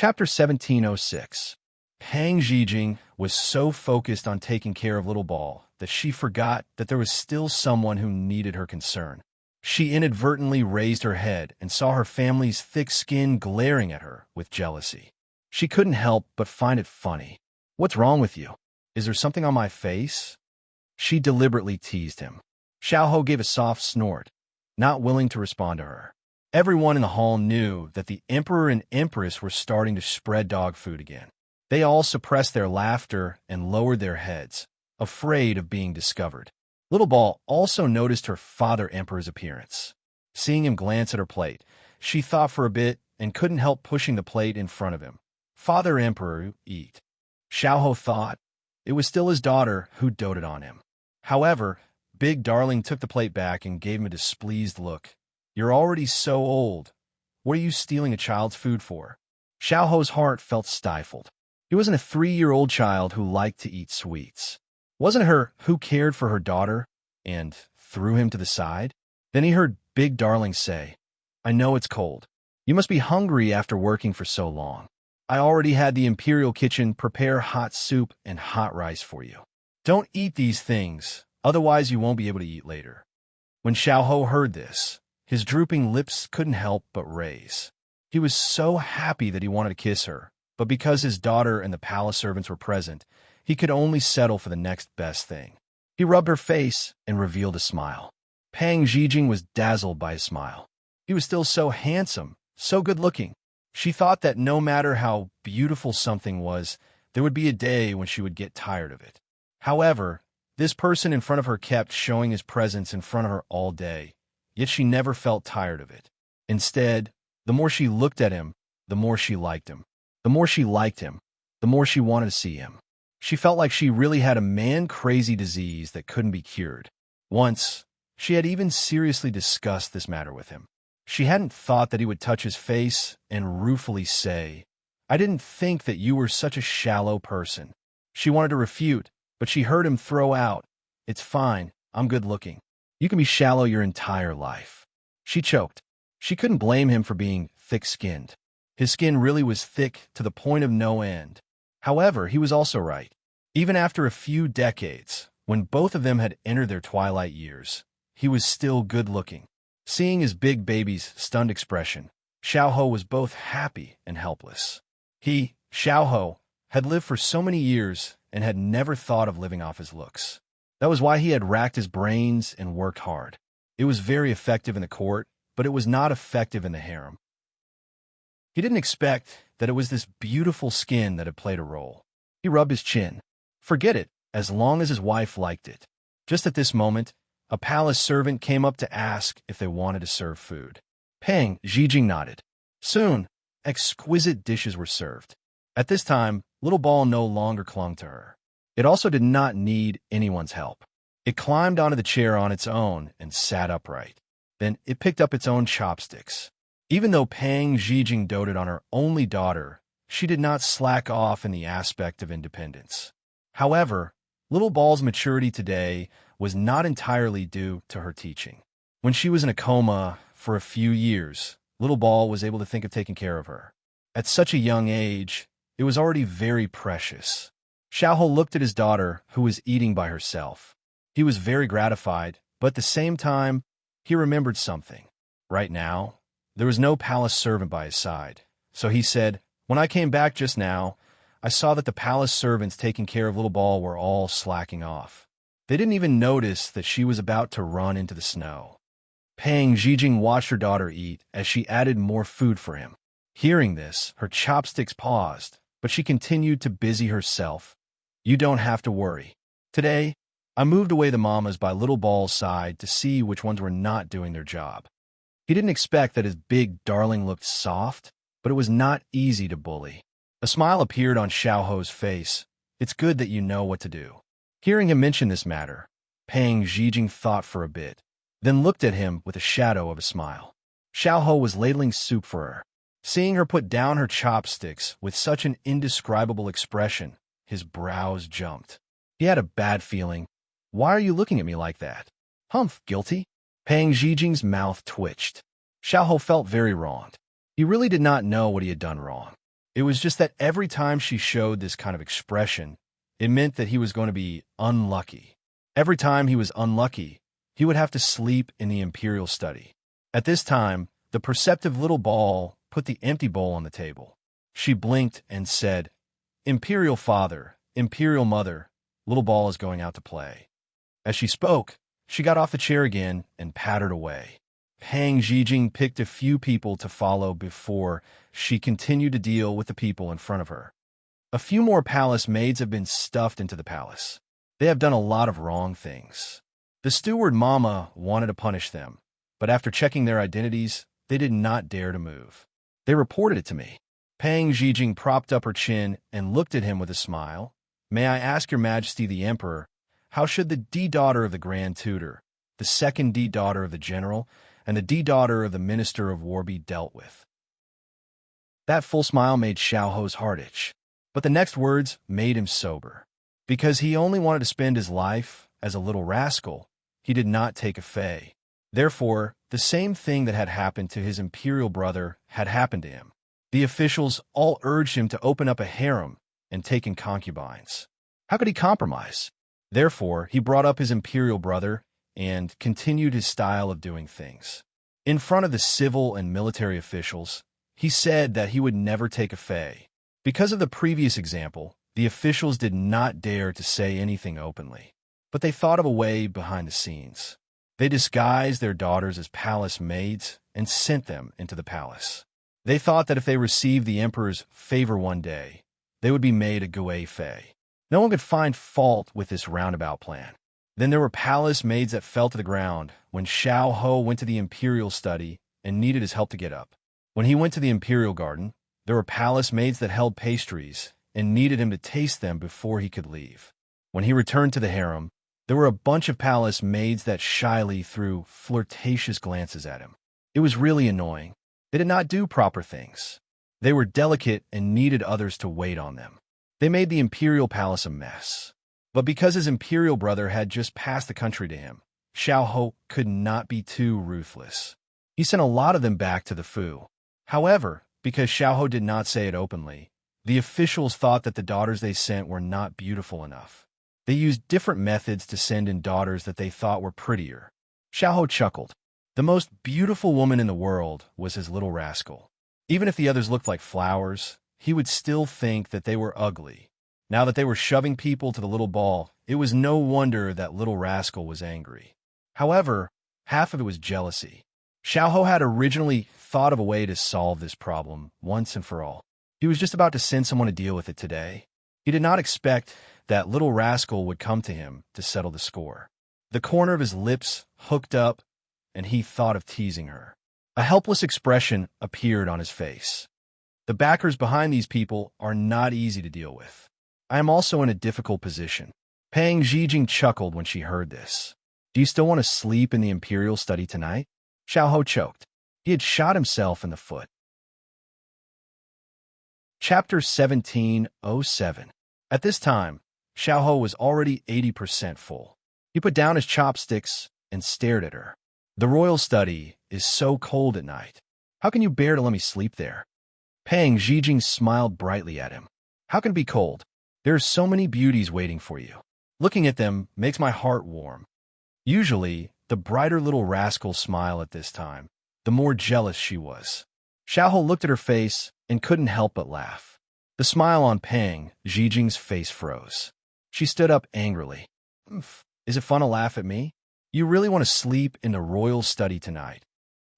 Chapter 1706. Pang Zhijing was so focused on taking care of little Ball that she forgot that there was still someone who needed her concern. She inadvertently raised her head and saw her family's thick skin glaring at her with jealousy. She couldn't help but find it funny. "What's wrong with you? Is there something on my face?" She deliberately teased him. Xiao gave a soft snort, not willing to respond to her. Everyone in the hall knew that the Emperor and Empress were starting to spread dog food again. They all suppressed their laughter and lowered their heads, afraid of being discovered. Little Ball also noticed her father Emperor's appearance. Seeing him glance at her plate, she thought for a bit and couldn't help pushing the plate in front of him. Father Emperor, eat. Xiao thought it was still his daughter who doted on him. However, Big Darling took the plate back and gave him a displeased look. "You're already so old. What are you stealing a child's food for?" Xiao's heart felt stifled. He wasn't a 3-year-old child who liked to eat sweets. Wasn't her who cared for her daughter and threw him to the side? Then he heard Big Darling say, "I know it's cold. You must be hungry after working for so long. I already had the Imperial Kitchen prepare hot soup and hot rice for you. Don't eat these things, otherwise you won't be able to eat later." When Xiao heard this, his drooping lips couldn't help but raise. He was so happy that he wanted to kiss her, but because his daughter and the palace servants were present, he could only settle for the next best thing. He rubbed her face and revealed a smile. Pang Zhijing was dazzled by his smile. He was still so handsome, so good-looking. She thought that no matter how beautiful something was, there would be a day when she would get tired of it. However, this person in front of her kept showing his presence in front of her all day, yet she never felt tired of it. Instead, the more she looked at him, the more she liked him. The more she liked him, the more she wanted to see him. She felt like she really had a man-crazy disease that couldn't be cured. Once, she had even seriously discussed this matter with him. She hadn't thought that he would touch his face and ruefully say, "I didn't think that you were such a shallow person." She wanted to refute, but she heard him throw out, "It's fine, I'm good-looking. You can be shallow your entire life." She choked. She couldn't blame him for being thick-skinned. His skin really was thick to the point of no end. However, he was also right. Even after a few decades, when both of them had entered their twilight years, he was still good-looking. Seeing his big baby's stunned expression, Xiao was both happy and helpless. He, Xiao, had lived for so many years and had never thought of living off his looks. That was why he had racked his brains and worked hard. It was very effective in the court, but it was not effective in the harem. He didn't expect that it was this beautiful skin that had played a role. He rubbed his chin. Forget it, as long as his wife liked it. Just at this moment, a palace servant came up to ask if they wanted to serve food. Pang Zhijing nodded. Soon, exquisite dishes were served. At this time, Little Ball no longer clung to her. It also did not need anyone's help. It climbed onto the chair on its own and sat upright. Then it picked up its own chopsticks. Even though Pang Zhijing doted on her only daughter, she did not slack off in the aspect of independence. However, Little Ball's maturity today was not entirely due to her teaching. When she was in a coma for a few years, Little Ball was able to think of taking care of her. At such a young age, it was already very precious. Xiao looked at his daughter, who was eating by herself. He was very gratified, but at the same time, he remembered something. Right now, there was no palace servant by his side, so he said, "When I came back just now, I saw that the palace servants taking care of Little Ball were all slacking off. They didn't even notice that she was about to run into the snow." Pang Zhijing watched her daughter eat as she added more food for him. Hearing this, her chopsticks paused, but she continued to busy herself. "You don't have to worry. Today, I moved away the mamas by Little Ball's side to see which ones were not doing their job." He didn't expect that his big darling looked soft, but it was not easy to bully. A smile appeared on Xiao's face. "It's good that you know what to do." Hearing him mention this matter, Pang Zhijing thought for a bit, then looked at him with a shadow of a smile. Xiao was ladling soup for her. Seeing her put down her chopsticks with such an indescribable expression, his brows jumped. He had a bad feeling. "Why are you looking at me like that?" "Humph, guilty?" Pang Zhijing's mouth twitched. Xiao felt very wronged. He really did not know what he had done wrong. It was just that every time she showed this kind of expression, it meant that he was going to be unlucky. Every time he was unlucky, he would have to sleep in the imperial study. At this time, the perceptive little ball put the empty bowl on the table. She blinked and said, "Imperial father, imperial mother, little ball is going out to play." As she spoke, she got off the chair again and pattered away. Pang Zhijing picked a few people to follow before she continued to deal with the people in front of her. A few more palace maids have been stuffed into the palace. They have done a lot of wrong things. The steward mama wanted to punish them, but after checking their identities, they did not dare to move. They reported it to me. Pang Zhijing propped up her chin and looked at him with a smile. "May I ask your majesty the emperor, how should the D-daughter of the grand tutor, the second D-daughter of the general, and the D-daughter of the minister of war be dealt with?" That full smile made Xiao Ho's heart itch, but the next words made him sober. Because he only wanted to spend his life as a little rascal, he did not take a fey. Therefore, the same thing that had happened to his imperial brother had happened to him. The officials all urged him to open up a harem and take in concubines. How could he compromise? Therefore, he brought up his imperial brother and continued his style of doing things. In front of the civil and military officials, he said that he would never take a fey. Because of the previous example, the officials did not dare to say anything openly, but they thought of a way behind the scenes. They disguised their daughters as palace maids and sent them into the palace. They thought that if they received the emperor's favor one day, they would be made a Gui Fei. No one could find fault with this roundabout plan. Then there were palace maids that fell to the ground when Xiao Ho went to the imperial study and needed his help to get up. When he went to the imperial garden, there were palace maids that held pastries and needed him to taste them before he could leave. When he returned to the harem, there were a bunch of palace maids that shyly threw flirtatious glances at him. It was really annoying. They did not do proper things. They were delicate and needed others to wait on them. They made the imperial palace a mess. But because his imperial brother had just passed the country to him, Xiao Ho could not be too ruthless. He sent a lot of them back to the Fu. However, because Xiao Ho did not say it openly, the officials thought that the daughters they sent were not beautiful enough. They used different methods to send in daughters that they thought were prettier. Xiao Ho chuckled. The most beautiful woman in the world was his little rascal. Even if the others looked like flowers, he would still think that they were ugly. Now that they were shoving people to the little ball, it was no wonder that little rascal was angry. However, half of it was jealousy. Xiao Ho had originally thought of a way to solve this problem once and for all. He was just about to send someone to deal with it today. He did not expect that little rascal would come to him to settle the score. The corner of his lips hooked up, and he thought of teasing her. A helpless expression appeared on his face. The backers behind these people are not easy to deal with. I am also in a difficult position. Pang Zhijing chuckled when she heard this. "Do you still want to sleep in the imperial study tonight?" Xiao Ho choked. He had shot himself in the foot. Chapter 17:07. At this time, Xiao Ho was already 80% full. He put down his chopsticks and stared at her. "The royal study is so cold at night. How can you bear to let me sleep there?" Pang Zhijing smiled brightly at him. "How can it be cold? There are so many beauties waiting for you. Looking at them makes my heart warm." Usually, the brighter little rascal smiled at this time, the more jealous she was. Xiao Ho looked at her face and couldn't help but laugh. The smile on Pang Zhijing's face froze. She stood up angrily. "Is it fun to laugh at me? You really want to sleep in the royal study tonight?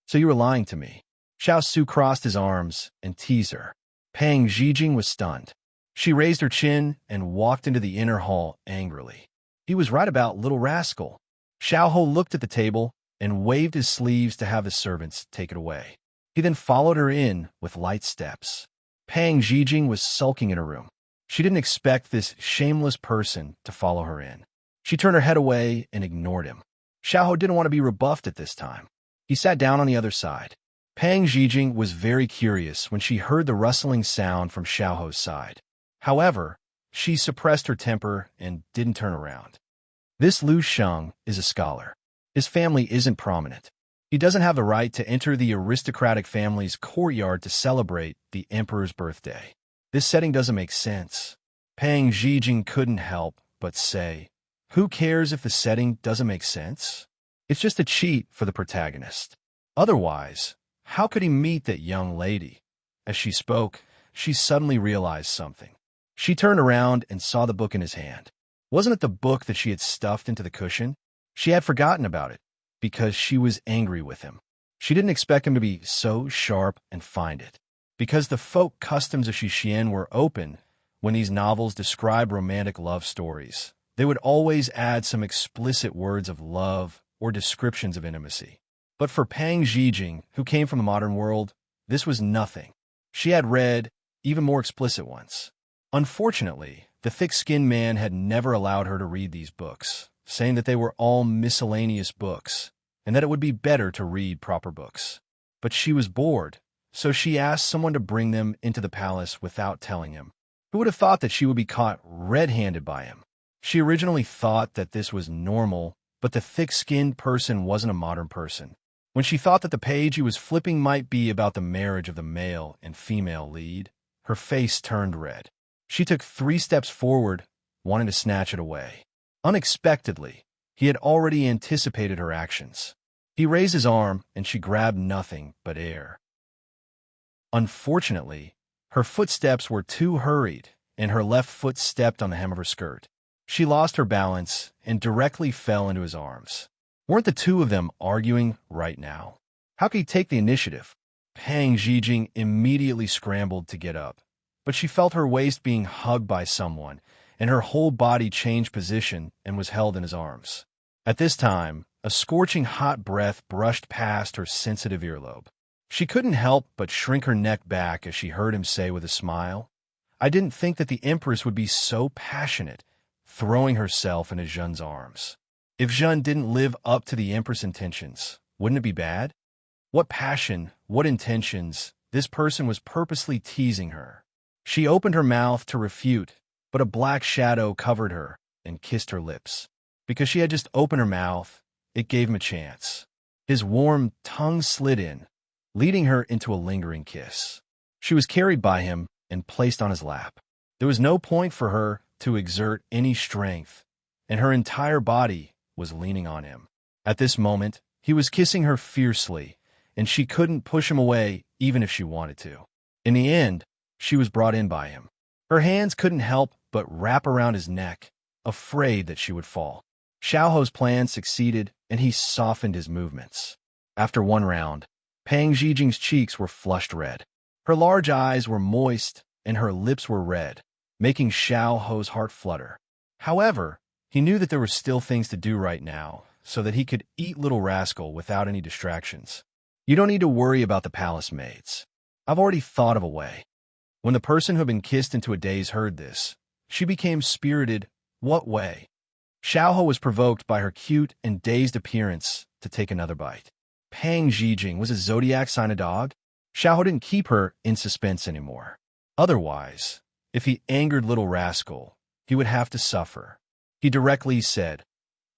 So you were lying to me." Xiao Su crossed his arms and teased her. Pang Zhijing was stunned. She raised her chin and walked into the inner hall angrily. He was right about little rascal. Xiao Ho looked at the table and waved his sleeves to have the servants take it away. He then followed her in with light steps. Pang Zhijing was sulking in her room. She didn't expect this shameless person to follow her in. She turned her head away and ignored him. Xiao Ho didn't want to be rebuffed at this time. He sat down on the other side. Pang Zhijing was very curious when she heard the rustling sound from Xiao Ho's side. However, she suppressed her temper and didn't turn around. This Lu Sheng is a scholar. His family isn't prominent. He doesn't have the right to enter the aristocratic family's courtyard to celebrate the emperor's birthday. This setting doesn't make sense. Pang Zhijing couldn't help but say, who cares if the setting doesn't make sense? It's just a cheat for the protagonist. Otherwise, how could he meet that young lady? As she spoke, she suddenly realized something. She turned around and saw the book in his hand. Wasn't it the book that she had stuffed into the cushion? She had forgotten about it, because she was angry with him. She didn't expect him to be so sharp and find it. Because the folk customs of Xixian were open, when these novels describe romantic love stories, they would always add some explicit words of love or descriptions of intimacy. But for Pang Zhijing, who came from the modern world, this was nothing. She had read even more explicit ones. Unfortunately, the thick-skinned man had never allowed her to read these books, saying that they were all miscellaneous books, and that it would be better to read proper books. But she was bored, so she asked someone to bring them into the palace without telling him. Who would have thought that she would be caught red-handed by him? She originally thought that this was normal, but the thick-skinned person wasn't a modern person. When she thought that the page he was flipping might be about the marriage of the male and female lead, her face turned red. She took 3 steps forward, wanting to snatch it away. Unexpectedly, he had already anticipated her actions. He raised his arm, and she grabbed nothing but air. Unfortunately, her footsteps were too hurried, and her left foot stepped on the hem of her skirt. She lost her balance and directly fell into his arms. Weren't the two of them arguing right now? How could he take the initiative? Pang Zhijing immediately scrambled to get up, but she felt her waist being hugged by someone, and her whole body changed position and was held in his arms. At this time, a scorching hot breath brushed past her sensitive earlobe. She couldn't help but shrink her neck back as she heard him say with a smile, I didn't think that the Empress would be so passionate, throwing herself into Zhen's arms. If Zhen didn't live up to the Empress' intentions, wouldn't it be bad? What passion, what intentions, this person was purposely teasing her. She opened her mouth to refute, but a black shadow covered her and kissed her lips. Because she had just opened her mouth, it gave him a chance. His warm tongue slid in, leading her into a lingering kiss. She was carried by him and placed on his lap. There was no point for her to exert any strength, and her entire body was leaning on him. At this moment, he was kissing her fiercely, and she couldn't push him away even if she wanted to. In the end, she was brought in by him. Her hands couldn't help but wrap around his neck, afraid that she would fall. Xiao's plan succeeded, and he softened his movements. After one round, Pang Zhijing's cheeks were flushed red. Her large eyes were moist, and her lips were red, making Xiao's heart flutter. However, he knew that there were still things to do right now, so that he could eat Little Rascal without any distractions. You don't need to worry about the palace maids. I've already thought of a way. When the person who had been kissed into a daze heard this, she became spirited. What way? Xiao was provoked by her cute and dazed appearance to take another bite. Pang Zhijing was a zodiac sign of dog? Xiao didn't keep her in suspense anymore. Otherwise, if he angered Little Rascal, he would have to suffer. He directly said,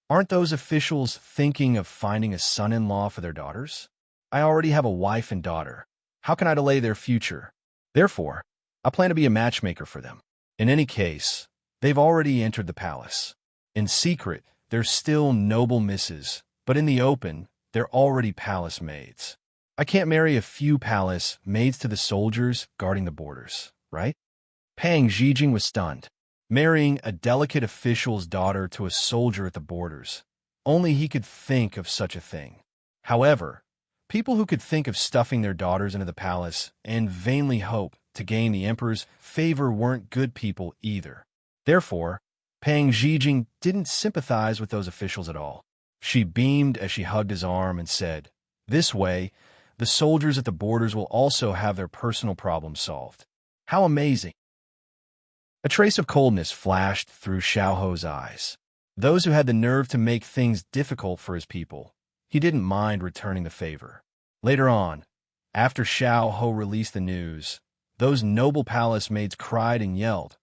Aren't those officials thinking of finding a son-in-law for their daughters? I already have a wife and daughter. How can I delay their future? Therefore, I plan to be a matchmaker for them. In any case, they've already entered the palace. In secret, they're still noble misses, but in the open, they're already palace maids. I can't marry a few palace maids to the soldiers guarding the borders, right? Pang Zhijing was stunned. Marrying a delicate official's daughter to a soldier at the borders. Only he could think of such a thing. However, people who could think of stuffing their daughters into the palace and vainly hope to gain the emperor's favor weren't good people either. Therefore, Pang Zhijing didn't sympathize with those officials at all. She beamed as she hugged his arm and said, This way, the soldiers at the borders will also have their personal problems solved. How amazing! A trace of coldness flashed through Xiao's eyes. Those who had the nerve to make things difficult for his people, he didn't mind returning the favor. Later on, after Xiao released the news, those noble palace maids cried and yelled,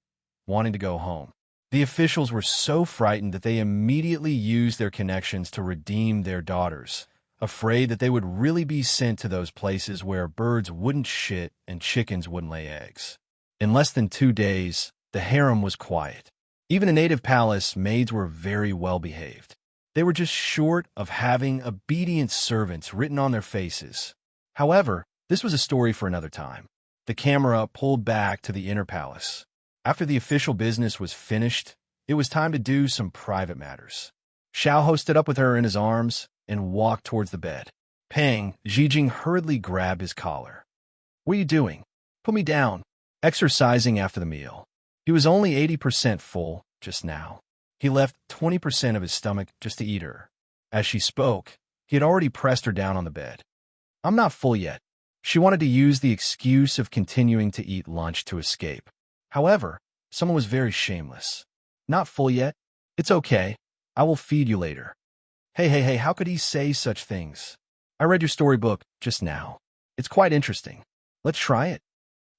wanting to go home. The officials were so frightened that they immediately used their connections to redeem their daughters, afraid that they would really be sent to those places where birds wouldn't shit and chickens wouldn't lay eggs. In less than 2 days, the harem was quiet. Even the native palace maids were very well behaved. They were just short of having obedient servants written on their faces. However, this was a story for another time. The camera pulled back to the inner palace. After the official business was finished, it was time to do some private matters. Xiao hosted up with her in his arms and walked towards the bed. Pang Zhijing hurriedly grabbed his collar. "What are you doing? Put me down." Exercising after the meal. He was only 80% full just now. He left 20% of his stomach just to eat her. As she spoke, he had already pressed her down on the bed. "I'm not full yet." She wanted to use the excuse of continuing to eat lunch to escape. However, someone was very shameless. "Not full yet? It's okay. I will feed you later." Hey, how could he say such things? "I read your storybook just now. It's quite interesting. Let's try it."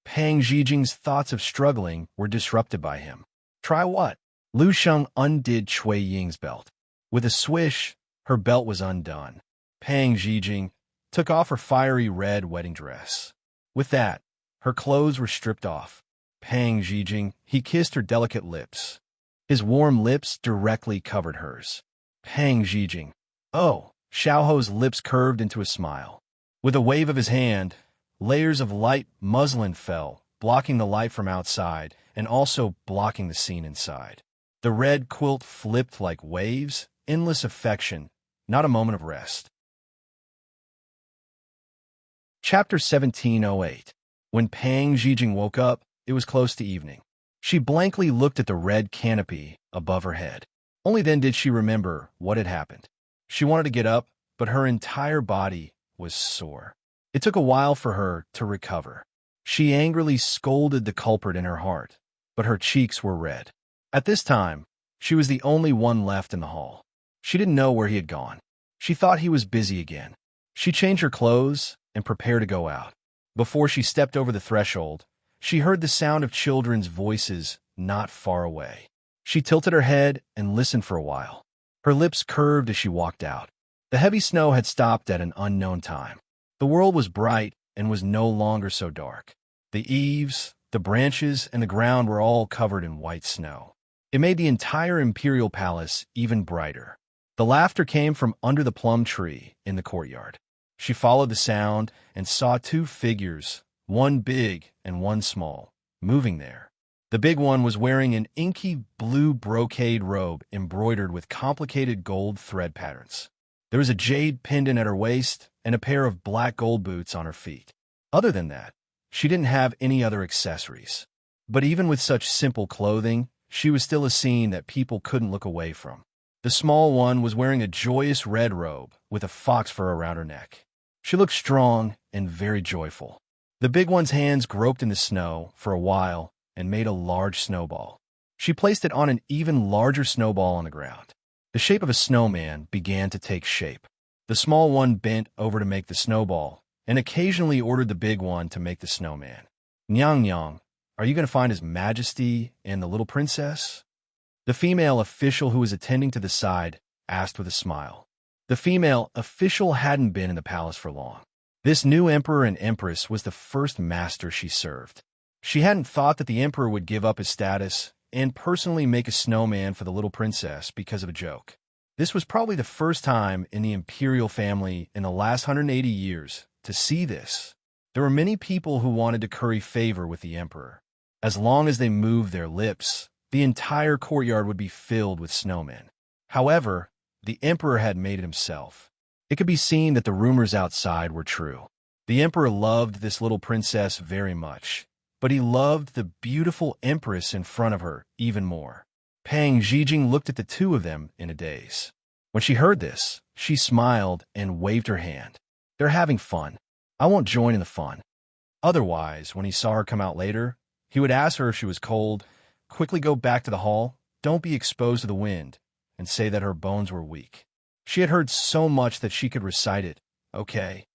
Pang Zhijing's thoughts of struggling were disrupted by him. "Try what?" Lu Sheng undid Cui Ying's belt. With a swish, her belt was undone. Pang Zhijing took off her fiery red wedding dress. With that, her clothes were stripped off. Pang Zhijing, he kissed her delicate lips. His warm lips directly covered hers. Pang Zhijing. Oh, Xiaoho's lips curved into a smile. With a wave of his hand, layers of light muslin fell, blocking the light from outside and also blocking the scene inside. The red quilt flipped like waves, endless affection, not a moment of rest. Chapter 1708. When Pang Zhijing woke up, it was close to evening. She blankly looked at the red canopy above her head. Only then did she remember what had happened. She wanted to get up, but her entire body was sore. It took a while for her to recover. She angrily scolded the culprit in her heart, but her cheeks were red. At this time, she was the only one left in the hall. She didn't know where he had gone. She thought he was busy again. She changed her clothes and prepared to go out. Before she stepped over the threshold, she heard the sound of children's voices not far away. She tilted her head and listened for a while. Her lips curved as she walked out. The heavy snow had stopped at an unknown time. The world was bright and was no longer so dark. The eaves, the branches, and the ground were all covered in white snow. It made the entire imperial palace even brighter. The laughter came from under the plum tree in the courtyard. She followed the sound and saw 2 figures, one big and one small, moving there. The big one was wearing an inky blue brocade robe embroidered with complicated gold thread patterns. There was a jade pendant at her waist and a pair of black gold boots on her feet. Other than that, she didn't have any other accessories. But even with such simple clothing, she was still a scene that people couldn't look away from. The small one was wearing a joyous red robe with a fox fur around her neck. She looked strong and very joyful. The big one's hands groped in the snow for a while and made a large snowball. She placed it on an even larger snowball on the ground. The shape of a snowman began to take shape. The small one bent over to make the snowball and occasionally ordered the big one to make the snowman. "Nyang Nyang, are you going to find His Majesty and the little princess?" The female official who was attending to the side asked with a smile. The female official hadn't been in the palace for long. This new emperor and empress was the first master she served. She hadn't thought that the emperor would give up his status and personally make a snowman for the little princess because of a joke. This was probably the first time in the imperial family in the last 180 years to see this. There were many people who wanted to curry favor with the emperor. As long as they moved their lips, the entire courtyard would be filled with snowmen. However, the emperor had made it himself. It could be seen that the rumors outside were true. The emperor loved this little princess very much, but he loved the beautiful empress in front of her even more. Pang Zhijing looked at the 2 of them in a daze. When she heard this, she smiled and waved her hand. "They're having fun. I won't join in the fun." Otherwise, when he saw her come out later, he would ask her if she was cold, quickly go back to the hall, don't be exposed to the wind, and say that her bones were weak. She had heard so much that she could recite it. Okay.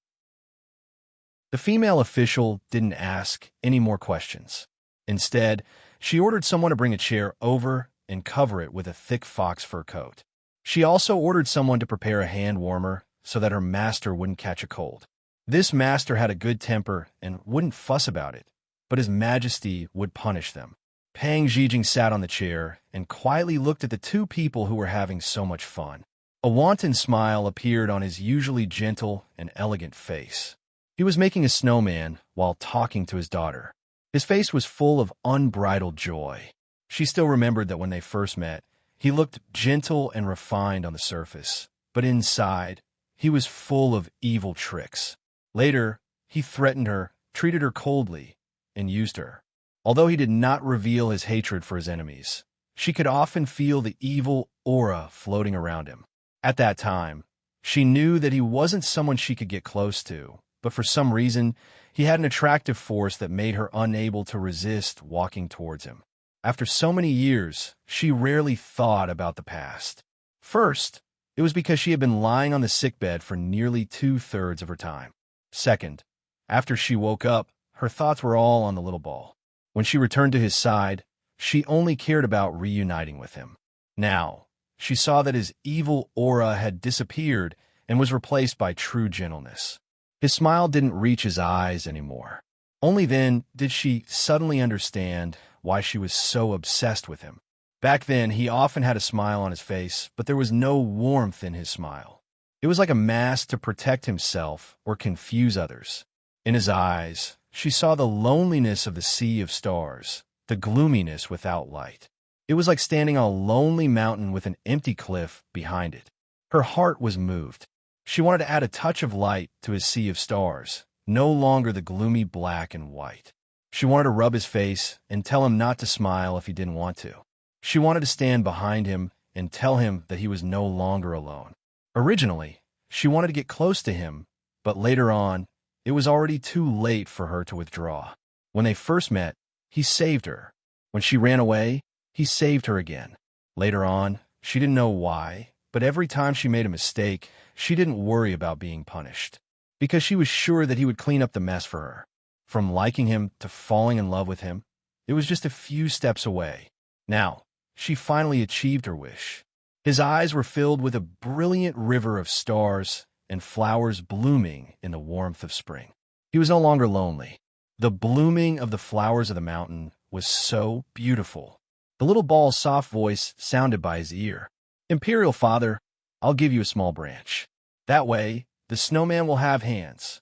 The female official didn't ask any more questions. Instead, she ordered someone to bring a chair over and cover it with a thick fox fur coat. She also ordered someone to prepare a hand warmer so that her master wouldn't catch a cold. This master had a good temper and wouldn't fuss about it, but His Majesty would punish them. Pang Zhijing sat on the chair and quietly looked at the two people who were having so much fun. A wanton smile appeared on his usually gentle and elegant face. He was making a snowman while talking to his daughter. His face was full of unbridled joy. She still remembered that when they first met, he looked gentle and refined on the surface, but inside, he was full of evil tricks. Later, he threatened her, treated her coldly, and used her. Although he did not reveal his hatred for his enemies, she could often feel the evil aura floating around him. At that time, she knew that he wasn't someone she could get close to, but for some reason, he had an attractive force that made her unable to resist walking towards him. After so many years, she rarely thought about the past. First, it was because she had been lying on the sickbed for nearly 2/3 of her time. Second, after she woke up, her thoughts were all on the little ball. When she returned to his side, she only cared about reuniting with him. Now, she saw that his evil aura had disappeared and was replaced by true gentleness. His smile didn't reach his eyes anymore. Only then did she suddenly understand why she was so obsessed with him. Back then, he often had a smile on his face, but there was no warmth in his smile. It was like a mask to protect himself or confuse others. In his eyes, she saw the loneliness of the sea of stars, the gloominess without light. It was like standing on a lonely mountain with an empty cliff behind it. Her heart was moved. She wanted to add a touch of light to his sea of stars, no longer the gloomy black and white. She wanted to rub his face and tell him not to smile if he didn't want to. She wanted to stand behind him and tell him that he was no longer alone. Originally, she wanted to get close to him, but later on, it was already too late for her to withdraw. When they first met, he saved her. When she ran away, he saved her again. Later on, she didn't know why, but every time she made a mistake, she didn't worry about being punished, because she was sure that he would clean up the mess for her. From liking him to falling in love with him, it was just a few steps away. Now, she finally achieved her wish. His eyes were filled with a brilliant river of stars and flowers blooming in the warmth of spring. He was no longer lonely. The blooming of the flowers of the mountain was so beautiful. The little ball's soft voice sounded by his ear. "Imperial Father, I'll give you a small branch. That way, the snowman will have hands."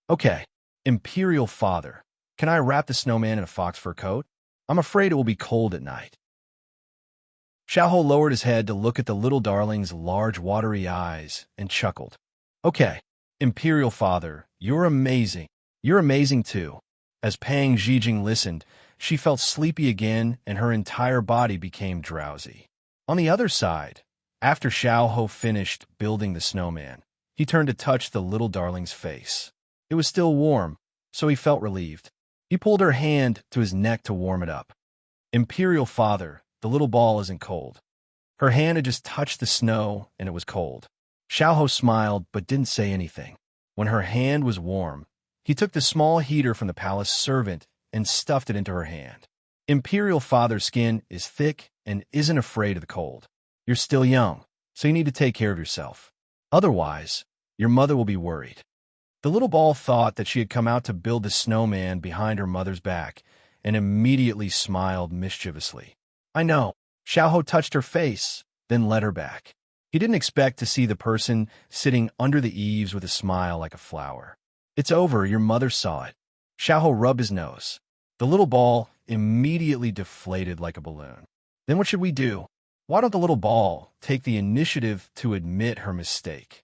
"Okay, Imperial Father, can I wrap the snowman in a fox fur coat? I'm afraid it will be cold at night." Xiao lowered his head to look at the little darling's large watery eyes and chuckled. "Okay, Imperial Father, you're amazing. You're amazing too." As Pang Zhijing listened, she felt sleepy again and her entire body became drowsy. On the other side, after Xiao finished building the snowman, he turned to touch the little darling's face. It was still warm, so he felt relieved. He pulled her hand to his neck to warm it up. "Imperial Father, the little ball isn't cold." Her hand had just touched the snow, and it was cold. Xiao smiled but didn't say anything. When her hand was warm, he took the small heater from the palace servant and stuffed it into her hand. "Imperial Father's skin is thick and isn't afraid of the cold. You're still young, so you need to take care of yourself. Otherwise, your mother will be worried." The little ball thought that she had come out to build the snowman behind her mother's back and immediately smiled mischievously. "I know." Xiao touched her face, then led her back. He didn't expect to see the person sitting under the eaves with a smile like a flower. "It's over, your mother saw it." Xiao rubbed his nose. The little ball immediately deflated like a balloon. "Then what should we do? Why don't the little ball take the initiative to admit her mistake?"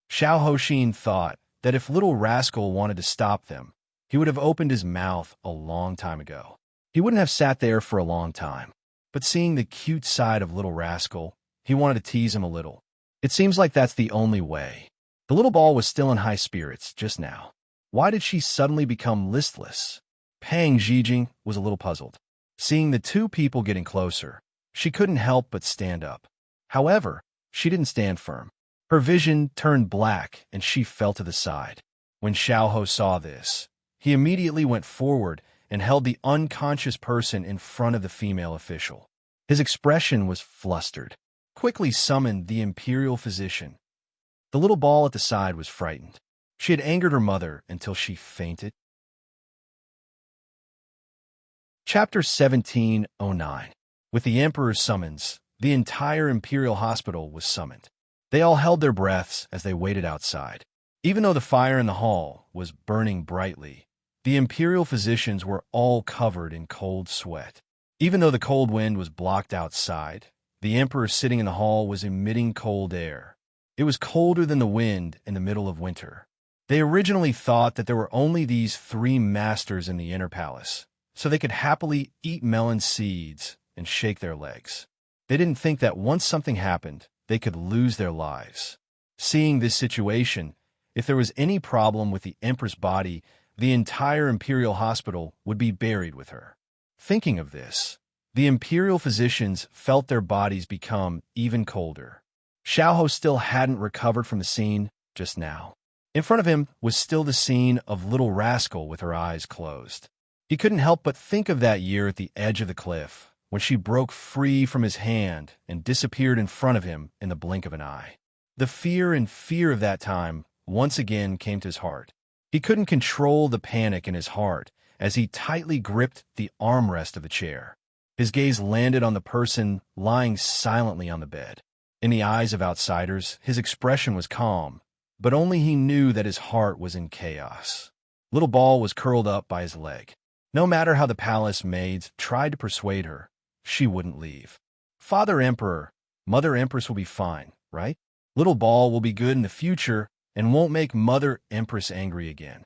Xiao Hoxin thought that if little rascal wanted to stop them, he would have opened his mouth a long time ago. He wouldn't have sat there for a long time. But seeing the cute side of little rascal, he wanted to tease him a little. It seems like that's the only way. The little ball was still in high spirits just now. Why did she suddenly become listless? Pang Zhijing was a little puzzled. Seeing the two people getting closer, she couldn't help but stand up. However, she didn't stand firm. Her vision turned black and she fell to the side. When Xiao saw this, he immediately went forward and held the unconscious person in front of the female official. His expression was flustered. Quickly summoned the imperial physician. The little ball at the side was frightened. She had angered her mother until she fainted. Chapter 1709. With the Emperor's summons, the entire Imperial Hospital was summoned. They all held their breaths as they waited outside. Even though the fire in the hall was burning brightly, the Imperial physicians were all covered in cold sweat. Even though the cold wind was blocked outside, the Emperor sitting in the hall was emitting cold air. It was colder than the wind in the middle of winter. They originally thought that there were only these 3 masters in the inner palace, so they could happily eat melon seeds and shake their legs. They didn't think that once something happened, they could lose their lives. Seeing this situation, if there was any problem with the Empress body, the entire Imperial Hospital would be buried with her. Thinking of this, the Imperial physicians felt their bodies become even colder. Xiao still hadn't recovered from the scene just now. In front of him was still the scene of little rascal with her eyes closed. He couldn't help but think of that year at the edge of the cliff, when she broke free from his hand and disappeared in front of him in the blink of an eye. The fear of that time once again came to his heart. He couldn't control the panic in his heart as he tightly gripped the armrest of the chair. His gaze landed on the person lying silently on the bed. In the eyes of outsiders, his expression was calm, but only he knew that his heart was in chaos. Little Ball was curled up by his leg. No matter how the palace maids tried to persuade her, she wouldn't leave. Father Emperor, Mother Empress will be fine, right? Little Ball will be good in the future and won't make Mother Empress angry again.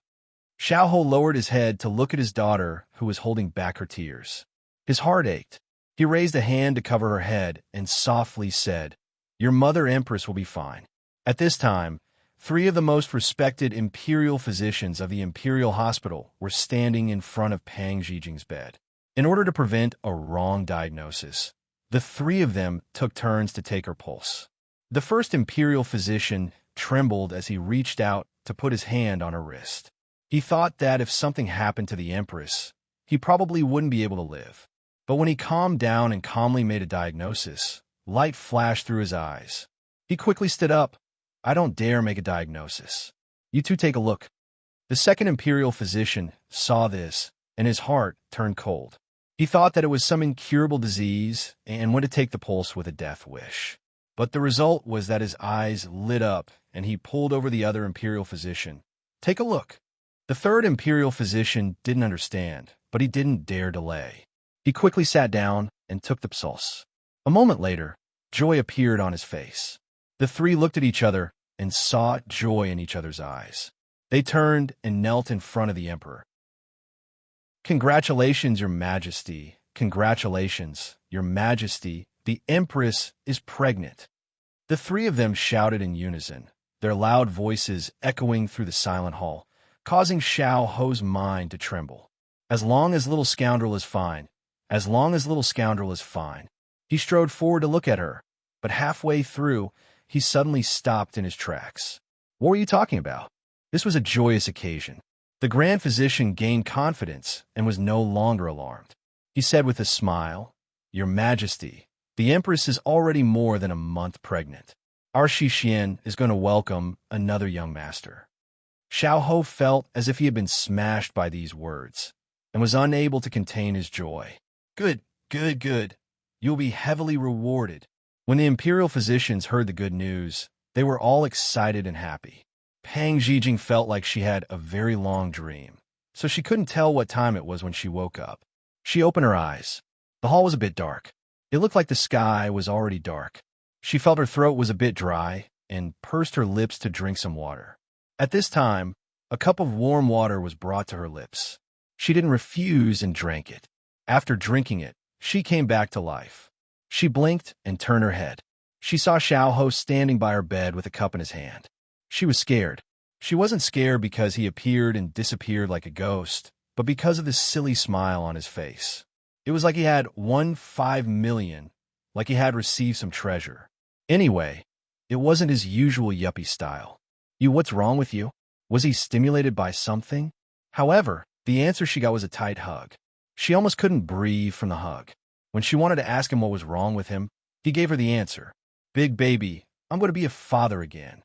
Xiao lowered his head to look at his daughter, who was holding back her tears. His heart ached. He raised a hand to cover her head and softly said, "Your Mother Empress will be fine." At this time, 3 of the most respected imperial physicians of the Imperial Hospital were standing in front of Pang Zhijing's bed. In order to prevent a wrong diagnosis, the 3 of them took turns to take her pulse. The first imperial physician trembled as he reached out to put his hand on her wrist. He thought that if something happened to the Empress, he probably wouldn't be able to live. But when he calmed down and calmly made a diagnosis, light flashed through his eyes. He quickly stood up. "I don't dare make a diagnosis. You 2 take a look." The second imperial physician saw this, and his heart turned cold. He thought that it was some incurable disease and went to take the pulse with a death wish. But the result was that his eyes lit up, and he pulled over the other imperial physician. "Take a look." The third imperial physician didn't understand, but he didn't dare delay. He quickly sat down and took the pulse. A moment later, joy appeared on his face. The 3 looked at each other and saw joy in each other's eyes. They turned and knelt in front of the Emperor. "Congratulations, Your Majesty. Congratulations, Your Majesty. The Empress is pregnant." The 3 of them shouted in unison, their loud voices echoing through the silent hall, causing Xiao's mind to tremble. As long as little scoundrel is fine. As long as little scoundrel is fine. He strode forward to look at her, but halfway through, he suddenly stopped in his tracks. "What were you talking about?" This was a joyous occasion. The Grand Physician gained confidence and was no longer alarmed. He said with a smile, "Your Majesty, the Empress is already more than a month pregnant. Our Xixian is going to welcome another young master." Xiao felt as if he had been smashed by these words and was unable to contain his joy. "Good, good, good. You'll be heavily rewarded." When the imperial physicians heard the good news, they were all excited and happy. Pang Zhijing felt like she had a very long dream, so she couldn't tell what time it was when she woke up. She opened her eyes. The hall was a bit dark. It looked like the sky was already dark. She felt her throat was a bit dry and pursed her lips to drink some water. At this time, a cup of warm water was brought to her lips. She didn't refuse and drank it. After drinking it, she came back to life. She blinked and turned her head. She saw Xiao standing by her bed with a cup in his hand. She was scared. She wasn't scared because he appeared and disappeared like a ghost, but because of the silly smile on his face. It was like he had won 5 million, like he had received some treasure. Anyway, it wasn't his usual yuppie style. What's wrong with you? Was he stimulated by something? However, the answer she got was a tight hug. She almost couldn't breathe from the hug. When she wanted to ask him what was wrong with him, he gave her the answer. "Big baby, I'm going to be a father again."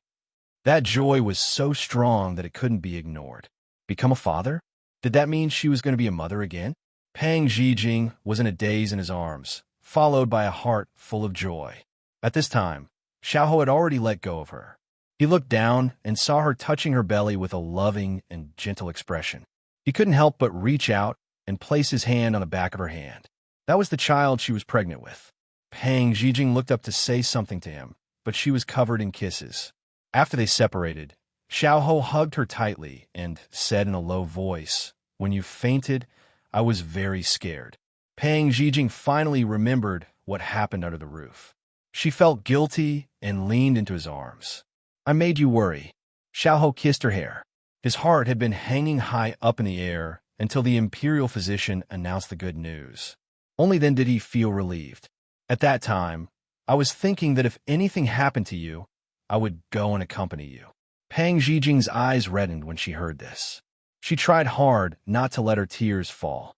That joy was so strong that it couldn't be ignored. Become a father? Did that mean she was going to be a mother again? Pang Zhijing was in a daze in his arms, followed by a heart full of joy. At this time, Xiao had already let go of her. He looked down and saw her touching her belly with a loving and gentle expression. He couldn't help but reach out and place his hand on the back of her hand. That was the child she was pregnant with. Pang Zhijing looked up to say something to him, but she was covered in kisses. After they separated, Xiao hugged her tightly and said in a low voice, "When you fainted, I was very scared." Pang Zhijing finally remembered what happened under the roof. She felt guilty and leaned into his arms. "I made you worry." Xiao kissed her hair. His heart had been hanging high up in the air until the imperial physician announced the good news. Only then did he feel relieved. At that time, "I was thinking that if anything happened to you, I would go and accompany you." Pang Zhijing's eyes reddened when she heard this. She tried hard not to let her tears fall.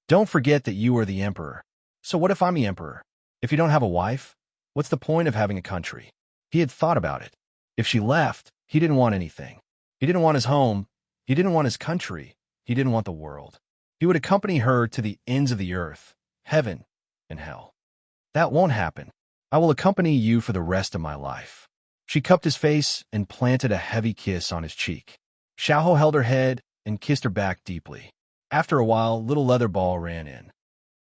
"Don't forget that you are the emperor. So what if I'm the emperor? If you don't have a wife, what's the point of having a country?" He had thought about it. If she left, he didn't want anything. He didn't want his home. He didn't want his country. He didn't want the world. He would accompany her to the ends of the earth, heaven, and hell. "That won't happen. I will accompany you for the rest of my life." She cupped his face and planted a heavy kiss on his cheek. Xiao held her head and kissed her back deeply. After a while, little Leatherball ran in.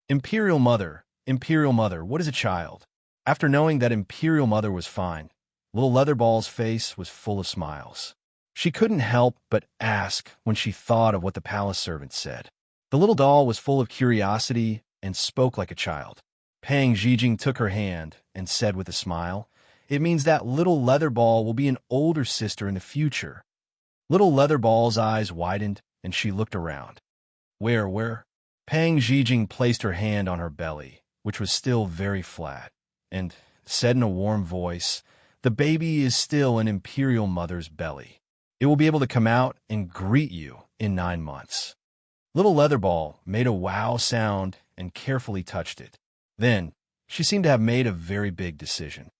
Imperial Mother, what is a child?" After knowing that Imperial Mother was fine, little Leatherball's face was full of smiles. She couldn't help but ask when she thought of what the palace servant said. The little doll was full of curiosity and spoke like a child. Pang Zhijing took her hand and said with a smile, "It means that little Leatherball will be an older sister in the future." Little Leatherball's eyes widened and she looked around. Where? Pang Zhijing placed her hand on her belly, which was still very flat, and said in a warm voice, "The baby is still in Imperial Mother's belly. It will be able to come out and greet you in 9 months." Little Leatherball made a wow sound and carefully touched it. Then, she seemed to have made a very big decision.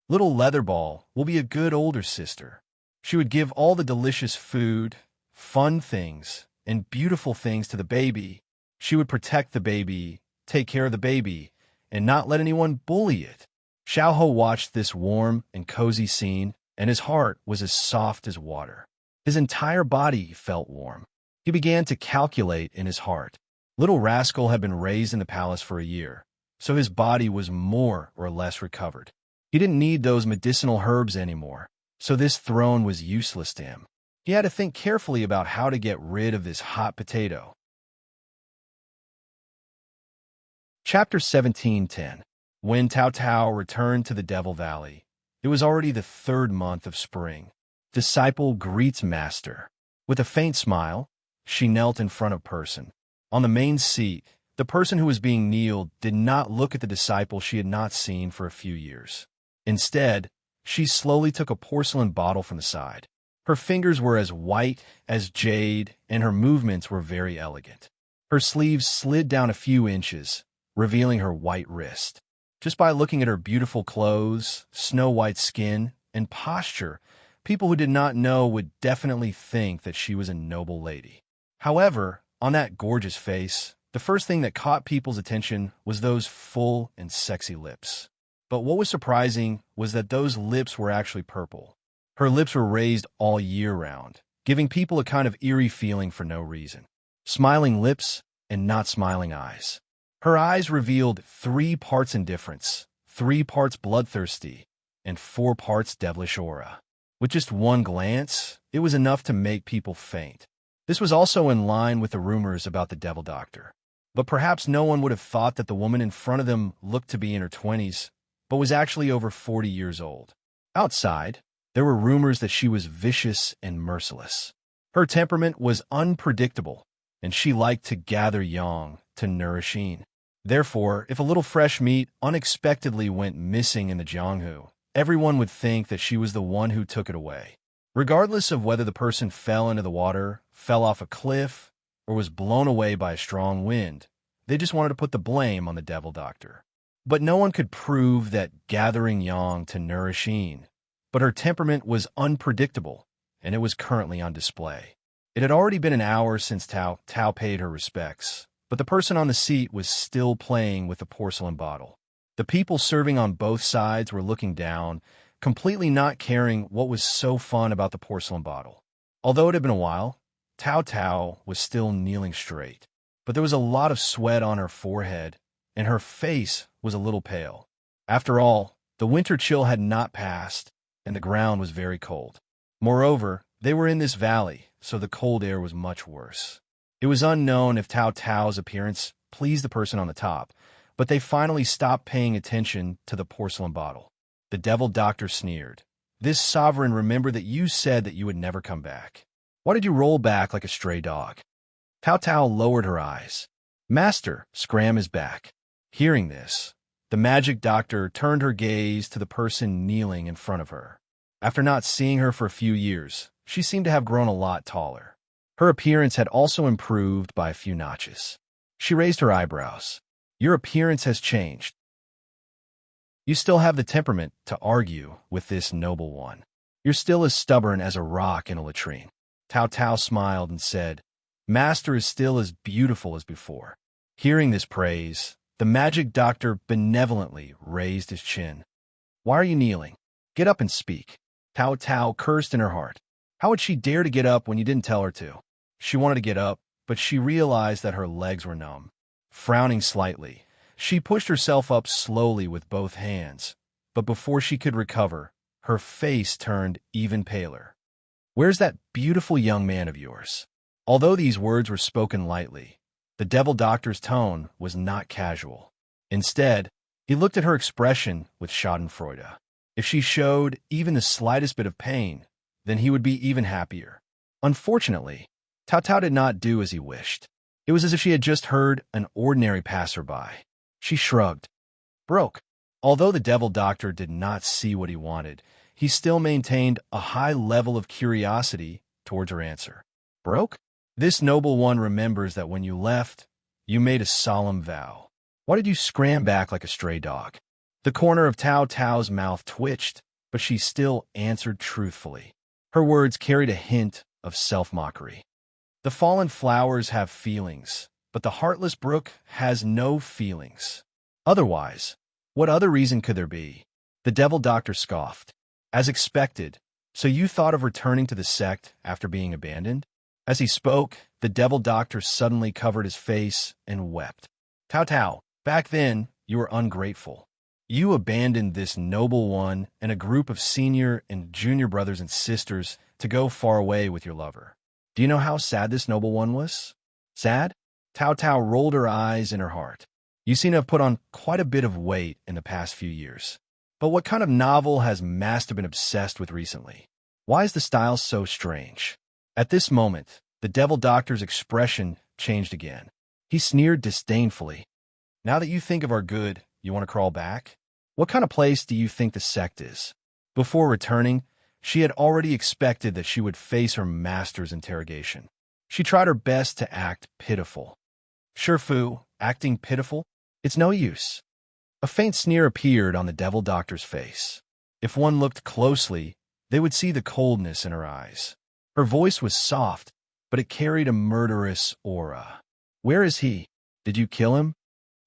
Little Leatherball will be a good older sister. She would give all the delicious food, fun things, and beautiful things to the baby. She would protect the baby, take care of the baby, and not let anyone bully it. Xiao watched this warm and cozy scene, and his heart was as soft as water. His entire body felt warm. He began to calculate in his heart. Little Rascal had been raised in the palace for a year, so his body was more or less recovered. He didn't need those medicinal herbs anymore, so this throne was useless to him. He had to think carefully about how to get rid of this hot potato. Chapter 17:10. When Tao Tao returned to the Devil Valley, it was already the 3rd month of spring. Disciple greets master. With a faint smile, she knelt in front of person. On the main seat, the person who was being kneeled did not look at the disciple she had not seen for a few years. Instead, she slowly took a porcelain bottle from the side. Her fingers were as white as jade, and her movements were very elegant. Her sleeves slid down a few inches, revealing her white wrist. Just by looking at her beautiful clothes, snow-white skin, and posture, people who did not know would definitely think that she was a noble lady. However, on that gorgeous face, the first thing that caught people's attention was those full and sexy lips. But what was surprising was that those lips were actually purple. Her lips were raised all year round, giving people a kind of eerie feeling for no reason. Smiling lips and not smiling eyes. Her eyes revealed 3 parts indifference, 3 parts bloodthirsty, and 4 parts devilish aura. With just one glance, it was enough to make people faint. This was also in line with the rumors about the Devil Doctor. But perhaps no one would have thought that the woman in front of them looked to be in her 20s, but was actually over 40 years old. Outside, there were rumors that she was vicious and merciless. Her temperament was unpredictable, and she liked to gather yang to nourishing. Therefore, if a little fresh meat unexpectedly went missing in the jianghu, everyone would think that she was the one who took it away. Regardless of whether the person fell into the water, fell off a cliff, or was blown away by a strong wind, they just wanted to put the blame on the Devil Doctor. But no one could prove that gathering yang to nourishing. But her temperament was unpredictable, and it was currently on display. It had already been an hour since Tao paid her respects, but the person on the seat was still playing with the porcelain bottle. The people serving on both sides were looking down, completely not caring what was so fun about the porcelain bottle. Although it had been a while, Tao Tao was still kneeling straight, but there was a lot of sweat on her forehead, and her face was a little pale. After all, the winter chill had not passed, and the ground was very cold. Moreover, they were in this valley, so the cold air was much worse. It was unknown if Tao Tao's appearance pleased the person on the top, but they finally stopped paying attention to the porcelain bottle. The devil doctor sneered. "This sovereign, remember that you said that you would never come back. Why did you roll back like a stray dog?" Tao Tao lowered her eyes. "Master, Scram is back." Hearing this, the magic doctor turned her gaze to the person kneeling in front of her. After not seeing her for a few years, she seemed to have grown a lot taller. Her appearance had also improved by a few notches. She raised her eyebrows. "Your appearance has changed. You still have the temperament to argue with this noble one. You're still as stubborn as a rock in a latrine." Tao Tao smiled and said, "Master is still as beautiful as before." Hearing this praise, the magic doctor benevolently raised his chin. "Why are you kneeling? Get up and speak." Tao Tao cursed in her heart. How would she dare to get up when you didn't tell her to? She wanted to get up, but she realized that her legs were numb. Frowning slightly, she pushed herself up slowly with both hands, but before she could recover, her face turned even paler. "Where's that beautiful young man of yours?" Although these words were spoken lightly, the devil doctor's tone was not casual. Instead, he looked at her expression with schadenfreude. If she showed even the slightest bit of pain, then he would be even happier. Unfortunately, Tao Tao did not do as he wished. It was as if she had just heard an ordinary passerby. She shrugged. "Broke." Although the devil doctor did not see what he wanted, he still maintained a high level of curiosity towards her answer. "Broke?" This noble one remembers that when you left, you made a solemn vow. Why did you scram back like a stray dog? The corner of Tao Tao's mouth twitched, but she still answered truthfully. Her words carried a hint of self-mockery. "The fallen flowers have feelings, but the heartless brook has no feelings. Otherwise, what other reason could there be?" The devil doctor scoffed. "As expected, so you thought of returning to the sect after being abandoned?" As he spoke, the devil doctor suddenly covered his face and wept. "Tao Tao, back then, you were ungrateful. You abandoned this noble one and a group of senior and junior brothers and sisters to go far away with your lover. Do you know how sad this noble one was?" "Sad?" Tao Tao rolled her eyes in her heart. "You seem to have put on quite a bit of weight in the past few years. But what kind of novel has Master been obsessed with recently? Why is the style so strange?" At this moment, the devil doctor's expression changed again. He sneered disdainfully. "Now that you think of our good, you want to crawl back? What kind of place do you think the sect is?" Before returning, she had already expected that she would face her master's interrogation. She tried her best to act pitiful. "Shifu, acting pitiful? It's no use." A faint sneer appeared on the devil doctor's face. If one looked closely, they would see the coldness in her eyes. Her voice was soft, but it carried a murderous aura. "Where is he? Did you kill him?"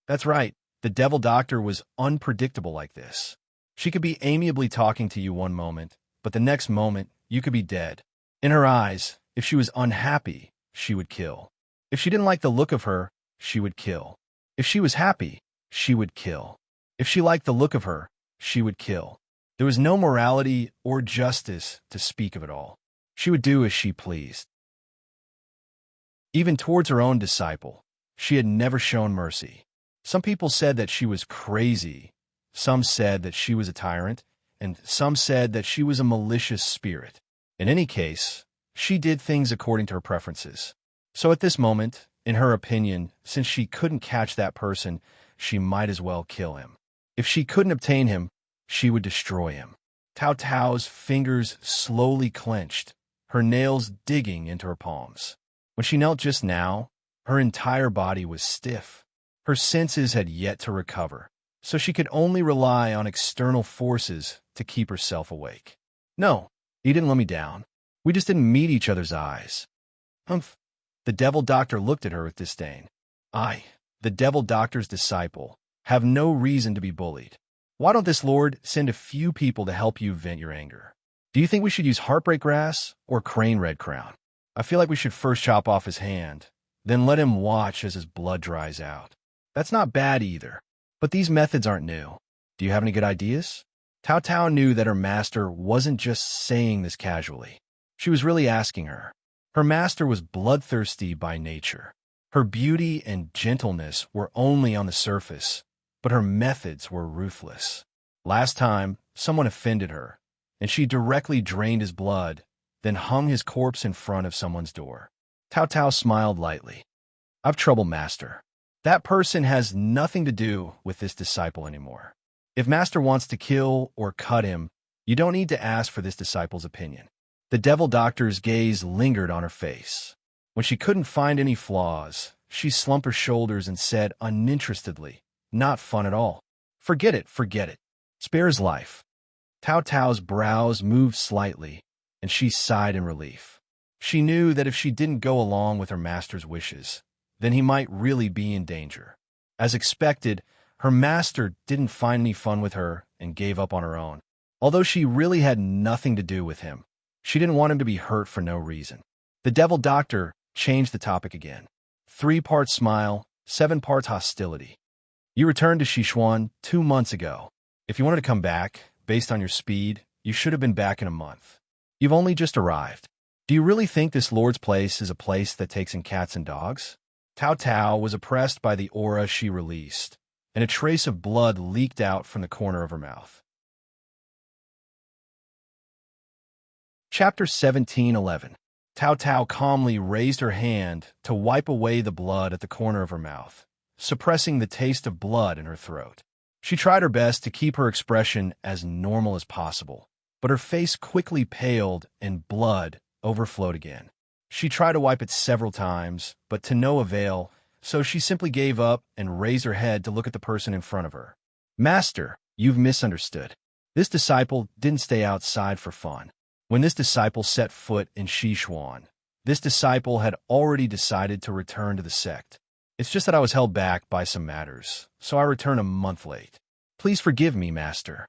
That's right, the devil doctor was unpredictable like this. She could be amiably talking to you one moment, but the next moment, you could be dead. In her eyes, if she was unhappy, she would kill. If she didn't like the look of her, she would kill. If she was happy, she would kill. If she liked the look of her, she would kill. There was no morality or justice to speak of it all. She would do as she pleased. Even towards her own disciple, she had never shown mercy. Some people said that she was crazy, some said that she was a tyrant, and some said that she was a malicious spirit. In any case, she did things according to her preferences. So at this moment, in her opinion, since she couldn't catch that person, she might as well kill him. If she couldn't obtain him, she would destroy him. Tao Tao's fingers slowly clenched, her nails digging into her palms. When she knelt just now, her entire body was stiff. Her senses had yet to recover, so she could only rely on external forces to keep herself awake. "No, you didn't let me down. We just didn't meet each other's eyes." "Humph." The devil doctor looked at her with disdain. I, the devil doctor's disciple, have no reason to be bullied. Why don't this lord send a few people to help you vent your anger? Do you think we should use heartbreak grass or crane red crown? I feel like we should first chop off his hand, then let him watch as his blood dries out. That's not bad either, but these methods aren't new. Do you have any good ideas? Tao Tao knew that her master wasn't just saying this casually. She was really asking her. Her master was bloodthirsty by nature. Her beauty and gentleness were only on the surface, but her methods were ruthless. Last time, someone offended her, and she directly drained his blood, then hung his corpse in front of someone's door. Tao Tao smiled lightly. I've trouble, master. That person has nothing to do with this disciple anymore. If master wants to kill or cut him, you don't need to ask for this disciple's opinion. The devil doctor's gaze lingered on her face. When she couldn't find any flaws, she slumped her shoulders and said uninterestedly, not fun at all. Forget it, forget it. Spare his life. Tao Tao's brows moved slightly, and she sighed in relief. She knew that if she didn't go along with her master's wishes, then he might really be in danger. As expected, her master didn't find any fun with her and gave up on her own. Although she really had nothing to do with him, she didn't want him to be hurt for no reason. The devil doctor changed the topic again. 3 parts smile, 7 parts hostility. You returned to Sichuan 2 months ago. If you wanted to come back, based on your speed, you should have been back in a month. You've only just arrived. Do you really think this lord's place is a place that takes in cats and dogs? Tao Tao was oppressed by the aura she released, and a trace of blood leaked out from the corner of her mouth. Chapter 17:11. Tao Tao calmly raised her hand to wipe away the blood at the corner of her mouth, suppressing the taste of blood in her throat. She tried her best to keep her expression as normal as possible, but her face quickly paled and blood overflowed again. She tried to wipe it several times, but to no avail, so she simply gave up and raised her head to look at the person in front of her. Master, you've misunderstood. This disciple didn't stay outside for fun. When this disciple set foot in Sichuan, this disciple had already decided to return to the sect. It's just that I was held back by some matters, so I returned a month late. Please forgive me, Master.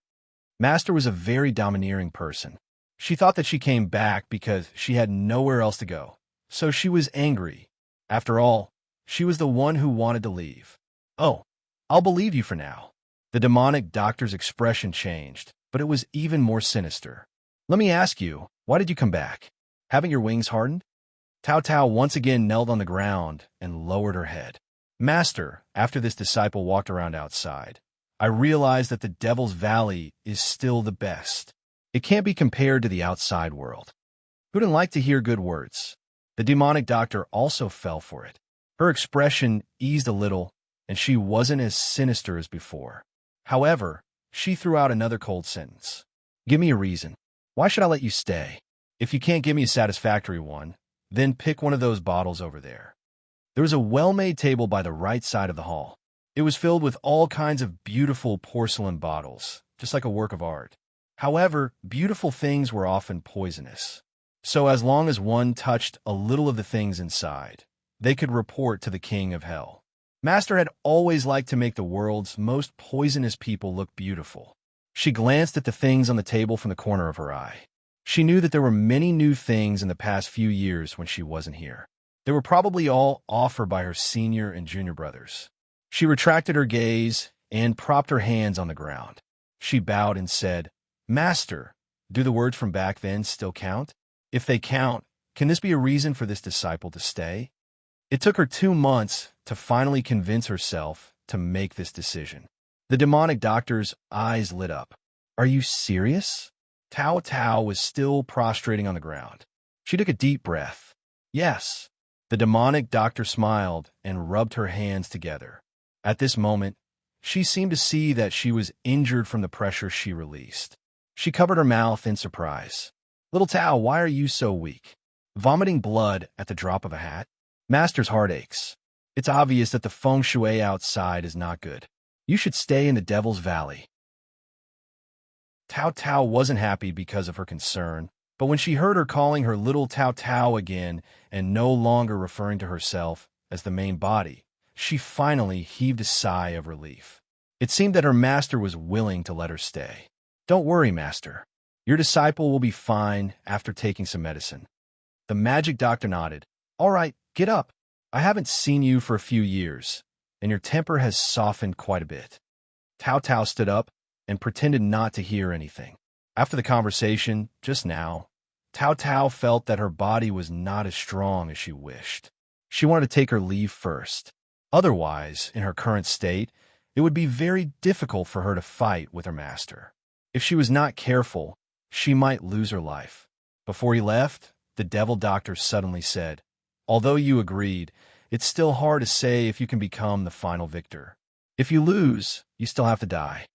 Master was a very domineering person. She thought that she came back because she had nowhere else to go, so she was angry. After all, she was the one who wanted to leave. Oh, I'll believe you for now. The demonic doctor's expression changed, but it was even more sinister. Let me ask you, why did you come back? Haven't your wings hardened? Tao Tao once again knelt on the ground and lowered her head. Master, after this disciple walked around outside, I realized that the Devil's Valley is still the best. It can't be compared to the outside world. Who didn't like to hear good words? The demonic doctor also fell for it. Her expression eased a little, and she wasn't as sinister as before. However, she threw out another cold sentence. Give me a reason. Why should I let you stay? If you can't give me a satisfactory one, then pick one of those bottles over there. There was a well-made table by the right side of the hall. It was filled with all kinds of beautiful porcelain bottles, just like a work of art. However, beautiful things were often poisonous. So as long as one touched a little of the things inside, they could report to the king of hell. Master had always liked to make the world's most poisonous people look beautiful. She glanced at the things on the table from the corner of her eye. She knew that there were many new things in the past few years when she wasn't here. They were probably all offered by her senior and junior brothers. She retracted her gaze and propped her hands on the ground. She bowed and said, Master, do the words from back then still count? If they count, can this be a reason for this disciple to stay? It took her 2 months to finally convince herself to make this decision. The demonic doctor's eyes lit up. Are you serious? Tao Tao was still prostrating on the ground. She took a deep breath. Yes. The demonic doctor smiled and rubbed her hands together. At this moment, she seemed to see that she was injured from the pressure she released. She covered her mouth in surprise. Little Tao, why are you so weak? Vomiting blood at the drop of a hat? Master's heart aches. It's obvious that the feng shui outside is not good. You should stay in the Devil's Valley. Tao Tao wasn't happy because of her concern, but when she heard her calling her little Tao Tao again and no longer referring to herself as the main body, she finally heaved a sigh of relief. It seemed that her master was willing to let her stay. "Don't worry, master. Your disciple will be fine after taking some medicine." The magic doctor nodded. "All right, get up. I haven't seen you for a few years, and your temper has softened quite a bit." Tao Tao stood up and pretended not to hear anything. After the conversation, just now, Tao Tao felt that her body was not as strong as she wished. She wanted to take her leave first. Otherwise, in her current state, it would be very difficult for her to fight with her master. If she was not careful, she might lose her life. Before he left, the devil doctor suddenly said, "Although you agreed, it's still hard to say if you can become the final victor. If you lose, you still have to die."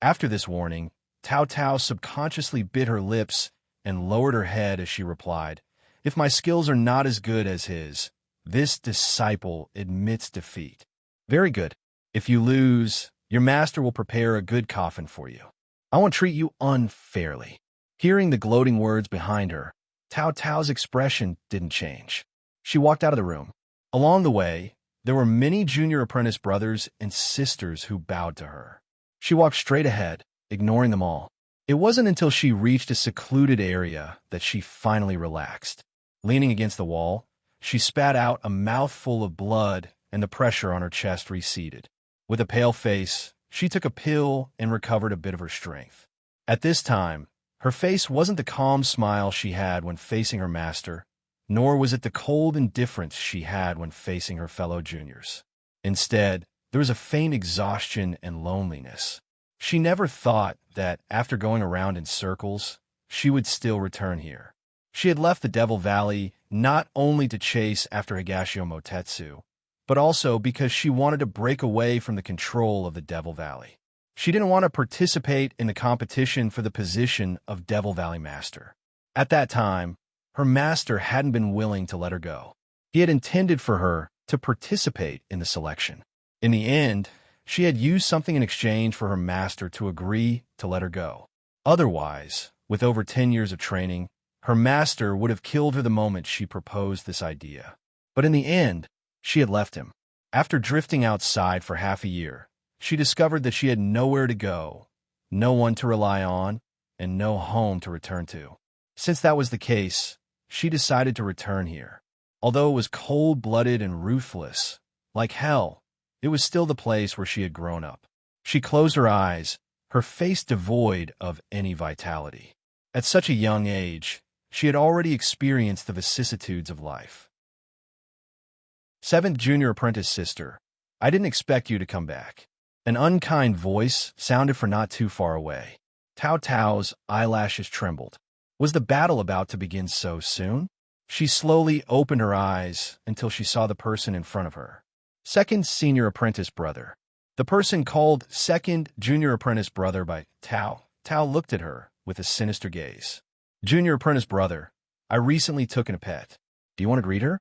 After this warning, Tao Tao subconsciously bit her lips and lowered her head as she replied, "If my skills are not as good as his, this disciple admits defeat." "Very good. If you lose, your master will prepare a good coffin for you. I won't treat you unfairly." Hearing the gloating words behind her, Tao Tao's expression didn't change. She walked out of the room. Along the way, there were many junior apprentice brothers and sisters who bowed to her. She walked straight ahead, ignoring them all. It wasn't until she reached a secluded area that she finally relaxed. Leaning against the wall, she spat out a mouthful of blood and the pressure on her chest receded. With a pale face, she took a pill and recovered a bit of her strength. At this time, her face wasn't the calm smile she had when facing her master, nor was it the cold indifference she had when facing her fellow juniors. Instead, there was a faint exhaustion and loneliness. She never thought that, after going around in circles, she would still return here. She had left the Devil Valley not only to chase after Higashio Motetsu, but also because she wanted to break away from the control of the Devil Valley. She didn't want to participate in the competition for the position of Devil Valley Master. At that time, her master hadn't been willing to let her go. He had intended for her to participate in the selection. In the end, she had used something in exchange for her master to agree to let her go. Otherwise, with over 10 years of training, her master would have killed her the moment she proposed this idea. But in the end, she had left him. After drifting outside for half a year, she discovered that she had nowhere to go, no one to rely on, and no home to return to. Since that was the case, she decided to return here. Although it was cold-blooded and ruthless, like hell, it was still the place where she had grown up. She closed her eyes, her face devoid of any vitality. At such a young age, she had already experienced the vicissitudes of life. 7th Junior Apprentice Sister, I didn't expect you to come back. An unkind voice sounded from not too far away. Tao Tao's eyelashes trembled. Was the battle about to begin so soon? She slowly opened her eyes until she saw the person in front of her. 2nd Senior Apprentice Brother. The person called 2nd Junior Apprentice Brother by Tao. Tao looked at her with a sinister gaze. "Junior Apprentice Brother, I recently took in a pet. Do you want to greet her?"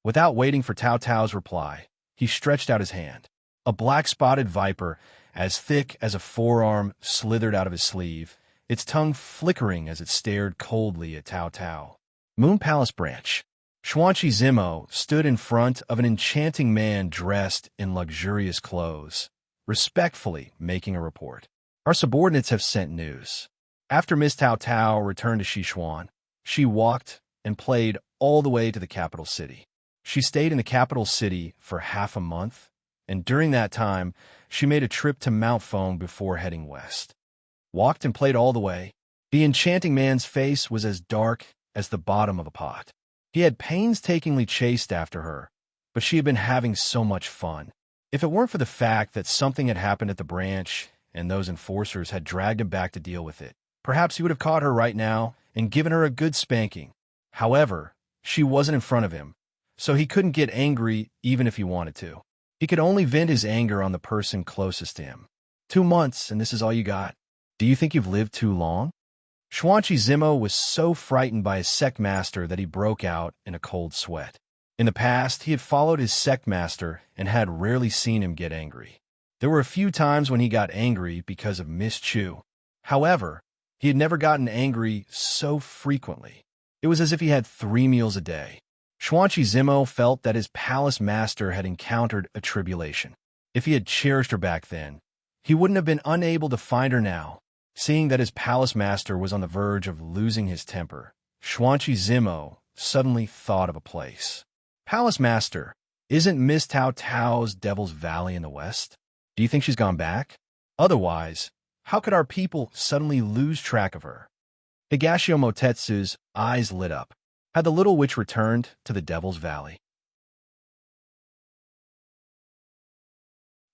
Without waiting for Tao Tao's reply, he stretched out his hand. A black-spotted viper, as thick as a forearm, slithered out of his sleeve, its tongue flickering as it stared coldly at Tao Tao. Moon Palace Branch. Xuanqi Zimo stood in front of an enchanting man dressed in luxurious clothes, respectfully making a report. "Our subordinates have sent news." After Miss Tao Tao returned to Sichuan, she walked and played all the way to the capital city. She stayed in the capital city for half a month, and during that time, she made a trip to Mount Fong before heading west. Walked and played all the way. The enchanting man's face was as dark as the bottom of a pot. He had painstakingly chased after her, but she had been having so much fun. If it weren't for the fact that something had happened at the branch and those enforcers had dragged him back to deal with it, perhaps he would have caught her right now and given her a good spanking. However, she wasn't in front of him, so he couldn't get angry even if he wanted to. He could only vent his anger on the person closest to him. 2 months, and this is all you got. Do you think you've lived too long? Xuanqi Zimo was so frightened by his sect master that he broke out in a cold sweat. In the past, he had followed his sect master and had rarely seen him get angry. There were a few times when he got angry because of Miss Chu. However, he had never gotten angry so frequently. It was as if he had 3 meals a day. Zimo felt that his palace master had encountered a tribulation. If he had cherished her back then, he wouldn't have been unable to find her now. Seeing that his palace master was on the verge of losing his temper, Zimo suddenly thought of a place. Palace master, isn't Miss Tao Tao's Devil's Valley in the west? Do you think she's gone back? Otherwise, how could our people suddenly lose track of her? Higashio Motetsu's eyes lit up. Had the little witch returned to the Devil's Valley?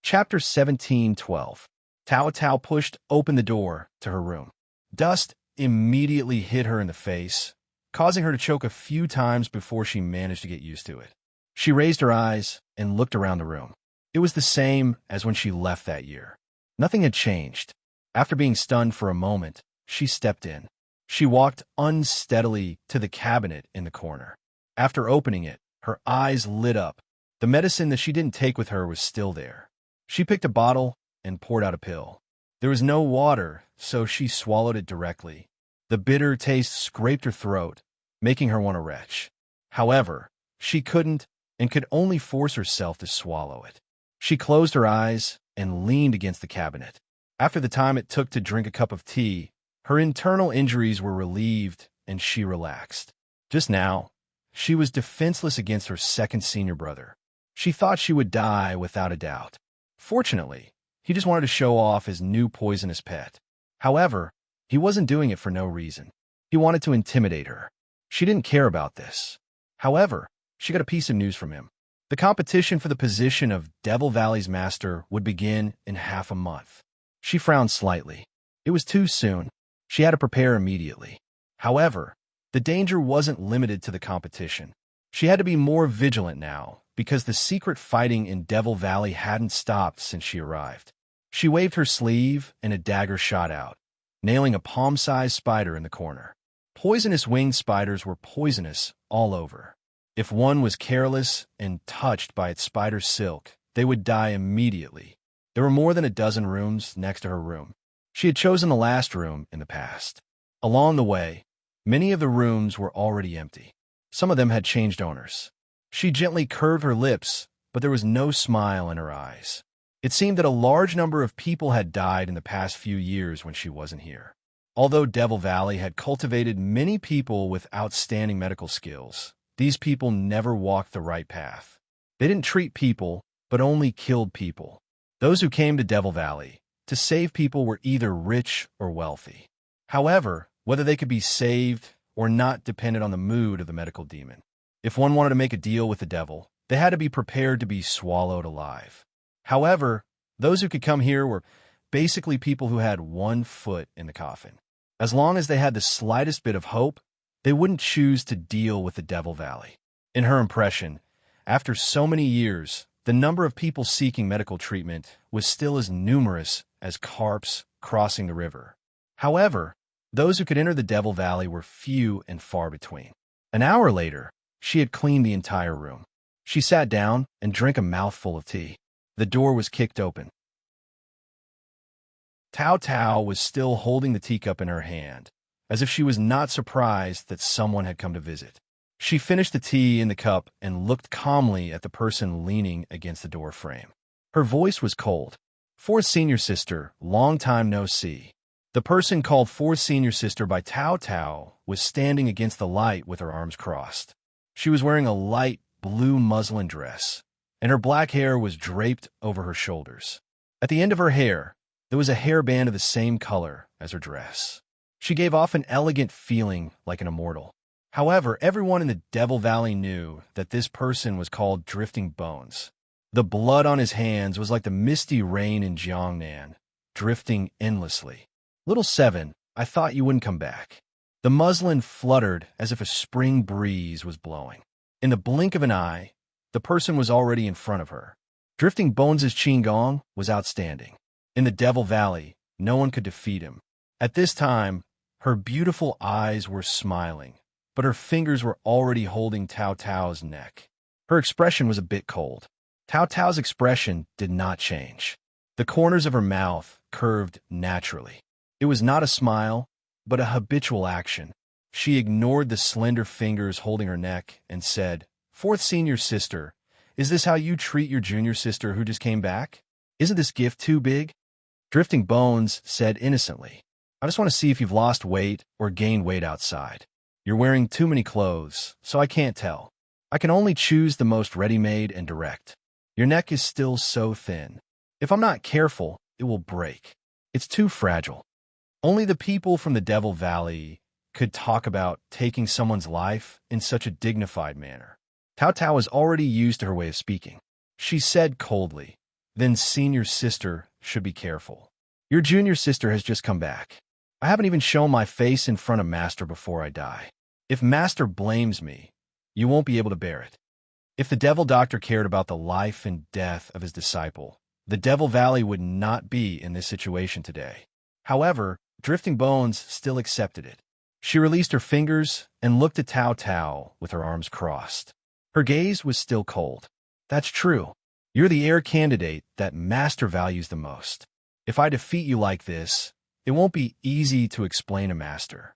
Chapter 17:12. Tao Tao pushed open the door to her room. Dust immediately hit her in the face, causing her to choke a few times before she managed to get used to it. She raised her eyes and looked around the room. It was the same as when she left that year. Nothing had changed. After being stunned for a moment, she stepped in. She walked unsteadily to the cabinet in the corner. After opening it, her eyes lit up. The medicine that she didn't take with her was still there. She picked a bottle and poured out a pill. There was no water, so she swallowed it directly. The bitter taste scraped her throat, making her want to retch. However, she couldn't and could only force herself to swallow it. She closed her eyes and leaned against the cabinet. After the time it took to drink a cup of tea, her internal injuries were relieved and she relaxed. Just now, she was defenseless against her second senior brother. She thought she would die without a doubt. Fortunately, he just wanted to show off his new poisonous pet. However, he wasn't doing it for no reason. He wanted to intimidate her. She didn't care about this. However, she got a piece of news from him. The competition for the position of Devil Valley's master would begin in half a month. She frowned slightly. It was too soon. She had to prepare immediately. However, the danger wasn't limited to the competition. She had to be more vigilant now, because the secret fighting in Devil Valley hadn't stopped since she arrived. She waved her sleeve and a dagger shot out, nailing a palm-sized spider in the corner. Poisonous winged spiders were poisonous all over. If one was careless and touched by its spider silk, they would die immediately. There were more than a dozen rooms next to her room. She had chosen the last room in the past. Along the way, many of the rooms were already empty. Some of them had changed owners. She gently curved her lips, but there was no smile in her eyes. It seemed that a large number of people had died in the past few years when she wasn't here. Although Devil Valley had cultivated many people with outstanding medical skills, these people never walked the right path. They didn't treat people, but only killed people. Those who came to Devil Valley to save people were either rich or wealthy. However, whether they could be saved or not depended on the mood of the medical demon. If one wanted to make a deal with the devil, they had to be prepared to be swallowed alive. However, those who could come here were basically people who had one foot in the coffin. As long as they had the slightest bit of hope, they wouldn't choose to deal with the Devil Valley. In her impression, after so many years, the number of people seeking medical treatment was still as numerous as carps crossing the river. However, those who could enter the Devil Valley were few and far between. An hour later, she had cleaned the entire room. She sat down and drank a mouthful of tea. The door was kicked open. Tao Tao was still holding the teacup in her hand, as if she was not surprised that someone had come to visit. She finished the tea in the cup and looked calmly at the person leaning against the door frame. Her voice was cold. Fourth senior sister, long time no see. The person called fourth senior sister by Tao Tao was standing against the light with her arms crossed. She was wearing a light blue muslin dress, and her black hair was draped over her shoulders. At the end of her hair, there was a hairband of the same color as her dress. She gave off an elegant feeling like an immortal. However, everyone in the Devil Valley knew that this person was called Drifting Bones. The blood on his hands was like the misty rain in Jiangnan, drifting endlessly. Little Seven, I thought you wouldn't come back. The muslin fluttered as if a spring breeze was blowing. In the blink of an eye, the person was already in front of her. Drifting Bones' Qigong was outstanding. In the Devil Valley, no one could defeat him. At this time, her beautiful eyes were smiling, but her fingers were already holding Tao Tao's neck. Her expression was a bit cold. Tao Tao's expression did not change. The corners of her mouth curved naturally. It was not a smile, but a habitual action. She ignored the slender fingers holding her neck and said, Fourth senior sister, is this how you treat your junior sister who just came back? Isn't this gift too big? Drifting Bones said innocently, I just want to see if you've lost weight or gained weight outside. You're wearing too many clothes, so I can't tell. I can only choose the most ready-made and direct. Your neck is still so thin. If I'm not careful, it will break. It's too fragile. Only the people from the Devil Valley could talk about taking someone's life in such a dignified manner. Tao Tao was already used to her way of speaking. She said coldly, then senior sister should be careful. Your junior sister has just come back. I haven't even shown my face in front of Master before I die. If Master blames me, you won't be able to bear it. If the Devil Doctor cared about the life and death of his disciple, the Devil Valley would not be in this situation today. However, Drifting Bones still accepted it. She released her fingers and looked at Tao Tao with her arms crossed. Her gaze was still cold. That's true. You're the heir candidate that Master values the most. If I defeat you like this, it won't be easy to explain to Master.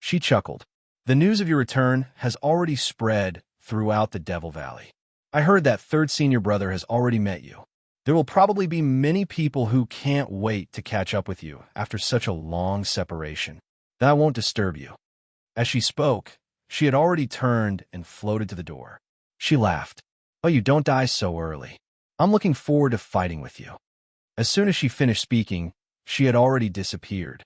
She chuckled. The news of your return has already spread throughout the Devil Valley. I heard that third senior brother has already met you. There will probably be many people who can't wait to catch up with you after such a long separation. That won't disturb you. As she spoke, she had already turned and floated to the door. She laughed. Oh, you don't die so early. I'm looking forward to fighting with you. As soon as she finished speaking, she had already disappeared.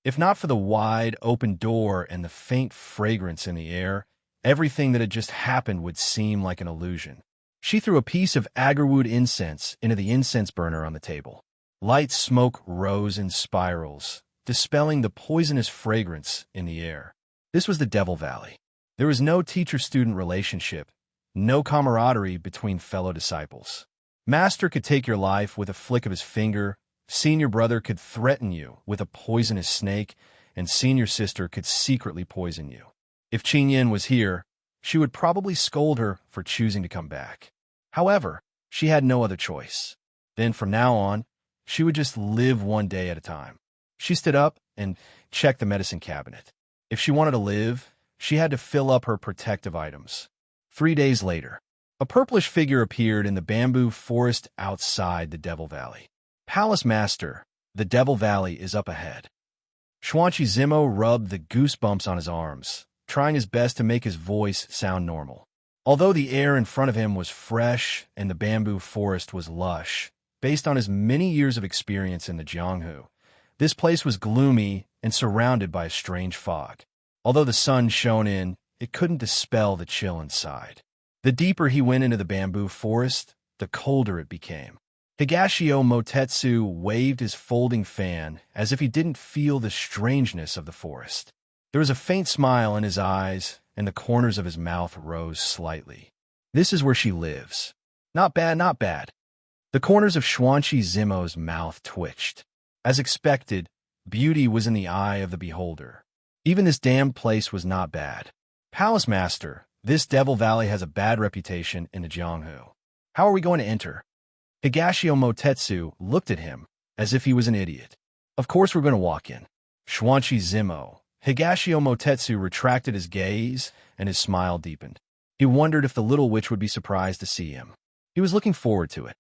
If not for the wide open door and the faint fragrance in the air, everything that had just happened would seem like an illusion. She threw a piece of agarwood incense into the incense burner on the table. Light smoke rose in spirals, dispelling the poisonous fragrance in the air. This was the Devil Valley. There was no teacher-student relationship, no camaraderie between fellow disciples. Master could take your life with a flick of his finger, senior brother could threaten you with a poisonous snake, and senior sister could secretly poison you. If Qin Yin was here, she would probably scold her for choosing to come back. However, she had no other choice. Then from now on, she would just live one day at a time. She stood up and checked the medicine cabinet. If she wanted to live, she had to fill up her protective items. 3 days later, a purplish figure appeared in the bamboo forest outside the Devil Valley. Palace Master, the Devil Valley is up ahead. Xuanqi Zimo rubbed the goosebumps on his arms, trying his best to make his voice sound normal. Although the air in front of him was fresh and the bamboo forest was lush, based on his many years of experience in the Jianghu, this place was gloomy and surrounded by a strange fog. Although the sun shone in, it couldn't dispel the chill inside. The deeper he went into the bamboo forest, the colder it became. Higashio Motetsu waved his folding fan as if he didn't feel the strangeness of the forest. There was a faint smile in his eyes, and the corners of his mouth rose slightly. This is where she lives. Not bad, not bad. The corners of Xuanqi Zimo's mouth twitched. As expected, beauty was in the eye of the beholder. Even this damned place was not bad. Palace Master, this Devil Valley has a bad reputation in the Jianghu. How are we going to enter? Higashio Motetsu looked at him as if he was an idiot. Of course we're going to walk in. Xuanqi Zimo. Higashio Motetsu retracted his gaze and his smile deepened. He wondered if the little witch would be surprised to see him. He was looking forward to it.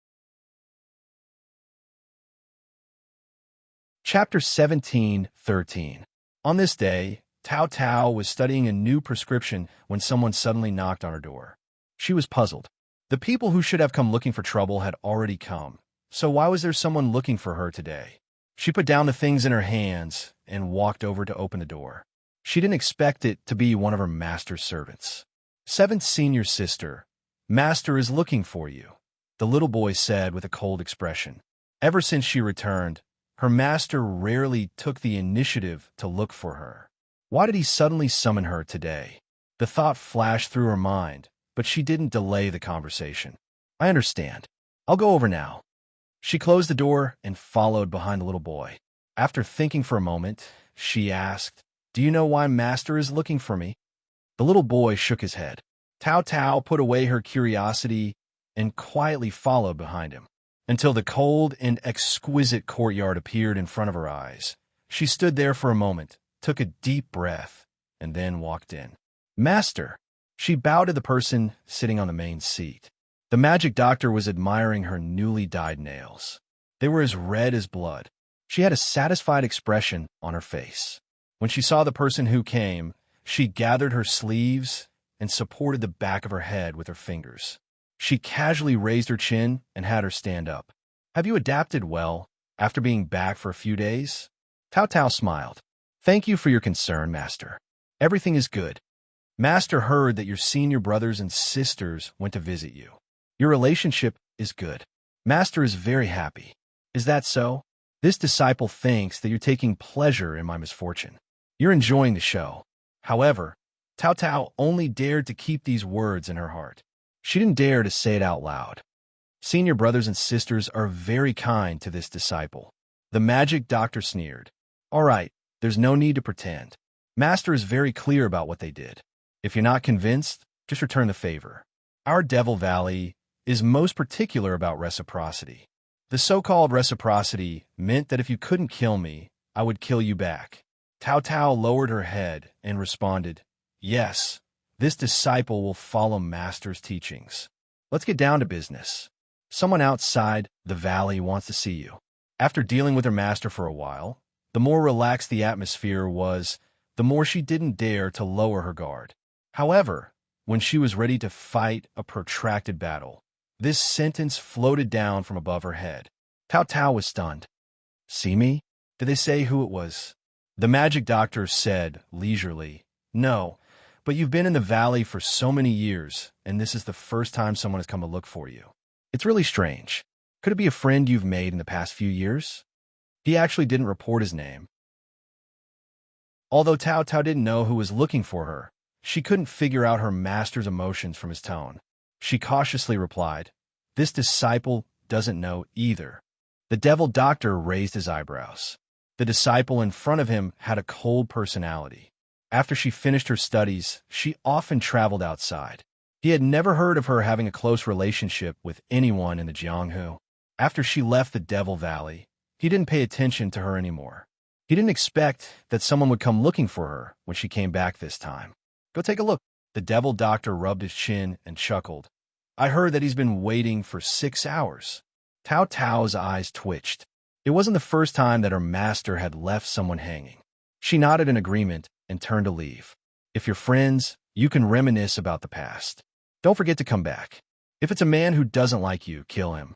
Chapter 17:13. On this day, Tao Tao was studying a new prescription when someone suddenly knocked on her door. She was puzzled. The people who should have come looking for trouble had already come, so why was there someone looking for her today? She put down the things in her hands and walked over to open the door. She didn't expect it to be one of her master's servants. Seventh senior sister, Master is looking for you, the little boy said with a cold expression. Ever since she returned, her master rarely took the initiative to look for her. Why did he suddenly summon her today? The thought flashed through her mind, but she didn't delay the conversation. I understand. I'll go over now. She closed the door and followed behind the little boy. After thinking for a moment, she asked, Do you know why Master is looking for me? The little boy shook his head. Tao Tao put away her curiosity and quietly followed behind him. Until the cold and exquisite courtyard appeared in front of her eyes. She stood there for a moment, took a deep breath, and then walked in. Master! She bowed to the person sitting on the main seat. The magic doctor was admiring her newly dyed nails. They were as red as blood. She had a satisfied expression on her face. When she saw the person who came, she gathered her sleeves and supported the back of her head with her fingers. She casually raised her chin and had her stand up. "Have you adapted well after being back for a few days?" Tao Tao smiled. "Thank you for your concern, Master. Everything is good. Master heard that your senior brothers and sisters went to visit you. Your relationship is good. Master is very happy. Is that so? This disciple thinks that you're taking pleasure in my misfortune. You're enjoying the show." However, Tao Tao only dared to keep these words in her heart. She didn't dare to say it out loud. Senior brothers and sisters are very kind to this disciple. The magic doctor sneered. "All right, there's no need to pretend. Master is very clear about what they did. If you're not convinced, just return the favor. Our Devil Valley is most particular about reciprocity. The so-called reciprocity meant that if you couldn't kill me, I would kill you back." Tao Tao lowered her head and responded, "Yes, this disciple will follow Master's teachings. Let's get down to business. Someone outside the valley wants to see you." After dealing with her master for a while, the more relaxed the atmosphere was, the more she didn't dare to lower her guard. However, when she was ready to fight a protracted battle, this sentence floated down from above her head. Tao Tao was stunned. "See me? Did they say who it was?" The magic doctor said leisurely, "No, but you've been in the valley for so many years, and this is the first time someone has come to look for you. It's really strange. Could it be a friend you've made in the past few years?" He actually didn't report his name. Although Tao Tao didn't know who was looking for her, she couldn't figure out her master's emotions from his tone. She cautiously replied, "This disciple doesn't know either." The devil doctor raised his eyebrows. The disciple in front of him had a cold personality. After she finished her studies, she often traveled outside. He had never heard of her having a close relationship with anyone in the Jianghu. After she left the Devil Valley, he didn't pay attention to her anymore. He didn't expect that someone would come looking for her when she came back this time. "Go take a look." The devil doctor rubbed his chin and chuckled. "I heard that he's been waiting for 6 hours. Tao Tao's eyes twitched. It wasn't the first time that her master had left someone hanging. She nodded in agreement and turned to leave. "If you're friends, you can reminisce about the past. Don't forget to come back. If it's a man who doesn't like you, kill him."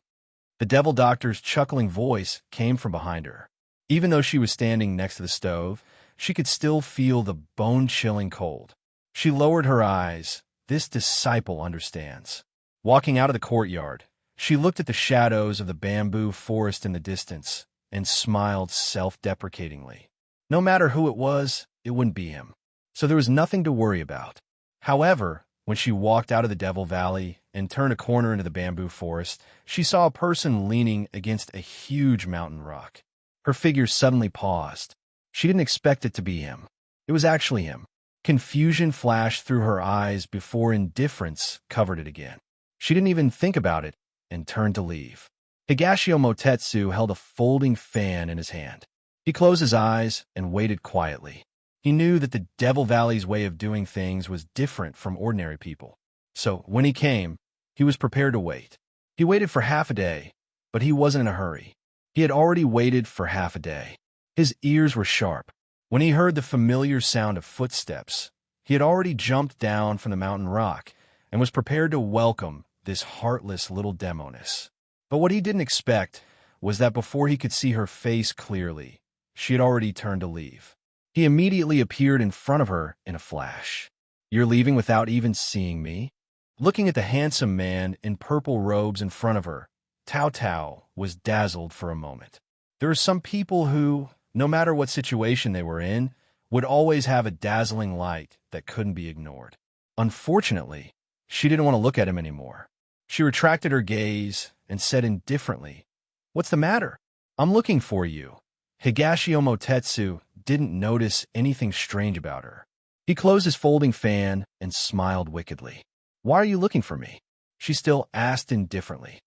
The devil doctor's chuckling voice came from behind her. Even though she was standing next to the stove, she could still feel the bone-chilling cold. She lowered her eyes. This disciple understands. Walking out of the courtyard, she looked at the shadows of the bamboo forest in the distance and smiled self-deprecatingly. No matter who it was, it wouldn't be him. So there was nothing to worry about. However, when she walked out of the Devil Valley and turned a corner into the bamboo forest, she saw a person leaning against a huge mountain rock. Her figure suddenly paused. She didn't expect it to be him. It was actually him. Confusion flashed through her eyes before indifference covered it again. She didn't even think about it and turned to leave. Higashio Motetsu held a folding fan in his hand. He closed his eyes and waited quietly. He knew that the Devil Valley's way of doing things was different from ordinary people. So when he came, he was prepared to wait. He waited for half a day, but he wasn't in a hurry. He had already waited for half a day. His ears were sharp. When he heard the familiar sound of footsteps, he had already jumped down from the mountain rock and was prepared to welcome this heartless little demoness. But what he didn't expect was that before he could see her face clearly, she had already turned to leave. He immediately appeared in front of her in a flash. "You're leaving without even seeing me?" Looking at the handsome man in purple robes in front of her, Tao Tao was dazzled for a moment. There are some people who, no matter what situation they were in, would always have a dazzling light that couldn't be ignored. Unfortunately, she didn't want to look at him anymore. She retracted her gaze and said indifferently, "What's the matter? I'm looking for you." Higashio Motetsu didn't notice anything strange about her. He closed his folding fan and smiled wickedly. "Why are you looking for me?" she still asked indifferently.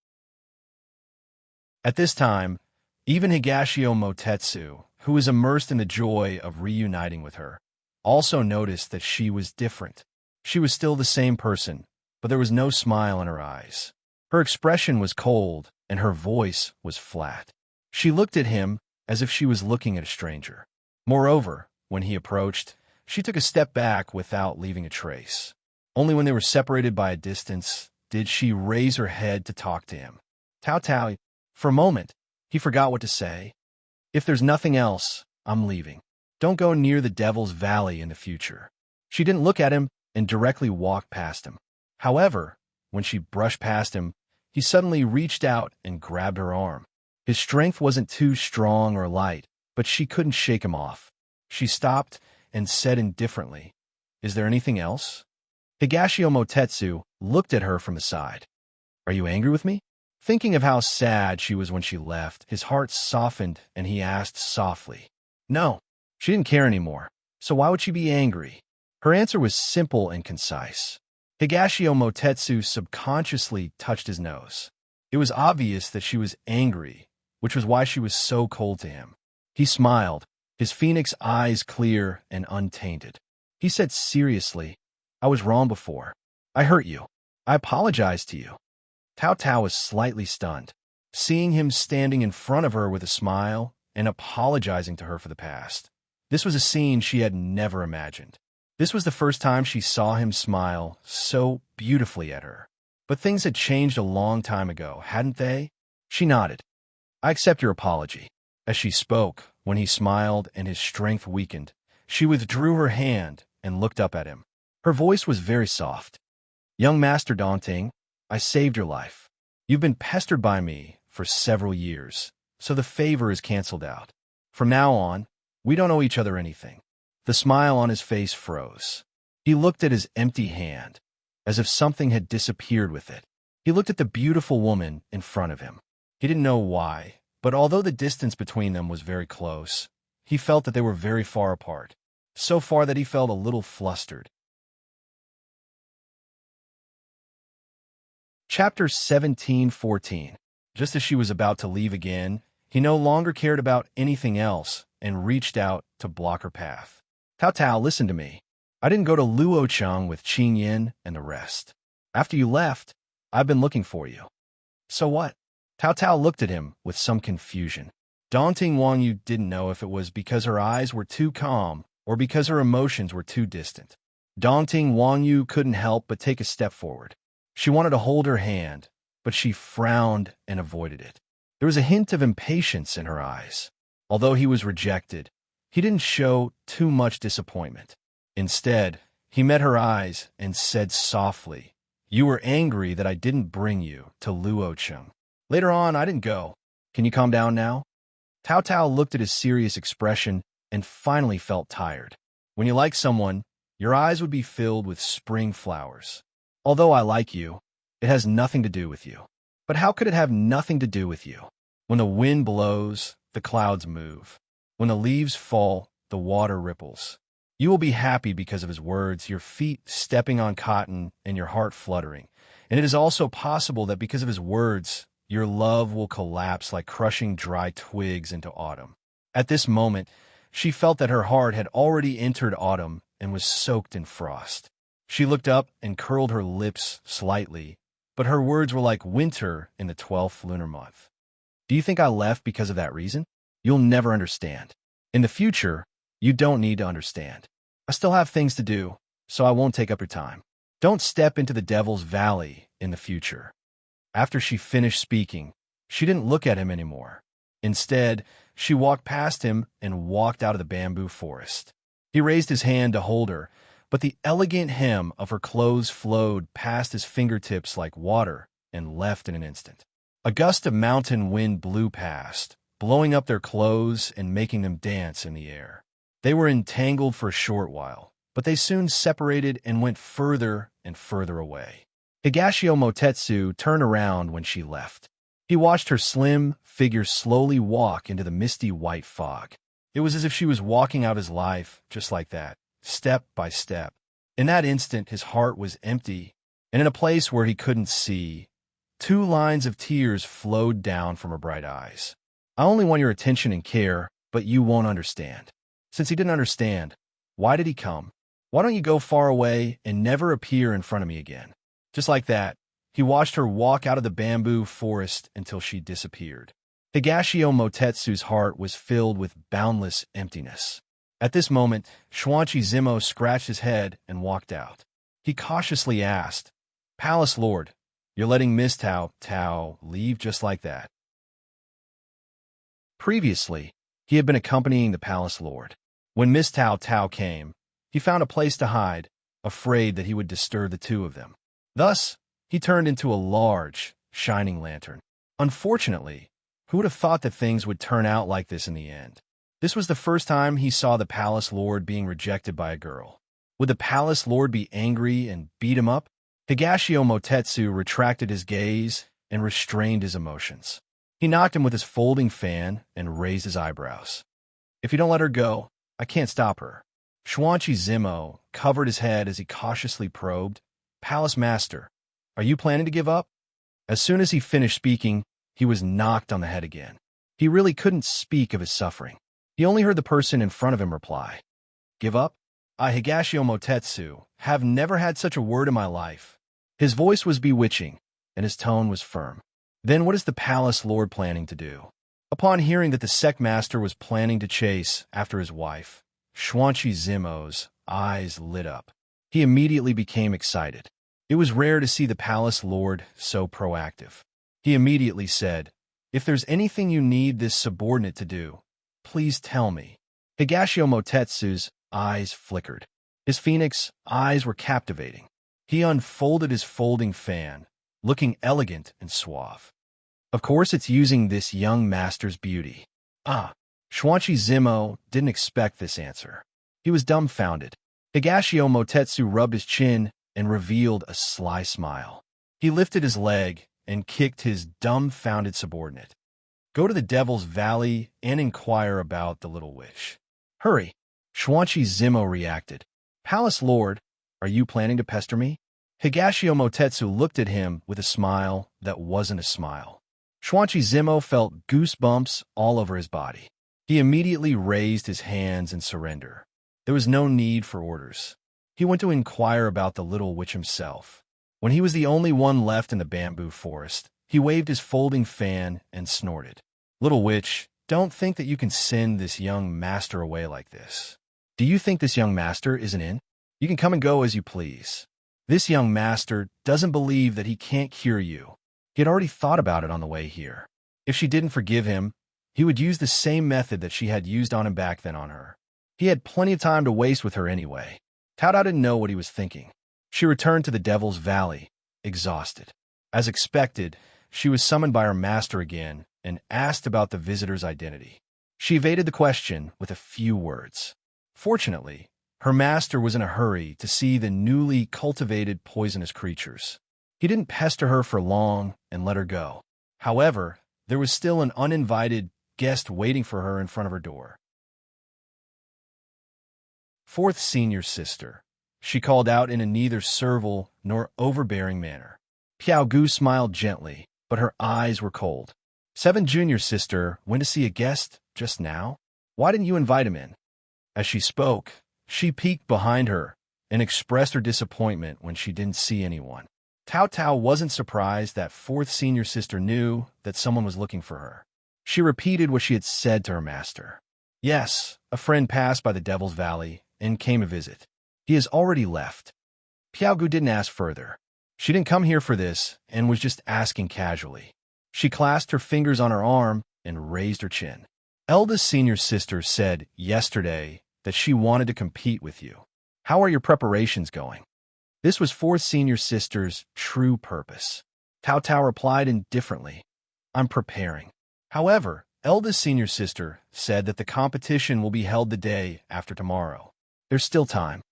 At this time, even Higashio Motetsu, who was immersed in the joy of reuniting with her, also noticed that she was different. She was still the same person, but there was no smile in her eyes. Her expression was cold, and her voice was flat. She looked at him as if she was looking at a stranger. Moreover, when he approached, she took a step back without leaving a trace. Only when they were separated by a distance did she raise her head to talk to him. Tao Tao, for a moment, he forgot what to say. If there's nothing else, I'm leaving. Don't go near the Devil's Valley in the future. She didn't look at him and directly walked past him. However, when she brushed past him, he suddenly reached out and grabbed her arm. His strength wasn't too strong or light, but she couldn't shake him off. She stopped and said indifferently, "Is there anything else?" Higashio Motetsu looked at her from the side. "Are you angry with me?" Thinking of how sad she was when she left, his heart softened and he asked softly. No, she didn't care anymore, so why would she be angry? Her answer was simple and concise. Higashio Motetsu subconsciously touched his nose. It was obvious that she was angry, which was why she was so cold to him. He smiled, his phoenix eyes clear and untainted. He said seriously, "I was wrong before. I hurt you. I apologize to you." Tao Tao was slightly stunned, seeing him standing in front of her with a smile and apologizing to her for the past. This was a scene she had never imagined. This was the first time she saw him smile so beautifully at her. But things had changed a long time ago, hadn't they? She nodded. "I accept your apology." As she spoke, when he smiled and his strength weakened, she withdrew her hand and looked up at him. Her voice was very soft. "Young Master Daunting, I saved your life. You've been pestered by me for several years, so the favor is canceled out. From now on, we don't owe each other anything." The smile on his face froze. He looked at his empty hand, as if something had disappeared with it. He looked at the beautiful woman in front of him. He didn't know why, but although the distance between them was very close, he felt that they were very far apart, so far that he felt a little flustered. Chapter 17:14. Just as she was about to leave again, he no longer cared about anything else and reached out to block her path. "Tao Tao, listen to me. I didn't go to Luocheng with Qing Yin and the rest. After you left, I've been looking for you." "So what?" Tao Tao looked at him with some confusion. Daunting Wang Yu didn't know if it was because her eyes were too calm or because her emotions were too distant. Daunting Wang Yu couldn't help but take a step forward. She wanted to hold her hand, but she frowned and avoided it. There was a hint of impatience in her eyes. Although he was rejected, he didn't show too much disappointment. Instead, he met her eyes and said softly, "You were angry that I didn't bring you to Luocheng. Later on, I didn't go. Can you calm down now?" Tao Tao looked at his serious expression and finally felt tired. When you like someone, your eyes would be filled with spring flowers. "Although I like you, it has nothing to do with you." But how could it have nothing to do with you? When the wind blows, the clouds move. When the leaves fall, the water ripples. You will be happy because of his words, your feet stepping on cotton and your heart fluttering. And it is also possible that because of his words, your love will collapse like crushing dry twigs into autumn. At this moment, she felt that her heart had already entered autumn and was soaked in frost. She looked up and curled her lips slightly, but her words were like winter in the 12th lunar month. "Do you think I left because of that reason? You'll never understand. In the future, you don't need to understand. I still have things to do, so I won't take up your time. Don't step into the Devil's Valley in the future." After she finished speaking, she didn't look at him anymore. Instead, she walked past him and walked out of the bamboo forest. He raised his hand to hold her, but the elegant hem of her clothes flowed past his fingertips like water and left in an instant. A gust of mountain wind blew past, blowing up their clothes and making them dance in the air. They were entangled for a short while, but they soon separated and went further and further away. Higashio Motetsu turned around when she left. He watched her slim figure slowly walk into the misty white fog. It was as if she was walking out his life just like that, step by step. In that instant, his heart was empty, and in a place where he couldn't see, 2 lines of tears flowed down from her bright eyes. "I only want your attention and care, but you won't understand." Since he didn't understand, why did he come? Why don't you go far away and never appear in front of me again? Just like that, he watched her walk out of the bamboo forest until she disappeared. Higashio Motetsu's heart was filled with boundless emptiness. At this moment, Shuanchi Zimo scratched his head and walked out. He cautiously asked, "Palace Lord, you're letting Miss Tao leave just like that?" Previously, he had been accompanying the Palace Lord. When Miss Tao came, he found a place to hide, afraid that he would disturb the two of them. Thus, he turned into a large, shining lantern. Unfortunately, who would have thought that things would turn out like this in the end? This was the first time he saw the Palace Lord being rejected by a girl. Would the Palace Lord be angry and beat him up? Higashio Motetsu retracted his gaze and restrained his emotions. He knocked him with his folding fan and raised his eyebrows. "If you don't let her go, I can't stop her." Shuanchi Zimo covered his head as he cautiously probed, "Palace Master, are you planning to give up?" As soon as he finished speaking, he was knocked on the head again. He really couldn't speak of his suffering. He only heard the person in front of him reply, "Give up? I, Higashio Motetsu, have never had such a word in my life." His voice was bewitching, and his tone was firm. Then what is the Palace Lord planning to do? Upon hearing that the sect master was planning to chase after his wife, Shuanchi Zimo's eyes lit up. He immediately became excited. It was rare to see the Palace Lord so proactive. He immediately said, "If there's anything you need this subordinate to do, please tell me." Higashio Motetsu's eyes flickered. His phoenix eyes were captivating. He unfolded his folding fan, looking elegant and suave. "Of course it's using this young master's beauty." Shuanchi Zimo didn't expect this answer. He was dumbfounded. Higashio Motetsu rubbed his chin and revealed a sly smile. He lifted his leg and kicked his dumbfounded subordinate. "Go to the Devil's Valley and inquire about the little witch. Hurry!" Shuanchi Zimo reacted. "Palace Lord, are you planning to pester me?" Higashio Motetsu looked at him with a smile that wasn't a smile. Shuanchi Zimo felt goosebumps all over his body. He immediately raised his hands in surrender. There was no need for orders. He went to inquire about the little witch himself. When he was the only one left in the bamboo forest, he waved his folding fan and snorted. "Little witch, don't think that you can send this young master away like this. Do you think this young master isn't in? You can come and go as you please. This young master doesn't believe that he can't cure you. He had already thought about it on the way here. If she didn't forgive him, he would use the same method that she had used on him back then on her. He had plenty of time to waste with her anyway." Tao didn't know what he was thinking. She returned to the Devil's Valley, exhausted. As expected, she was summoned by her master again and asked about the visitor's identity. She evaded the question with a few words. Fortunately, her master was in a hurry to see the newly cultivated poisonous creatures. He didn't pester her for long and let her go. However, there was still an uninvited guest waiting for her in front of her door. Fourth senior sister, she called out in a neither servile nor overbearing manner. Piao Gu smiled gently, but her eyes were cold. Seven junior sister went to see a guest just now? Why didn't you invite him in? As she spoke, she peeked behind her and expressed her disappointment when she didn't see anyone. Tao wasn't surprised that fourth senior sister knew that someone was looking for her. She repeated what she had said to her master. "Yes, a friend passed by the Devil's Valley and came to visit. He has already left." Piao Gu didn't ask further. She didn't come here for this and was just asking casually. She clasped her fingers on her arm and raised her chin. "Eldest senior sister said yesterday that she wanted to compete with you. How are your preparations going?" This was fourth senior sister's true purpose. Tao replied indifferently, "I'm preparing." However, eldest senior sister said that the competition will be held the day after tomorrow. There's still time.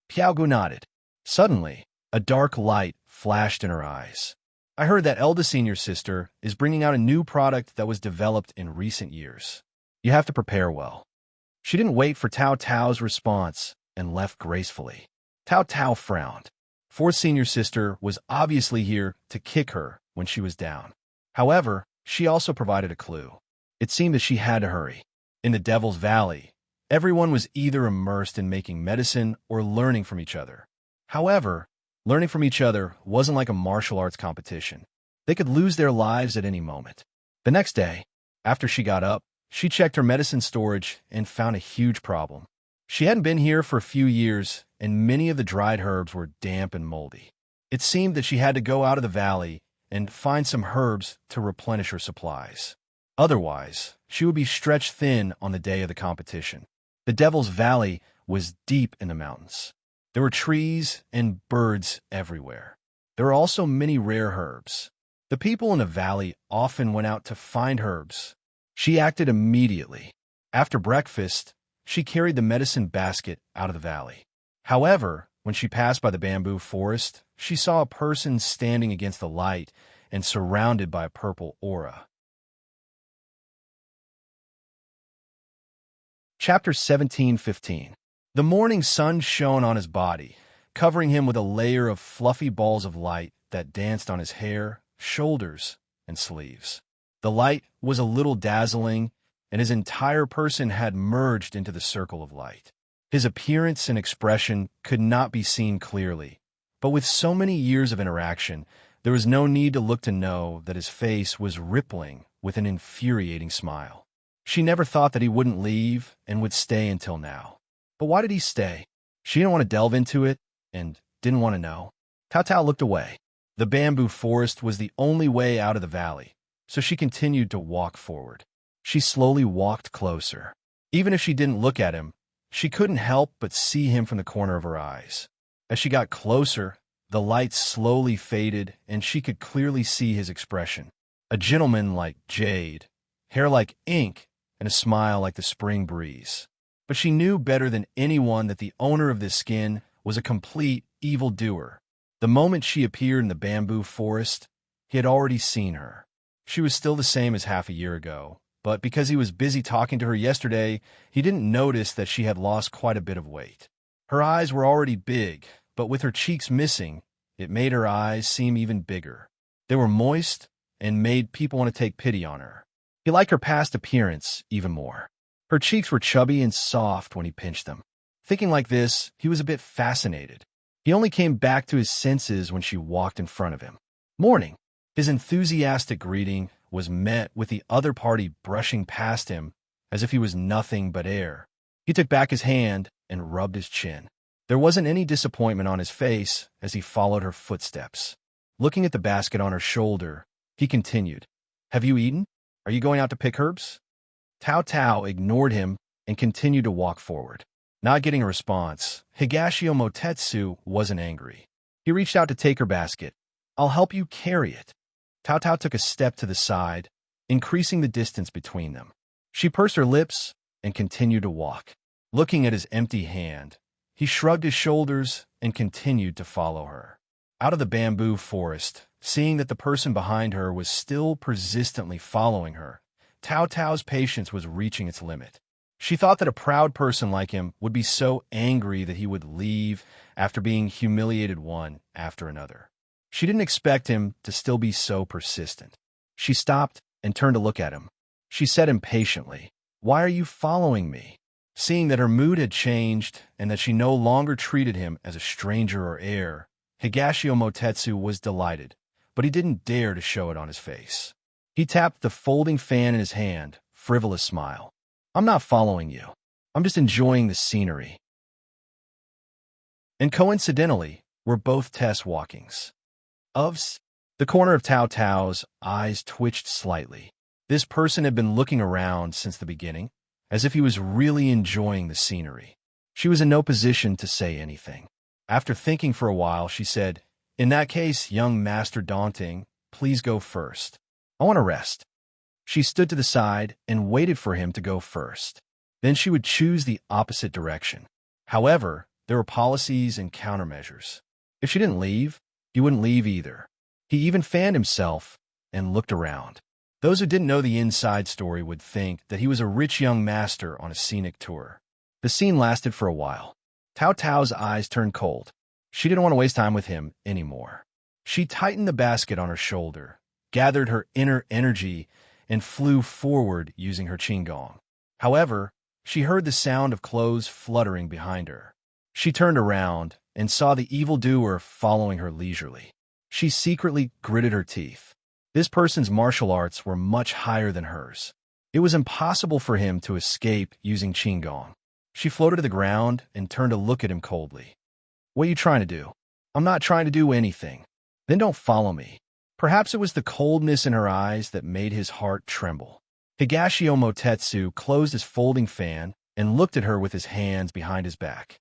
Piao Gu nodded. Suddenly, a dark light flashed in her eyes. "I heard that eldest senior sister is bringing out a new product that was developed in recent years. You have to prepare well." She didn't wait for Tao's response and left gracefully. Tao frowned. Fourth senior sister was obviously here to kick her when she was down. However, she also provided a clue. It seemed that she had to hurry. In the Devil's Valley, Everyone was either immersed in making medicine or learning from each other. However, learning from each other wasn't like a martial arts competition. They could lose their lives at any moment. The next day, after she got up, she checked her medicine storage and found a huge problem. She hadn't been here for a few years, and many of the dried herbs were damp and moldy. It seemed that she had to go out of the valley and find some herbs to replenish her supplies. Otherwise, she would be stretched thin on the day of the competition. The Devil's Valley was deep in the mountains. There were trees and birds everywhere. There were also many rare herbs. The people in the valley often went out to find herbs. She acted immediately. After breakfast, she carried the medicine basket out of the valley. However, when she passed by the bamboo forest, she saw a person standing against the light and surrounded by a purple aura. Chapter 17:15. The morning sun shone on his body, covering him with a layer of fluffy balls of light that danced on his hair, shoulders, and sleeves. The light was a little dazzling, and his entire person had merged into the circle of light. His appearance and expression could not be seen clearly, but with so many years of interaction, there was no need to look to know that his face was rippling with an infuriating smile. She never thought that he wouldn't leave and would stay until now. But why did he stay? She didn't want to delve into it and didn't want to know. Tao Tao looked away. The bamboo forest was the only way out of the valley, so she continued to walk forward. She slowly walked closer. Even if she didn't look at him, she couldn't help but see him from the corner of her eyes. As she got closer, the light slowly faded and she could clearly see his expression. A gentleman like jade, hair like ink, and a smile like the spring breeze. But she knew better than anyone that the owner of this skin was a complete evildoer. The moment she appeared in the bamboo forest, he had already seen her. She was still the same as half a year ago, but because he was busy talking to her yesterday, he didn't notice that she had lost quite a bit of weight. Her eyes were already big, but with her cheeks missing, it made her eyes seem even bigger. They were moist and made people want to take pity on her. He liked her past appearance even more. Her cheeks were chubby and soft when he pinched them. Thinking like this, he was a bit fascinated. He only came back to his senses when she walked in front of him. Morning. His enthusiastic greeting was met with the other party brushing past him as if he was nothing but air. He took back his hand and rubbed his chin. There wasn't any disappointment on his face as he followed her footsteps. Looking at the basket on her shoulder, he continued, "Have you eaten? Are you going out to pick herbs?" Tao Tao ignored him and continued to walk forward. Not getting a response, Higashio Motetsu wasn't angry. He reached out to take her basket. "I'll help you carry it." Tao Tao took a step to the side, increasing the distance between them. She pursed her lips and continued to walk. Looking at his empty hand, he shrugged his shoulders and continued to follow her. Out of the bamboo forest, seeing that the person behind her was still persistently following her, Tao Tao's patience was reaching its limit. She thought that a proud person like him would be so angry that he would leave after being humiliated one after another. She didn't expect him to still be so persistent. She stopped and turned to look at him. She said impatiently, "Why are you following me?" Seeing that her mood had changed and that she no longer treated him as a stranger or heir, Higashio Motetsu was delighted, but he didn't dare to show it on his face. He tapped the folding fan in his hand, frivolous smile. "I'm not following you. I'm just enjoying the scenery." And coincidentally, were both test walkings. The corner of Tao Tao's eyes twitched slightly. This person had been looking around since the beginning, as if he was really enjoying the scenery. She was in no position to say anything. After thinking for a while, she said, "In that case, young Master Daunting, please go first. I want to rest." She stood to the side and waited for him to go first. Then she would choose the opposite direction. However, there were policies and countermeasures. If she didn't leave, he wouldn't leave either. He even fanned himself and looked around. Those who didn't know the inside story would think that he was a rich young master on a scenic tour. The scene lasted for a while. Tao Tao's eyes turned cold. She didn't want to waste time with him anymore. She tightened the basket on her shoulder, gathered her inner energy, and flew forward using her qigong. However, She heard the sound of clothes fluttering behind her. She turned around and saw the evildoer following her leisurely. She secretly gritted her teeth. This person's martial arts were much higher than hers. It was impossible for him to escape using Qigong. She floated to the ground and turned to look at him coldly. "What are you trying to do?" "I'm not trying to do anything." "Then don't follow me." Perhaps it was the coldness in her eyes that made his heart tremble. Higashio Motetsu closed his folding fan and looked at her with his hands behind his back.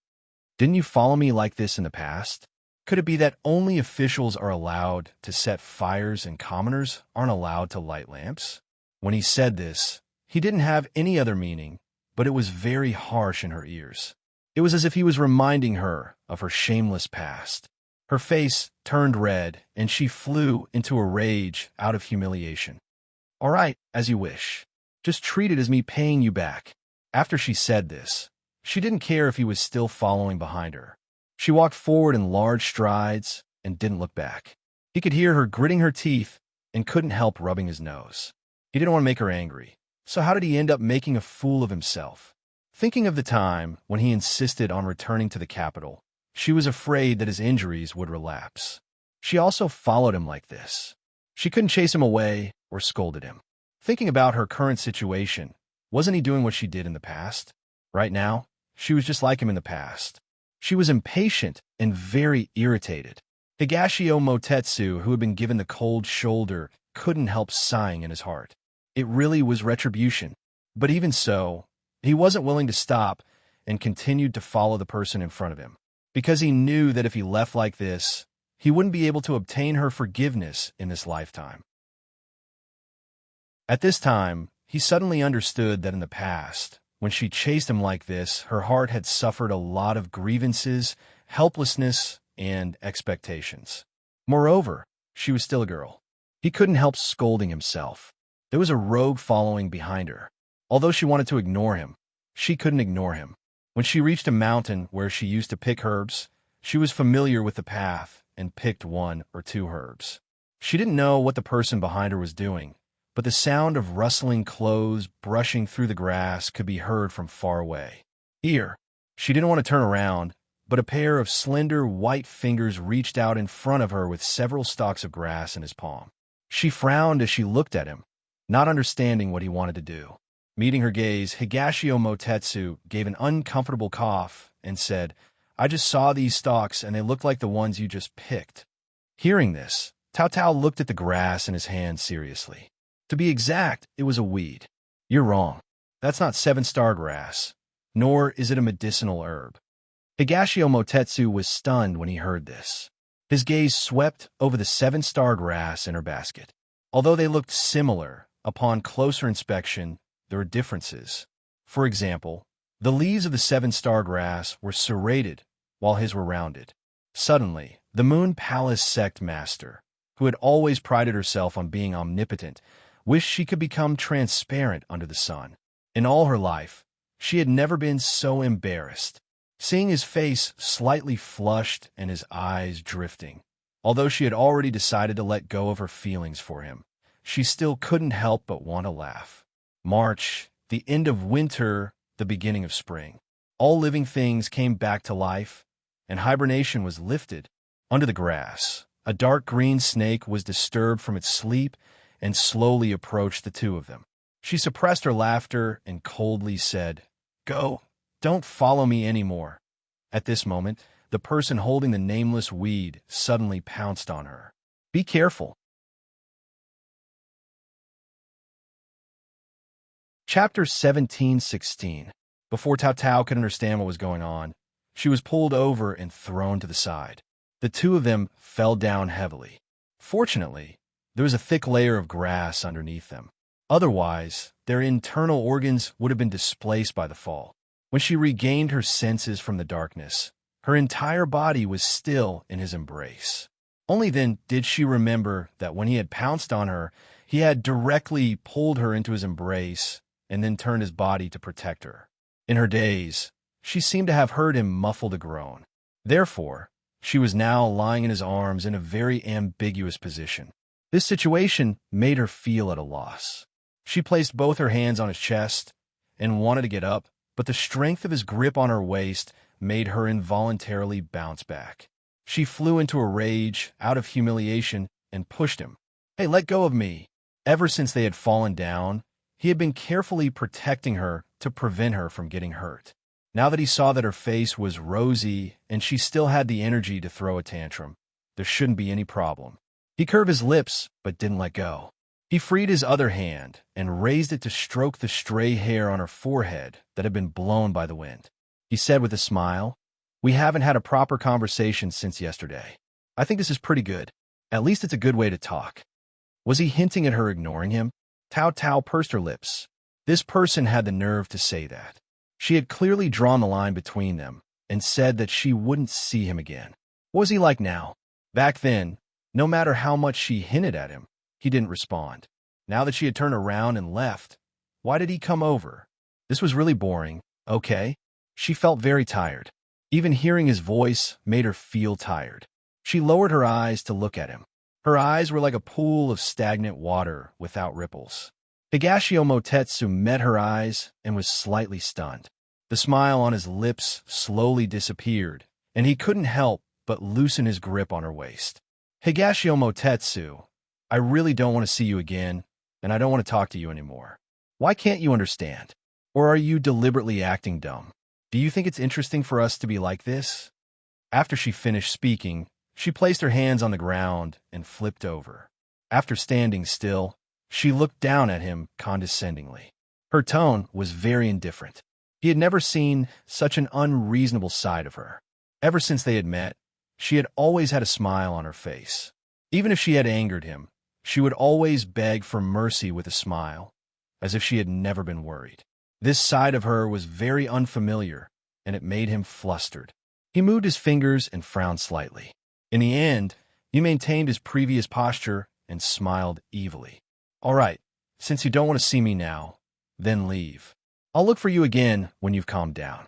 "Didn't you follow me like this in the past? Could it be that only officials are allowed to set fires and commoners aren't allowed to light lamps?" When he said this, he didn't have any other meaning, but it was very harsh in her ears. It was as if he was reminding her of her shameless past. Her face turned red, and she flew into a rage out of humiliation. "All right, as you wish. Just treat it as me paying you back." After she said this, she didn't care if he was still following behind her. She walked forward in large strides and didn't look back. He could hear her gritting her teeth and couldn't help rubbing his nose. He didn't want to make her angry, so how did he end up making a fool of himself? Thinking of the time when he insisted on returning to the capital, she was afraid that his injuries would relapse. She also followed him like this. She couldn't chase him away or scolded him. Thinking about her current situation, wasn't he doing what she did in the past? Right now, she was just like him in the past. She was impatient and very irritated. Higashio Motetsu, who had been given the cold shoulder, couldn't help sighing in his heart. It really was retribution. But even so, he wasn't willing to stop and continued to follow the person in front of him, because he knew that if he left like this, he wouldn't be able to obtain her forgiveness in this lifetime. At this time, he suddenly understood that in the past, when she chased him like this, her heart had suffered a lot of grievances, helplessness, and expectations. Moreover, she was still a girl. He couldn't help scolding himself. There was a rogue following behind her. Although she wanted to ignore him, she couldn't ignore him. When she reached a mountain where she used to pick herbs, she was familiar with the path and picked 1 or 2 herbs. She didn't know what the person behind her was doing, but the sound of rustling clothes brushing through the grass could be heard from far away. Here, she didn't want to turn around, but a pair of slender white fingers reached out in front of her with several stalks of grass in his palm. She frowned as she looked at him, not understanding what he wanted to do. Meeting her gaze, Higashio Motetsu gave an uncomfortable cough and said, "I just saw these stalks and they looked like the ones you just picked." Hearing this, Tao Tao looked at the grass in his hand seriously. To be exact, it was a weed. "You're wrong. That's not 7-star grass, nor is it a medicinal herb." Higashio Motetsu was stunned when he heard this. His gaze swept over the 7-star grass in her basket. Although they looked similar, upon closer inspection, there were differences. For example, the leaves of the 7-star grass were serrated, while his were rounded. Suddenly, the Moon Palace sect master, who had always prided herself on being omnipotent, wished she could become transparent under the sun. In all her life, she had never been so embarrassed. Seeing his face slightly flushed and his eyes drifting, although she had already decided to let go of her feelings for him, she still couldn't help but want to laugh. March, the end of winter, the beginning of spring. All living things came back to life, and hibernation was lifted. Under the grass, a dark green snake was disturbed from its sleep and slowly approached the two of them. She suppressed her laughter and coldly said, "Go, don't follow me anymore." At this moment, the person holding the nameless weed suddenly pounced on her. "Be careful." Chapter 17:16. Before Tao Tao could understand what was going on, she was pulled over and thrown to the side. The two of them fell down heavily. Fortunately, there was a thick layer of grass underneath them. Otherwise, their internal organs would have been displaced by the fall. When she regained her senses from the darkness, her entire body was still in his embrace. Only then did she remember that when he had pounced on her, he had directly pulled her into his embrace and then turned his body to protect her. In her daze, she seemed to have heard him muffle a groan. Therefore, she was now lying in his arms in a very ambiguous position. This situation made her feel at a loss. She placed both her hands on his chest and wanted to get up, but the strength of his grip on her waist made her involuntarily bounce back. She flew into a rage, out of humiliation, and pushed him. "Hey, let go of me." Ever since they had fallen down, he had been carefully protecting her to prevent her from getting hurt. Now that he saw that her face was rosy and she still had the energy to throw a tantrum, there shouldn't be any problem. He curved his lips, but didn't let go. He freed his other hand and raised it to stroke the stray hair on her forehead that had been blown by the wind. He said with a smile, "We haven't had a proper conversation since yesterday. I think this is pretty good. At least it's a good way to talk." Was he hinting at her ignoring him? Tao Tao pursed her lips. This person had the nerve to say that. She had clearly drawn the line between them and said that she wouldn't see him again. What was he like now? Back then, no matter how much she hinted at him, he didn't respond. Now that she had turned around and left, why did he come over? This was really boring. Okay. She felt very tired. Even hearing his voice made her feel tired. She lowered her eyes to look at him. Her eyes were like a pool of stagnant water without ripples. Higashio Motetsu met her eyes and was slightly stunned. The smile on his lips slowly disappeared, and he couldn't help but loosen his grip on her waist. "Higashio Motetsu, I really don't want to see you again, and I don't want to talk to you anymore. Why can't you understand? Or are you deliberately acting dumb? Do you think it's interesting for us to be like this?" After she finished speaking, she placed her hands on the ground and flipped over. After standing still, she looked down at him condescendingly. Her tone was very indifferent. He had never seen such an unreasonable side of her. Ever since they had met, she had always had a smile on her face. Even if she had angered him, she would always beg for mercy with a smile, as if she had never been worried. This side of her was very unfamiliar, and it made him flustered. He moved his fingers and frowned slightly. In the end, he maintained his previous posture and smiled evilly. "All right, since you don't want to see me now, then leave. I'll look for you again when you've calmed down."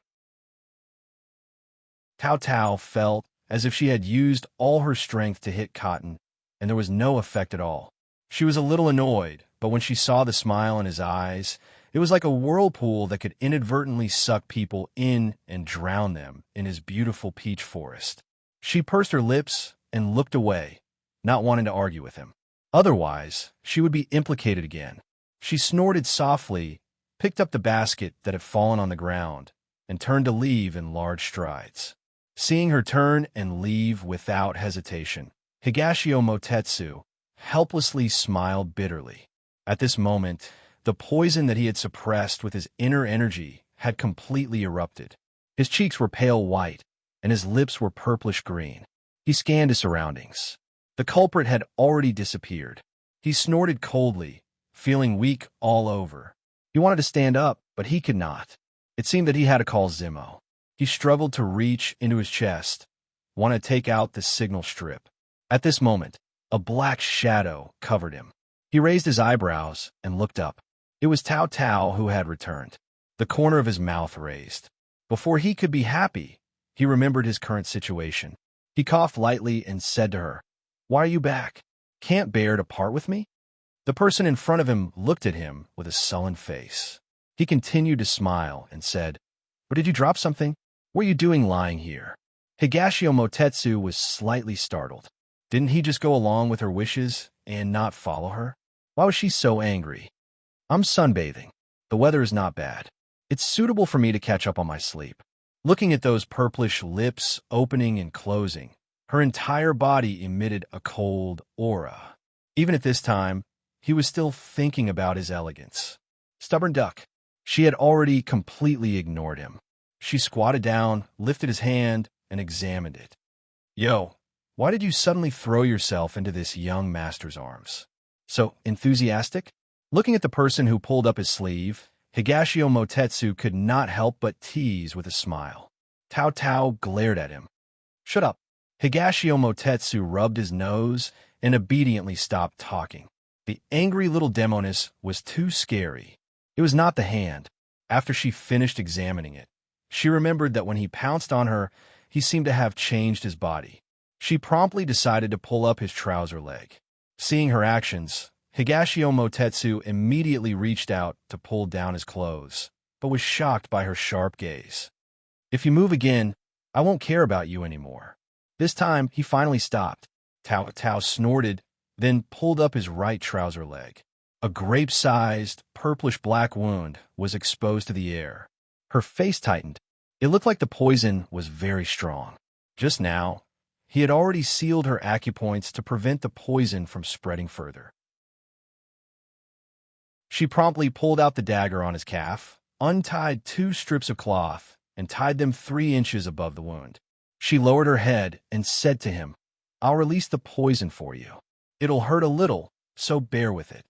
Tao Tao felt as if she had used all her strength to hit cotton, and there was no effect at all. She was a little annoyed, but when she saw the smile in his eyes, it was like a whirlpool that could inadvertently suck people in and drown them in his beautiful peach forest. She pursed her lips and looked away, not wanting to argue with him. Otherwise, she would be implicated again. She snorted softly, picked up the basket that had fallen on the ground, and turned to leave in large strides. Seeing her turn and leave without hesitation, Higashio Motetsu helplessly smiled bitterly. At this moment, the poison that he had suppressed with his inner energy had completely erupted. His cheeks were pale white, and his lips were purplish green. He scanned his surroundings. The culprit had already disappeared. He snorted coldly, feeling weak all over. He wanted to stand up, but he could not. It seemed that he had to call Zimo. He struggled to reach into his chest, wanted to take out the signal strip. At this moment, a black shadow covered him. He raised his eyebrows and looked up. It was Tao Tao who had returned, the corner of his mouth raised. Before he could be happy, he remembered his current situation. He coughed lightly and said to her, "Why are you back? Can't bear to part with me?" The person in front of him looked at him with a sullen face. He continued to smile and said, "Or did you drop something? What are you doing lying here?" Higashio Motetsu was slightly startled. Didn't he just go along with her wishes and not follow her? Why was she so angry? "I'm sunbathing. The weather is not bad. It's suitable for me to catch up on my sleep." Looking at those purplish lips opening and closing, her entire body emitted a cold aura. Even at this time, he was still thinking about his elegance. Stubborn duck. She had already completely ignored him. She squatted down, lifted his hand, and examined it. "Yo, why did you suddenly throw yourself into this young master's arms? So enthusiastic?" Looking at the person who pulled up his sleeve, Higashio Motetsu could not help but tease with a smile. Tao Tao glared at him. "Shut up." Higashio Motetsu rubbed his nose and obediently stopped talking. The angry little demoness was too scary. It was not the hand. After she finished examining it, she remembered that when he pounced on her, he seemed to have changed his body. She promptly decided to pull up his trouser leg. Seeing her actions, Higashio Motetsu immediately reached out to pull down his clothes, but was shocked by her sharp gaze. "If you move again, I won't care about you anymore." This time, he finally stopped. Tao Tao snorted, then pulled up his right trouser leg. A grape-sized, purplish-black wound was exposed to the air. Her face tightened. It looked like the poison was very strong. Just now, he had already sealed her acupoints to prevent the poison from spreading further. She promptly pulled out the dagger on his calf, untied 2 strips of cloth, and tied them 3 inches above the wound. She lowered her head and said to him, "I'll release the poison for you. It'll hurt a little, so bear with it."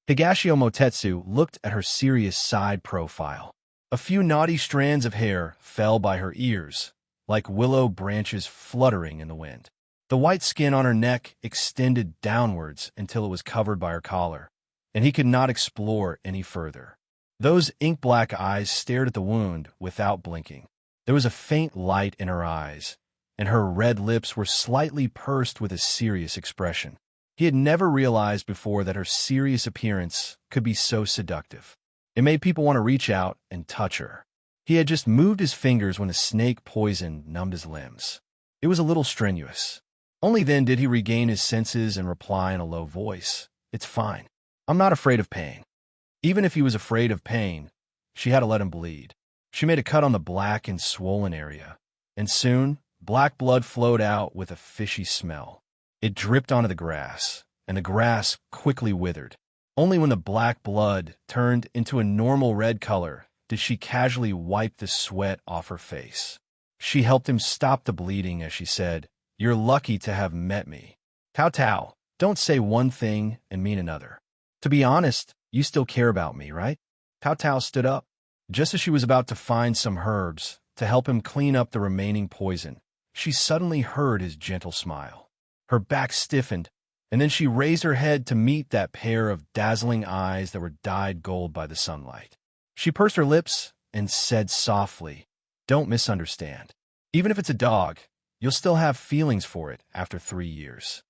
Higashio Motetsu looked at her serious side profile. A few knotty strands of hair fell by her ears, like willow branches fluttering in the wind. The white skin on her neck extended downwards until it was covered by her collar, and he could not explore any further. Those ink-black eyes stared at the wound without blinking. There was a faint light in her eyes, and her red lips were slightly pursed with a serious expression. He had never realized before that her serious appearance could be so seductive. It made people want to reach out and touch her. He had just moved his fingers when the snake poison numbed his limbs. It was a little strenuous. Only then did he regain his senses and reply in a low voice, "It's fine. I'm not afraid of pain." Even if he was afraid of pain, she had to let him bleed. She made a cut on the black and swollen area, and soon black blood flowed out with a fishy smell. It dripped onto the grass, and the grass quickly withered. Only when the black blood turned into a normal red color did she casually wipe the sweat off her face. She helped him stop the bleeding as she said, "You're lucky to have met me. Tao Tao, don't say one thing and mean another. To be honest, you still care about me, right?" Tao Tao stood up. Just as she was about to find some herbs to help him clean up the remaining poison, she suddenly heard his gentle smile. Her back stiffened, and then she raised her head to meet that pair of dazzling eyes that were dyed gold by the sunlight. She pursed her lips and said softly, "Don't misunderstand. Even if it's a dog, you'll still have feelings for it after 3 years."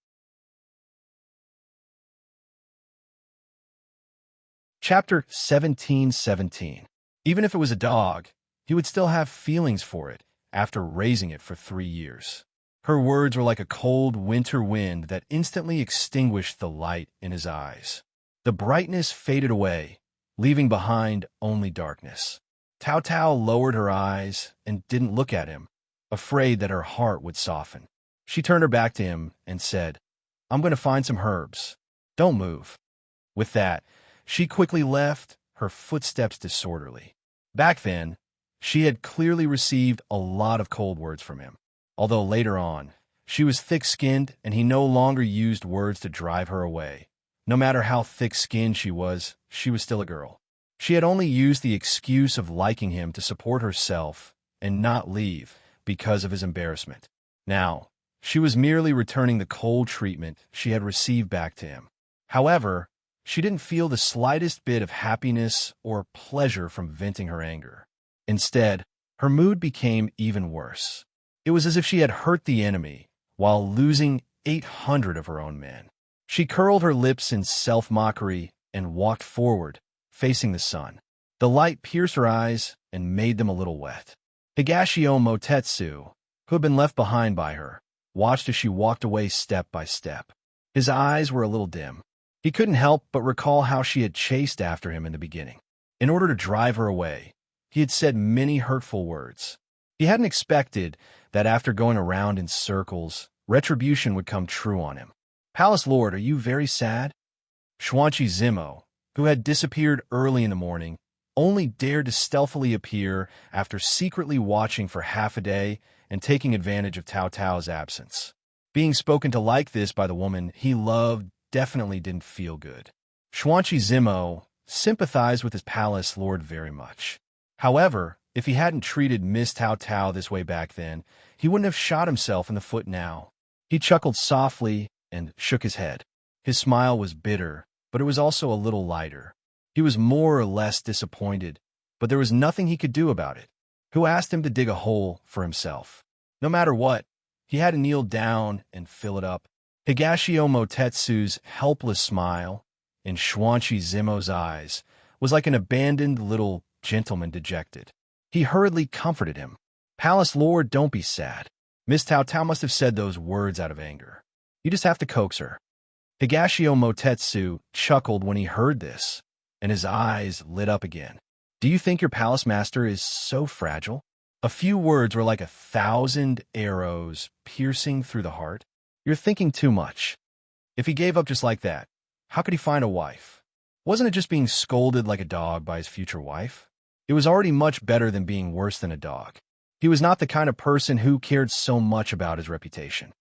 Chapter 17:17. Even if it was a dog, he would still have feelings for it after raising it for 3 years. Her words were like a cold winter wind that instantly extinguished the light in his eyes. The brightness faded away, leaving behind only darkness. Tao Tao lowered her eyes and didn't look at him, afraid that her heart would soften. She turned her back to him and said, "I'm going to find some herbs. Don't move." With that, she quickly left, her footsteps disorderly. Back then, she had clearly received a lot of cold words from him. Although later on, she was thick-skinned and he no longer used words to drive her away. No matter how thick-skinned she was still a girl. She had only used the excuse of liking him to support herself and not leave because of his embarrassment. Now, she was merely returning the cold treatment she had received back to him. However, she didn't feel the slightest bit of happiness or pleasure from venting her anger. Instead, her mood became even worse. It was as if she had hurt the enemy while losing 800 of her own men. She curled her lips in self-mockery and walked forward, facing the sun. The light pierced her eyes and made them a little wet. Higashio Motetsu, who had been left behind by her, watched as she walked away step by step. His eyes were a little dim. He couldn't help but recall how she had chased after him in the beginning. In order to drive her away, he had said many hurtful words. He hadn't expected that after going around in circles, retribution would come true on him. "Palace Lord, are you very sad?" Xuanqi Zimo, who had disappeared early in the morning, only dared to stealthily appear after secretly watching for half a day and taking advantage of Tao Tao's absence. Being spoken to like this by the woman he loved definitely didn't feel good. Xuanqi Zimo sympathized with his palace lord very much. However, if he hadn't treated Miss Tao Tao this way back then, he wouldn't have shot himself in the foot now. He chuckled softly and shook his head. His smile was bitter, but it was also a little lighter. He was more or less disappointed, but there was nothing he could do about it. Who asked him to dig a hole for himself? No matter what, he had to kneel down and fill it up. Higashio Motetsu's helpless smile in Xuanqi Zimo's eyes was like an abandoned little gentleman dejected. He hurriedly comforted him. "Palace Lord, don't be sad. Miss Tao Tao must have said those words out of anger. You just have to coax her." Higashio Motetsu chuckled when he heard this, and his eyes lit up again. "Do you think your palace master is so fragile?" A few words were like 1,000 arrows piercing through the heart. "You're thinking too much. If he gave up just like that, how could he find a wife? Wasn't it just being scolded like a dog by his future wife? It was already much better than being worse than a dog. He was not the kind of person who cared so much about his reputation.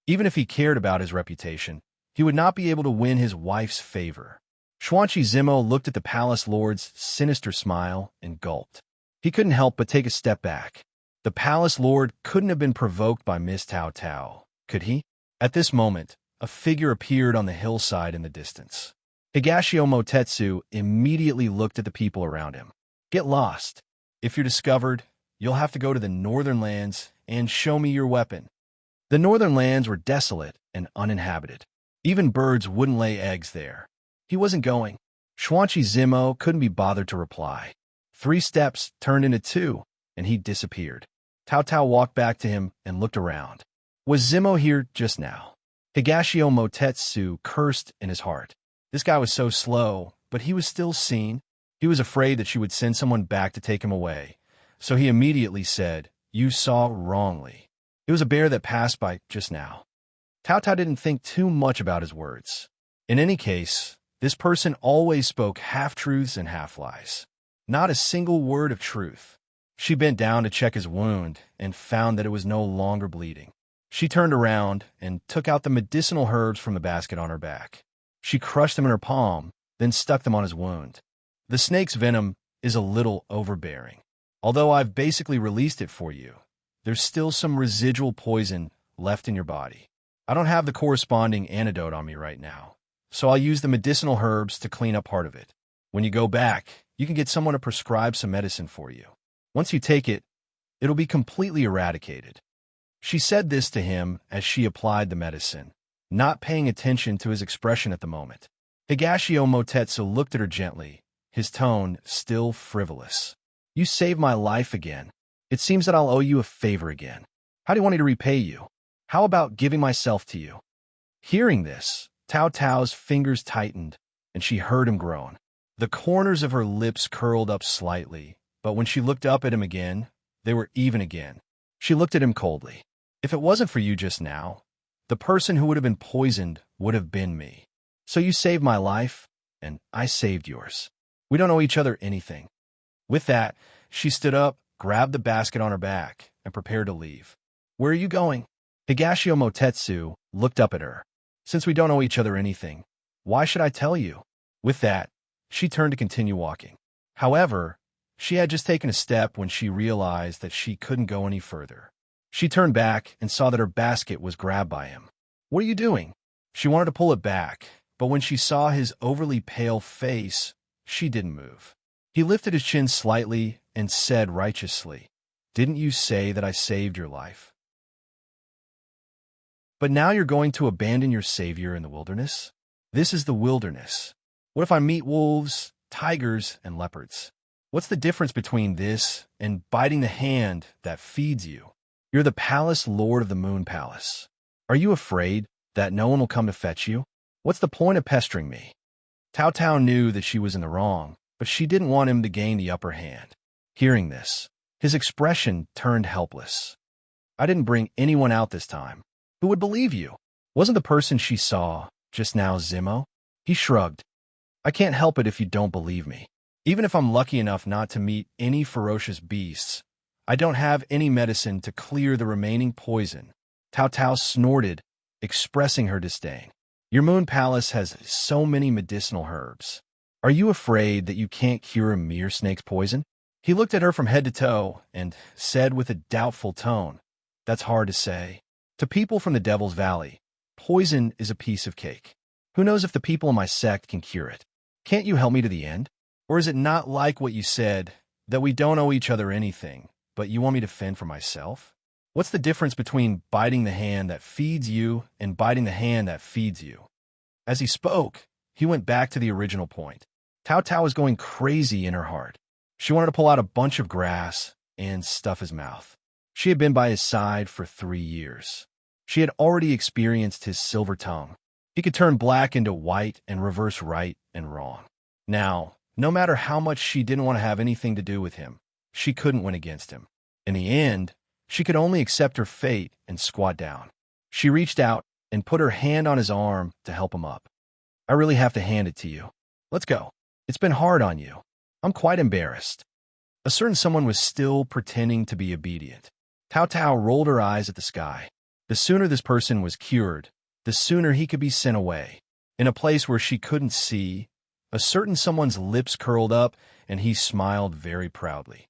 Even if he cared about his reputation, he would not be able to win his wife's favor." Xuanqi Zimo looked at the palace lord's sinister smile and gulped. He couldn't help but take a step back. The palace lord couldn't have been provoked by Miss Tao Tao, could he? At this moment, a figure appeared on the hillside in the distance. Higashio Motetsu immediately looked at the people around him. "Get lost. If you're discovered, you'll have to go to the northern lands and show me your weapon." The northern lands were desolate and uninhabited. Even birds wouldn't lay eggs there. He wasn't going. Xuanqi Zimo couldn't be bothered to reply. 3 steps turned into 2, and he disappeared. Tao Tao walked back to him and looked around. Was Zimo here just now? Higashio Motetsu cursed in his heart. This guy was so slow, but he was still seen. He was afraid that she would send someone back to take him away, so he immediately said, "You saw wrongly. It was a bear that passed by just now." Tao Tao didn't think too much about his words. In any case, this person always spoke half-truths and half-lies. Not a single word of truth. She bent down to check his wound and found that it was no longer bleeding. She turned around and took out the medicinal herbs from the basket on her back. She crushed them in her palm, then stuck them on his wound. "The snake's venom is a little overbearing. Although I've basically released it for you, there's still some residual poison left in your body. I don't have the corresponding antidote on me right now, so I'll use the medicinal herbs to clean up part of it. When you go back, you can get someone to prescribe some medicine for you. Once you take it, it'll be completely eradicated." She said this to him as she applied the medicine, not paying attention to his expression at the moment. Higashio Motetsu looked at her gently, his tone still frivolous. "You saved my life again. It seems that I'll owe you a favor again. How do you want me to repay you? How about giving myself to you?" Hearing this, Tao Tao's fingers tightened, and she heard him groan. The corners of her lips curled up slightly, but when she looked up at him again, they were even again. She looked at him coldly. "If it wasn't for you just now, the person who would have been poisoned would have been me. So you saved my life, and I saved yours. We don't owe each other anything." With that, she stood up, grabbed the basket on her back, and prepared to leave. "Where are you going?" Higashio Motetsu looked up at her. "Since we don't owe each other anything, why should I tell you?" With that, she turned to continue walking. However, she had just taken a step when she realized that she couldn't go any further. She turned back and saw that her basket was grabbed by him. "What are you doing?" She wanted to pull it back, but when she saw his overly pale face, she didn't move. He lifted his chin slightly and said righteously, "Didn't you say that I saved your life? But now you're going to abandon your savior in the wilderness? This is the wilderness. What if I meet wolves, tigers, and leopards? What's the difference between this and biting the hand that feeds you? You're the palace lord of the Moon Palace. Are you afraid that no one will come to fetch you? What's the point of pestering me?" Tao Tao knew that she was in the wrong, but she didn't want him to gain the upper hand. Hearing this, his expression turned helpless. "I didn't bring anyone out this time. Who would believe you? Wasn't the person she saw just now Zimo?" He shrugged. "I can't help it if you don't believe me. Even if I'm lucky enough not to meet any ferocious beasts, I don't have any medicine to clear the remaining poison." Tao Tao snorted, expressing her disdain. "Your Moon Palace has so many medicinal herbs. Are you afraid that you can't cure a mere snake's poison?" He looked at her from head to toe and said with a doubtful tone, "That's hard to say. To people from the Devil's Valley, poison is a piece of cake. Who knows if the people in my sect can cure it? Can't you help me to the end? Or is it not like what you said, that we don't owe each other anything, but you want me to fend for myself? What's the difference between biting the hand that feeds you and biting the hand that feeds you?" As he spoke, he went back to the original point. Tao Tao was going crazy in her heart. She wanted to pull out a bunch of grass and stuff his mouth. She had been by his side for 3 years. She had already experienced his silver tongue. He could turn black into white and reverse right and wrong. Now, no matter how much she didn't want to have anything to do with him, she couldn't win against him. In the end, she could only accept her fate and squat down. She reached out and put her hand on his arm to help him up. I really have to hand it to you. Let's go. It's been hard on you. I'm quite embarrassed. A certain someone was still pretending to be obedient. Tao Tao rolled her eyes at the sky. The sooner this person was cured, the sooner he could be sent away. In a place where she couldn't see, a certain someone's lips curled up and he smiled very proudly.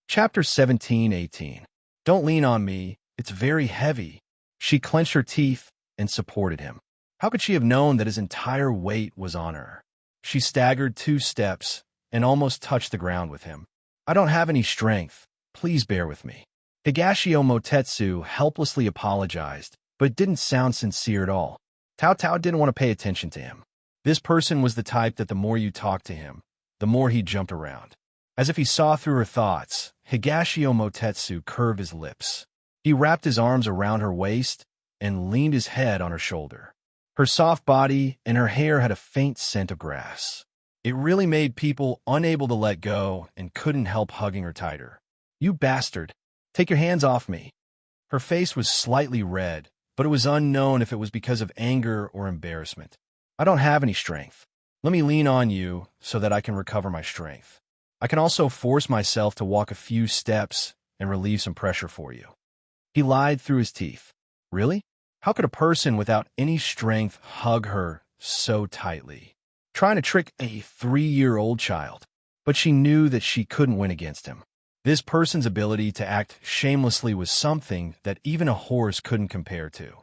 Chapter 17:18. Don't lean on me. It's very heavy. She clenched her teeth and supported him. How could she have known that his entire weight was on her? She staggered 2 steps and almost touched the ground with him. I don't have any strength. Please bear with me. Higashio Motetsu helplessly apologized, but it didn't sound sincere at all. Tao Tao didn't want to pay attention to him. This person was the type that the more you talked to him, the more he jumped around. As if he saw through her thoughts, Higashio Motetsu curved his lips. He wrapped his arms around her waist and leaned his head on her shoulder. Her soft body and her hair had a faint scent of grass. It really made people unable to let go and couldn't help hugging her tighter. You bastard! Take your hands off me! Her face was slightly red, but it was unknown if it was because of anger or embarrassment. I don't have any strength. Let me lean on you so that I can recover my strength. I can also force myself to walk a few steps and relieve some pressure for you. He lied through his teeth. Really? How could a person without any strength hug her so tightly? Trying to trick a 3-year-old child. But she knew that she couldn't win against him. This person's ability to act shamelessly was something that even a horse couldn't compare to.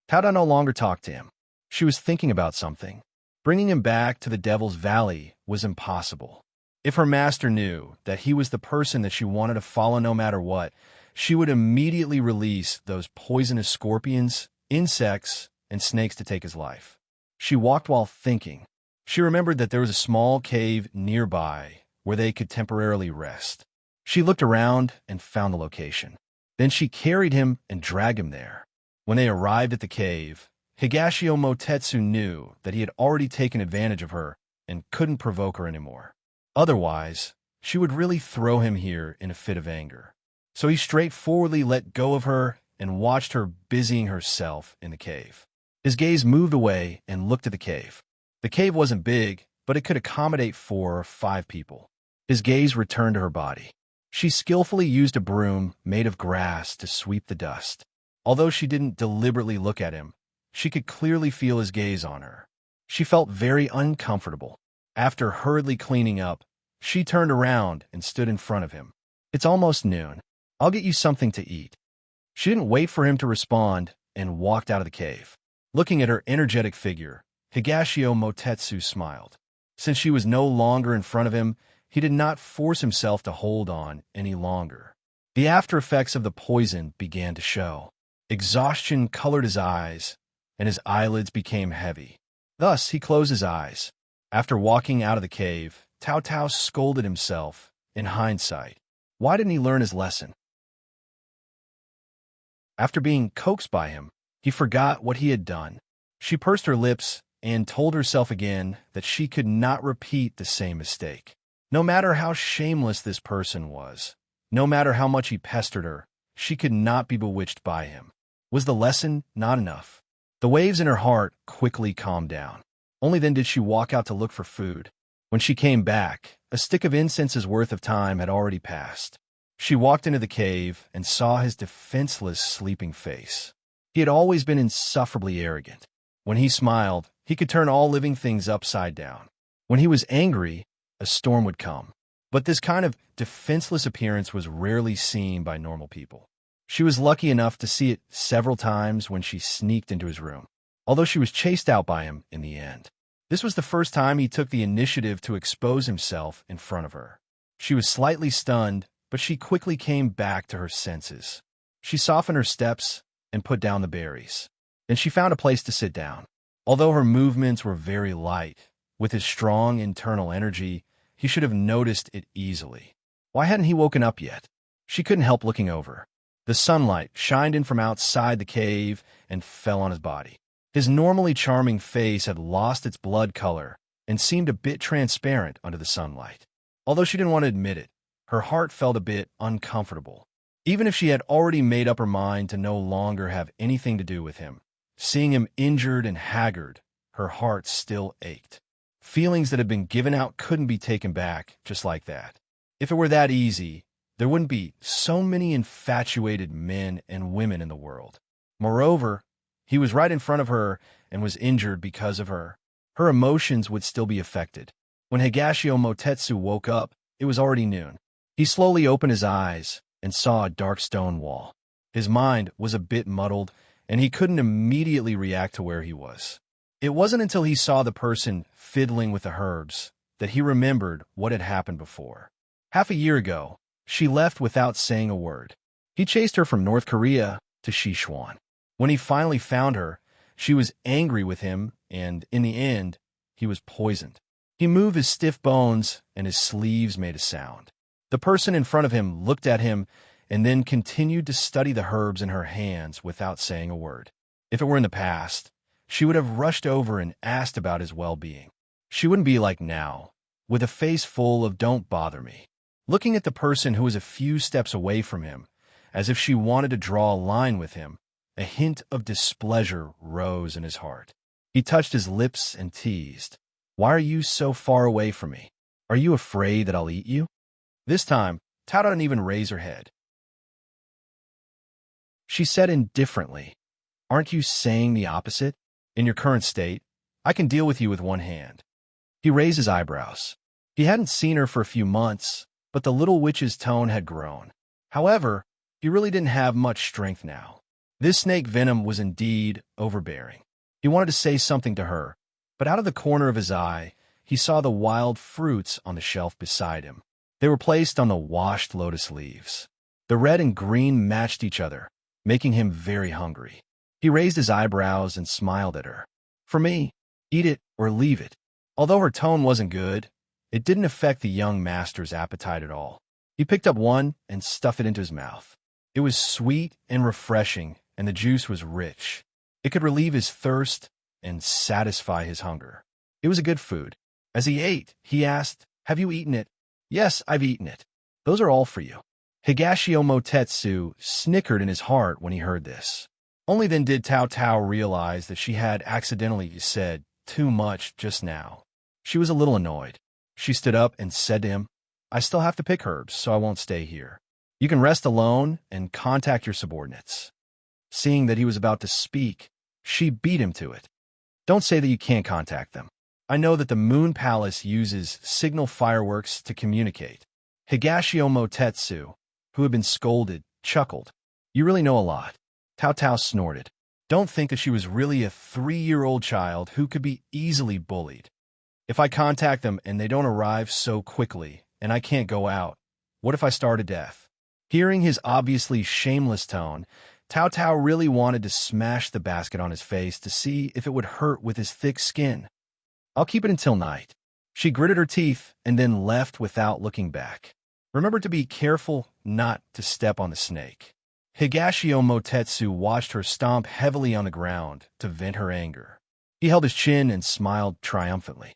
Tao Tao no longer talked to him. She was thinking about something. Bringing him back to the Devil's Valley was impossible. If her master knew that he was the person that she wanted to follow no matter what, she would immediately release those poisonous scorpions, insects, and snakes to take his life. She walked while thinking. She remembered that there was a small cave nearby where they could temporarily rest. She looked around and found the location. Then she carried him and dragged him there. When they arrived at the cave, Higashio Motetsu knew that he had already taken advantage of her and couldn't provoke her anymore. Otherwise, she would really throw him here in a fit of anger. So he straightforwardly let go of her and watched her busying herself in the cave. His gaze moved away and looked at the cave. The cave wasn't big, but it could accommodate 4 or 5 people. His gaze returned to her body. She skillfully used a broom made of grass to sweep the dust. Although she didn't deliberately look at him, she could clearly feel his gaze on her. She felt very uncomfortable. After hurriedly cleaning up, she turned around and stood in front of him. It's almost noon. I'll get you something to eat. She didn't wait for him to respond and walked out of the cave. Looking at her energetic figure, Higashio Motetsu smiled. Since she was no longer in front of him, he did not force himself to hold on any longer. The after effects of the poison began to show. Exhaustion colored his eyes, and his eyelids became heavy. Thus, he closed his eyes. After walking out of the cave, Tao Tao scolded himself. In hindsight, why didn't he learn his lesson? After being coaxed by him, he forgot what he had done. She pursed her lips and told herself again that she could not repeat the same mistake. No matter how shameless this person was, no matter how much he pestered her, she could not be bewitched by him. Was the lesson not enough? The waves in her heart quickly calmed down. Only then did she walk out to look for food. When she came back, a stick of incense's worth of time had already passed. She walked into the cave and saw his defenseless, sleeping face. He had always been insufferably arrogant. When he smiled, he could turn all living things upside down. When he was angry, a storm would come. But this kind of defenseless appearance was rarely seen by normal people. She was lucky enough to see it several times when she sneaked into his room, although she was chased out by him in the end. This was the first time he took the initiative to expose himself in front of her. She was slightly stunned, but she quickly came back to her senses. She softened her steps and put down the berries. Then she found a place to sit down. Although her movements were very light, with his strong internal energy, he should have noticed it easily. Why hadn't he woken up yet? She couldn't help looking over. The sunlight shined in from outside the cave and fell on his body. His normally charming face had lost its blood color and seemed a bit transparent under the sunlight. Although she didn't want to admit it, her heart felt a bit uncomfortable. Even if she had already made up her mind to no longer have anything to do with him, seeing him injured and haggard, her heart still ached. Feelings that had been given out couldn't be taken back just like that. If it were that easy, there wouldn't be so many infatuated men and women in the world. Moreover, he was right in front of her and was injured because of her. Her emotions would still be affected. When Higashio Motetsu woke up, it was already noon. He slowly opened his eyes and saw a dark stone wall. His mind was a bit muddled, and he couldn't immediately react to where he was. It wasn't until he saw the person fiddling with the herbs that he remembered what had happened before. Half a year ago, she left without saying a word. He chased her from North Korea to Sichuan. When he finally found her, she was angry with him, and in the end, he was poisoned. He moved his stiff bones, and his sleeves made a sound. The person in front of him looked at him and then continued to study the herbs in her hands without saying a word. If it were in the past, she would have rushed over and asked about his well-being. She wouldn't be like now, with a face full of "don't bother me," looking at the person who was a few steps away from him, as if she wanted to draw a line with him. A hint of displeasure rose in his heart. He touched his lips and teased, "Why are you so far away from me? Are you afraid that I'll eat you?" This time, Tao didn't even raise her head. She said indifferently, "Aren't you saying the opposite? In your current state, I can deal with you with one hand." He raised his eyebrows. He hadn't seen her for a few months, but the little witch's tone had grown. However, he really didn't have much strength now. This snake venom was indeed overbearing. He wanted to say something to her, but out of the corner of his eye, he saw the wild fruits on the shelf beside him. They were placed on the washed lotus leaves. The red and green matched each other, making him very hungry. He raised his eyebrows and smiled at her. "For me, eat it or leave it." Although her tone wasn't good, it didn't affect the young master's appetite at all. He picked up one and stuffed it into his mouth. It was sweet and refreshing, and the juice was rich. It could relieve his thirst and satisfy his hunger. It was a good food. As he ate, he asked, "Have you eaten it?" "Yes, I've eaten it. Those are all for you." Higashio Motetsu snickered in his heart when he heard this. Only then did Tao realize that she had accidentally said too much just now. She was a little annoyed. She stood up and said to him, "I still have to pick herbs, so I won't stay here. You can rest alone and contact your subordinates." Seeing that he was about to speak, she beat him to it. "Don't say that you can't contact them. I know that the Moon Palace uses signal fireworks to communicate." Higashio Motetsu, who had been scolded, chuckled. "You really know a lot." Tao snorted. Don't think that she was really a 3-year-old child who could be easily bullied. "If I contact them and they don't arrive so quickly, and I can't go out, what if I starve to death?" Hearing his obviously shameless tone, Tao really wanted to smash the basket on his face to see if it would hurt with his thick skin. "I'll keep it until night." She gritted her teeth and then left without looking back. Remember to be careful not to step on the snake. Higashio Motetsu watched her stomp heavily on the ground to vent her anger. He held his chin and smiled triumphantly.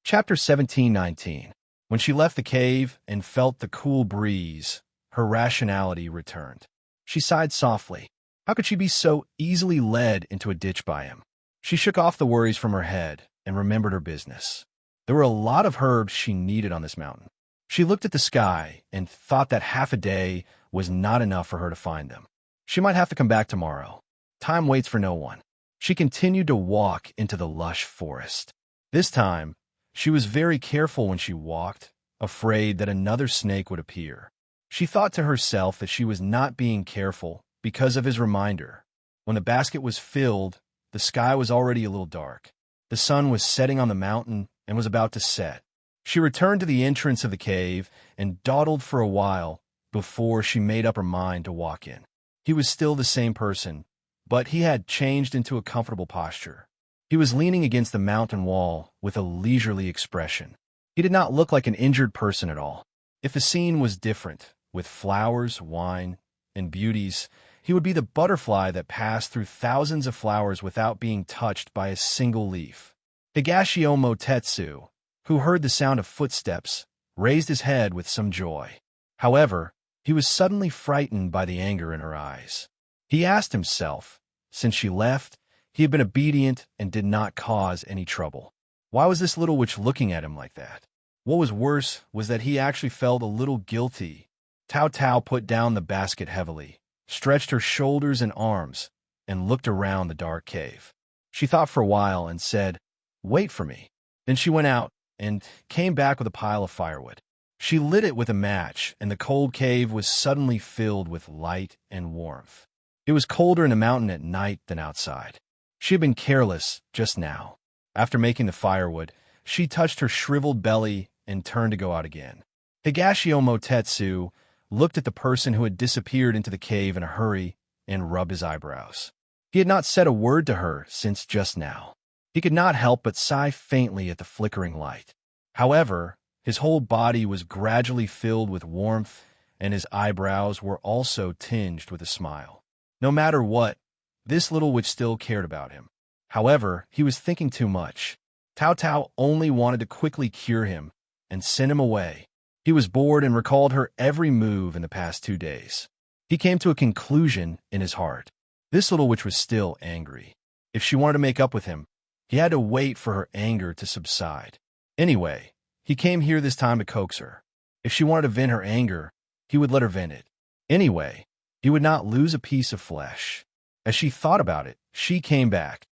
Chapter 17-19. When she left the cave and felt the cool breeze, her rationality returned. She sighed softly. How could she be so easily led into a ditch by him? She shook off the worries from her head and remembered her business. There were a lot of herbs she needed on this mountain. She looked at the sky and thought that half a day was not enough for her to find them. She might have to come back tomorrow. Time waits for no one. She continued to walk into the lush forest. This time, she was very careful when she walked, afraid that another snake would appear. She thought to herself that she was not being careful because of his reminder. When the basket was filled, the sky was already a little dark. The sun was setting on the mountain and was about to set. She returned to the entrance of the cave and dawdled for a while before she made up her mind to walk in. He was still the same person, but he had changed into a comfortable posture. He was leaning against the mountain wall with a leisurely expression. He did not look like an injured person at all. If the scene was different, with flowers, wine, and beauties, he would be the butterfly that passed through thousands of flowers without being touched by a single leaf. Higashio Motetsu, who heard the sound of footsteps, raised his head with some joy. However, he was suddenly frightened by the anger in her eyes. He asked himself, since she left, he had been obedient and did not cause any trouble. Why was this little witch looking at him like that? What was worse was that he actually felt a little guilty. Tao Tao put down the basket heavily, stretched her shoulders and arms, and looked around the dark cave. She thought for a while and said, "Wait for me." Then she went out and came back with a pile of firewood. She lit it with a match, and the cold cave was suddenly filled with light and warmth. It was colder in the mountain at night than outside. She had been careless just now. After making the firewood, she touched her shriveled belly and turned to go out again. Higashio Motetsu looked at the person who had disappeared into the cave in a hurry and rubbed his eyebrows. He had not said a word to her since just now. He could not help but sigh faintly at the flickering light. However, his whole body was gradually filled with warmth, and his eyebrows were also tinged with a smile. No matter what, this little witch still cared about him. However, he was thinking too much. Tao Tao only wanted to quickly cure him and send him away. He was bored and recalled her every move in the past 2 days. He came to a conclusion in his heart. This little witch was still angry. If she wanted to make up with him, he had to wait for her anger to subside. Anyway, he came here this time to coax her. If she wanted to vent her anger, he would let her vent it. Anyway, he would not lose a piece of flesh. As she thought about it, she came back.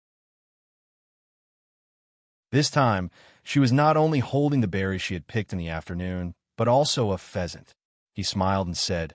This time, she was not only holding the berries she had picked in the afternoon, but also a pheasant. He smiled and said,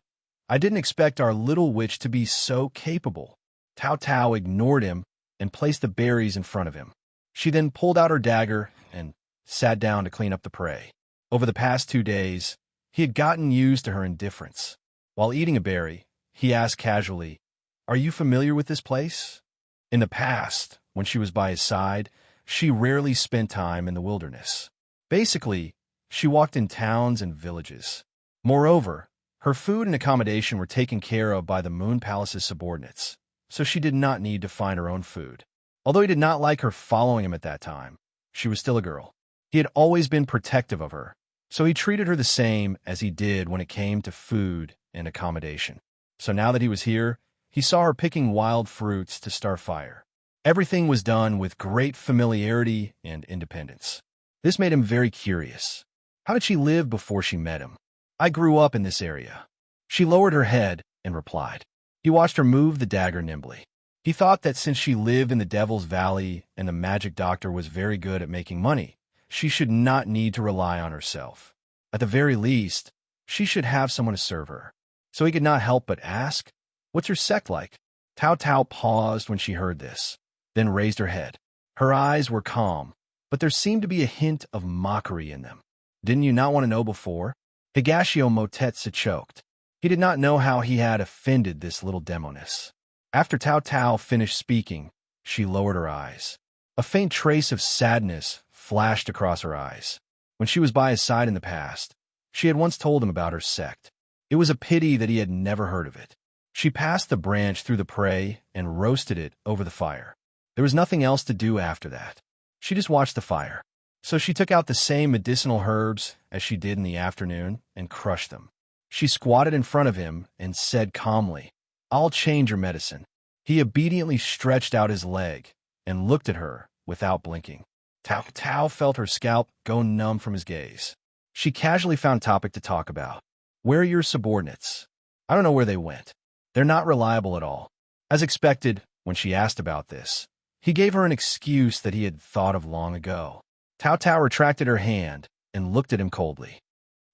"I didn't expect our little witch to be so capable." Tao Tao ignored him and placed the berries in front of him. She then pulled out her dagger and sat down to clean up the prey. Over the past 2 days, he had gotten used to her indifference. While eating a berry, he asked casually, "Are you familiar with this place?" In the past, when she was by his side, she rarely spent time in the wilderness. Basically, she walked in towns and villages. Moreover, her food and accommodation were taken care of by the Moon Palace's subordinates, so she did not need to find her own food. Although he did not like her following him at that time, she was still a girl. He had always been protective of her, so he treated her the same as he did when it came to food and accommodation. So now that he was here, he saw her picking wild fruits to start fire. Everything was done with great familiarity and independence. This made him very curious. How did she live before she met him? "I grew up in this area." She lowered her head and replied. He watched her move the dagger nimbly. He thought that since she lived in the Devil's Valley and the magic doctor was very good at making money, she should not need to rely on herself. At the very least, she should have someone to serve her. So he could not help but ask, "What's your sect like?" Tao Tao paused when she heard this, then raised her head. Her eyes were calm, but there seemed to be a hint of mockery in them. "Didn't you not want to know before?" Higashio Motetsu choked. He did not know how he had offended this little demoness. After Tao Tao finished speaking, she lowered her eyes. A faint trace of sadness flashed across her eyes. When she was by his side in the past, she had once told him about her sect. It was a pity that he had never heard of it. She passed the branch through the prey and roasted it over the fire. There was nothing else to do after that. She just watched the fire. So she took out the same medicinal herbs as she did in the afternoon and crushed them. She squatted in front of him and said calmly, "I'll change your medicine." He obediently stretched out his leg and looked at her without blinking. Tao Tao felt her scalp go numb from his gaze. She casually found topic to talk about. "Where are your subordinates?" "I don't know where they went. They're not reliable at all." As expected, when she asked about this, he gave her an excuse that he had thought of long ago. Tao Tao retracted her hand and looked at him coldly.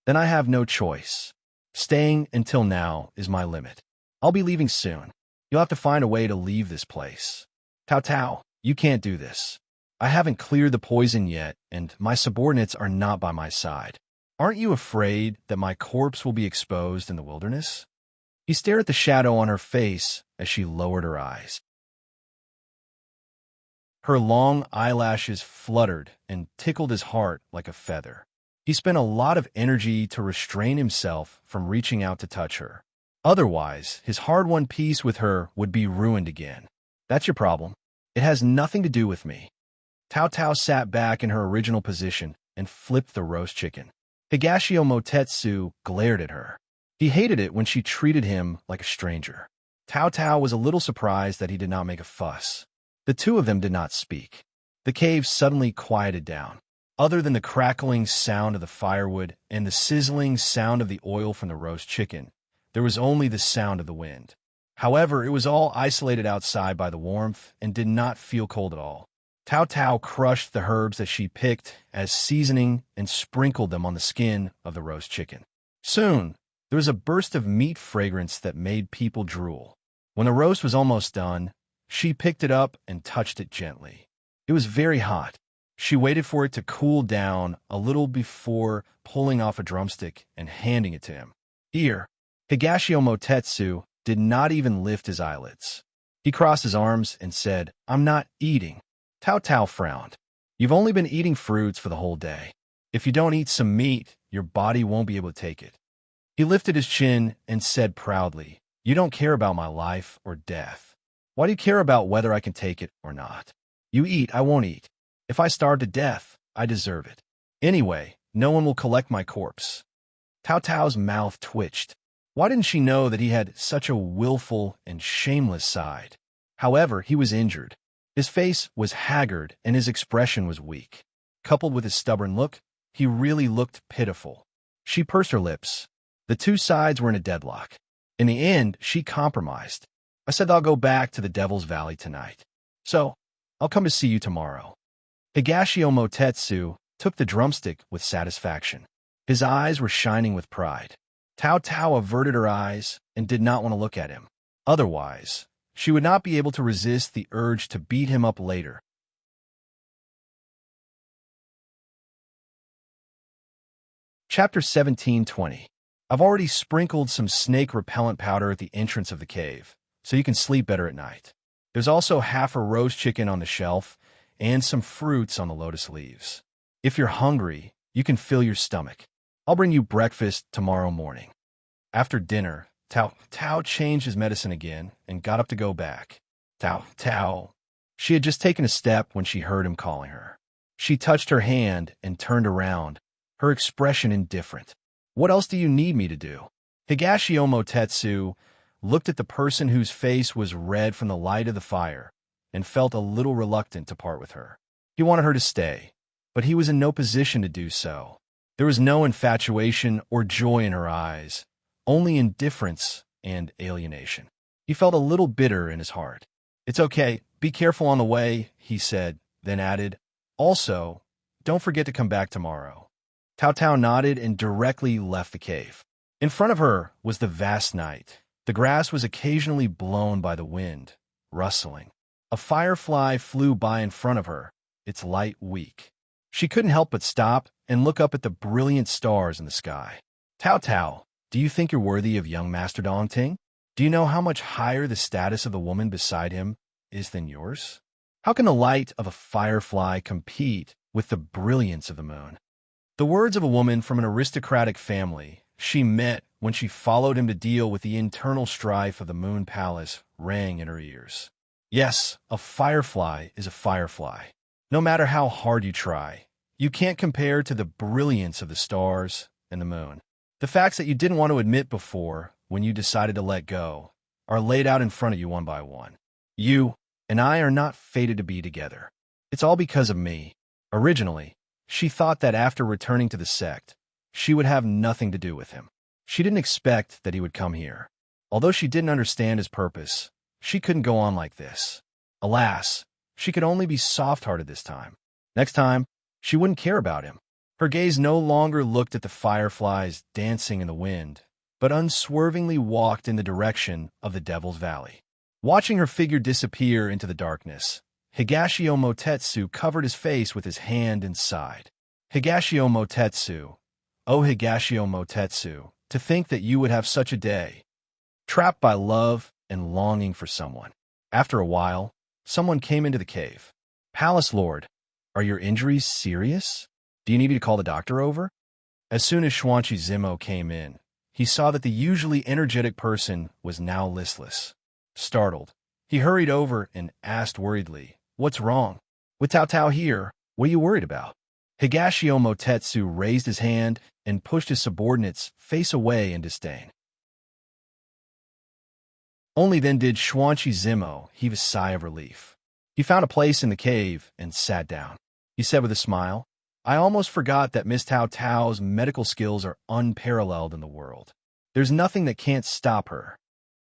"Then I have no choice. Staying until now is my limit. I'll be leaving soon. You'll have to find a way to leave this place." "Tao Tao, you can't do this. I haven't cleared the poison yet, and my subordinates are not by my side. Aren't you afraid that my corpse will be exposed in the wilderness?" He stared at the shadow on her face as she lowered her eyes. Her long eyelashes fluttered and tickled his heart like a feather. He spent a lot of energy to restrain himself from reaching out to touch her. Otherwise, his hard-won peace with her would be ruined again. That's your problem. It has nothing to do with me. Tao Tao sat back in her original position and flipped the roast chicken. Higashio Motetsu glared at her. He hated it when she treated him like a stranger. Tao Tao was a little surprised that he did not make a fuss. The two of them did not speak. The cave suddenly quieted down. Other than the crackling sound of the firewood and the sizzling sound of the oil from the roast chicken, there was only the sound of the wind. However, it was all isolated outside by the warmth and did not feel cold at all. Tao Tao crushed the herbs that she picked as seasoning and sprinkled them on the skin of the roast chicken. Soon, there was a burst of meat fragrance that made people drool. When the roast was almost done, she picked it up and touched it gently. It was very hot. She waited for it to cool down a little before pulling off a drumstick and handing it to him. Here, Higashio Motetsu did not even lift his eyelids. He crossed his arms and said, "I'm not eating." Tao Tao frowned. "You've only been eating fruits for the whole day. If you don't eat some meat, your body won't be able to take it." He lifted his chin and said proudly, "You don't care about my life or death. Why do you care about whether I can take it or not? You eat, I won't eat. If I starve to death, I deserve it. Anyway, no one will collect my corpse." Tao Tao's mouth twitched. Why didn't she know that he had such a willful and shameless side? However, he was injured. His face was haggard and his expression was weak. Coupled with his stubborn look, he really looked pitiful. She pursed her lips. The two sides were in a deadlock. In the end, she compromised. "I said I'll go back to the Devil's Valley tonight. So, I'll come to see you tomorrow." Higashio Motetsu took the drumstick with satisfaction. His eyes were shining with pride. Tao Tao averted her eyes and did not want to look at him. Otherwise, she would not be able to resist the urge to beat him up later. Chapter 17:20. I've already sprinkled some snake repellent powder at the entrance of the cave, so you can sleep better at night. There's also half a roast chicken on the shelf and some fruits on the lotus leaves. If you're hungry, you can fill your stomach. I'll bring you breakfast tomorrow morning. After dinner, Tao Tao changed his medicine again and got up to go back. Tao Tao. She had just taken a step when she heard him calling her. She touched her hand and turned around, her expression indifferent. "What else do you need me to do?" Higashio Motetsu looked at the person whose face was red from the light of the fire and felt a little reluctant to part with her. He wanted her to stay, but he was in no position to do so. There was no infatuation or joy in her eyes, only indifference and alienation. He felt a little bitter in his heart. "It's okay, be careful on the way," he said, then added, "Also, don't forget to come back tomorrow." Tao Tao nodded and directly left the cave. In front of her was the vast night. The grass was occasionally blown by the wind, rustling. A firefly flew by in front of her, its light weak. She couldn't help but stop and look up at the brilliant stars in the sky. "Tao Tao, do you think you're worthy of young Master Dongting? Do you know how much higher the status of the woman beside him is than yours? How can the light of a firefly compete with the brilliance of the moon?" The words of a woman from an aristocratic family she met when she followed him to deal with the internal strife of the Moon Palace rang in her ears. Yes, a firefly is a firefly. No matter how hard you try, you can't compare to the brilliance of the stars and the moon. The facts that you didn't want to admit before, when you decided to let go, are laid out in front of you one by one. You and I are not fated to be together. It's all because of me. Originally, she thought that after returning to the sect, she would have nothing to do with him. She didn't expect that he would come here. Although she didn't understand his purpose, she couldn't go on like this. Alas, she could only be soft-hearted this time. Next time, she wouldn't care about him. Her gaze no longer looked at the fireflies dancing in the wind, but unswervingly walked in the direction of the Devil's Valley. Watching her figure disappear into the darkness, Higashio Motetsu covered his face with his hand and sighed. Higashio Motetsu, oh Higashio Motetsu, to think that you would have such a day. trapped by love and longing for someone. After a while, someone came into the cave. Palace Lord, are your injuries serious? Do you need me to call the doctor over? As soon as Xuanqi Zimo came in, he saw that the usually energetic person was now listless. Startled, he hurried over and asked worriedly, "What's wrong? With Tao Tao here, what are you worried about?" Higashio Motetsu raised his hand and pushed his subordinate's face away in disdain. Only then did Xuanqi Zimo heave a sigh of relief. He found a place in the cave and sat down. He said with a smile, "I almost forgot that Miss Tao Tao's medical skills are unparalleled in the world. There's nothing that can't stop her."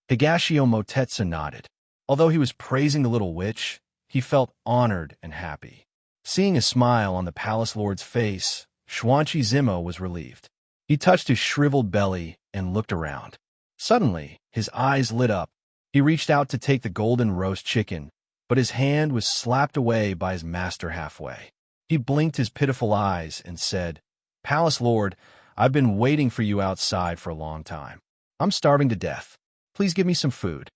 Higashio Motetsu nodded. Although he was praising the little witch, he felt honored and happy. Seeing a smile on the palace lord's face, Xuanqi Zimo was relieved. He touched his shriveled belly and looked around. Suddenly, his eyes lit up. He reached out to take the golden roast chicken, but his hand was slapped away by his master halfway. He blinked his pitiful eyes and said, "Palace Lord, I've been waiting for you outside for a long time. I'm starving to death. Please give me some food.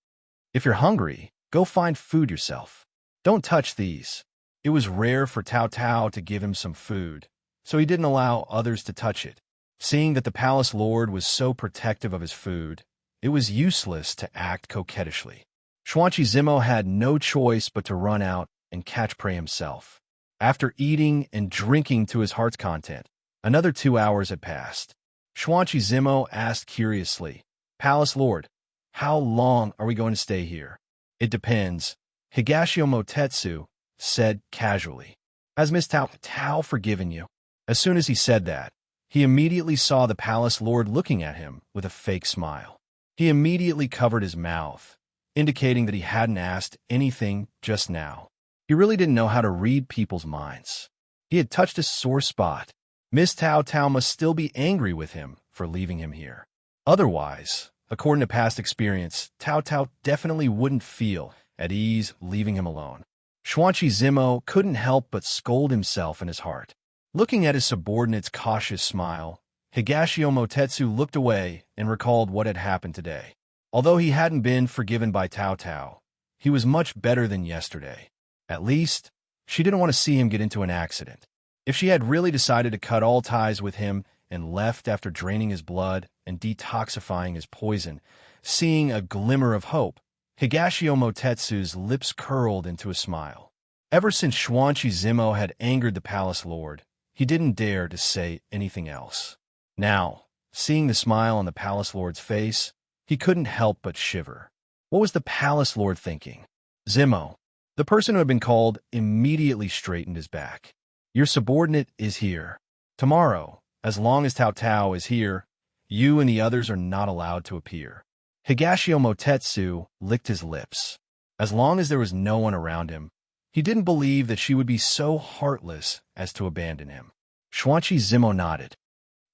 If you're hungry, go find food yourself. Don't touch these." It was rare for Tao Tao to give him some food, so he didn't allow others to touch it. Seeing that the palace lord was so protective of his food, it was useless to act coquettishly. Xuanqi Zimo had no choice but to run out and catch prey himself. After eating and drinking to his heart's content, another 2 hours had passed. Xuanqi Zimo asked curiously, "Palace Lord, how long are we going to stay here?" "It depends," Higashio Motetsu said casually. "Has Miss Tao Tao forgiven you?" As soon as he said that, he immediately saw the palace lord looking at him with a fake smile. He immediately covered his mouth, indicating that he hadn't asked anything just now. He really didn't know how to read people's minds. He had touched a sore spot. Miss Tao Tao must still be angry with him for leaving him here. Otherwise, according to past experience, Tao Tao definitely wouldn't feel at ease leaving him alone. Xuanqi Zimo couldn't help but scold himself in his heart. Looking at his subordinate's cautious smile, Higashio Motetsu looked away and recalled what had happened today. Although he hadn't been forgiven by Tao Tao, he was much better than yesterday. At least, she didn't want to see him get into an accident. If she had really decided to cut all ties with him and left after draining his blood and detoxifying his poison, seeing a glimmer of hope, Higashio Motetsu's lips curled into a smile. Ever since Xuanqi Zimo had angered the palace lord, he didn't dare to say anything else. Now, seeing the smile on the palace lord's face, he couldn't help but shiver. What was the palace lord thinking? Zimo, the person who had been called, immediately straightened his back. "Your subordinate is here. Tomorrow, as long as Tao Tao is here, you and the others are not allowed to appear." Higashio Motetsu licked his lips. As long as there was no one around him, he didn't believe that she would be so heartless as to abandon him. Xuanqi Zimo nodded.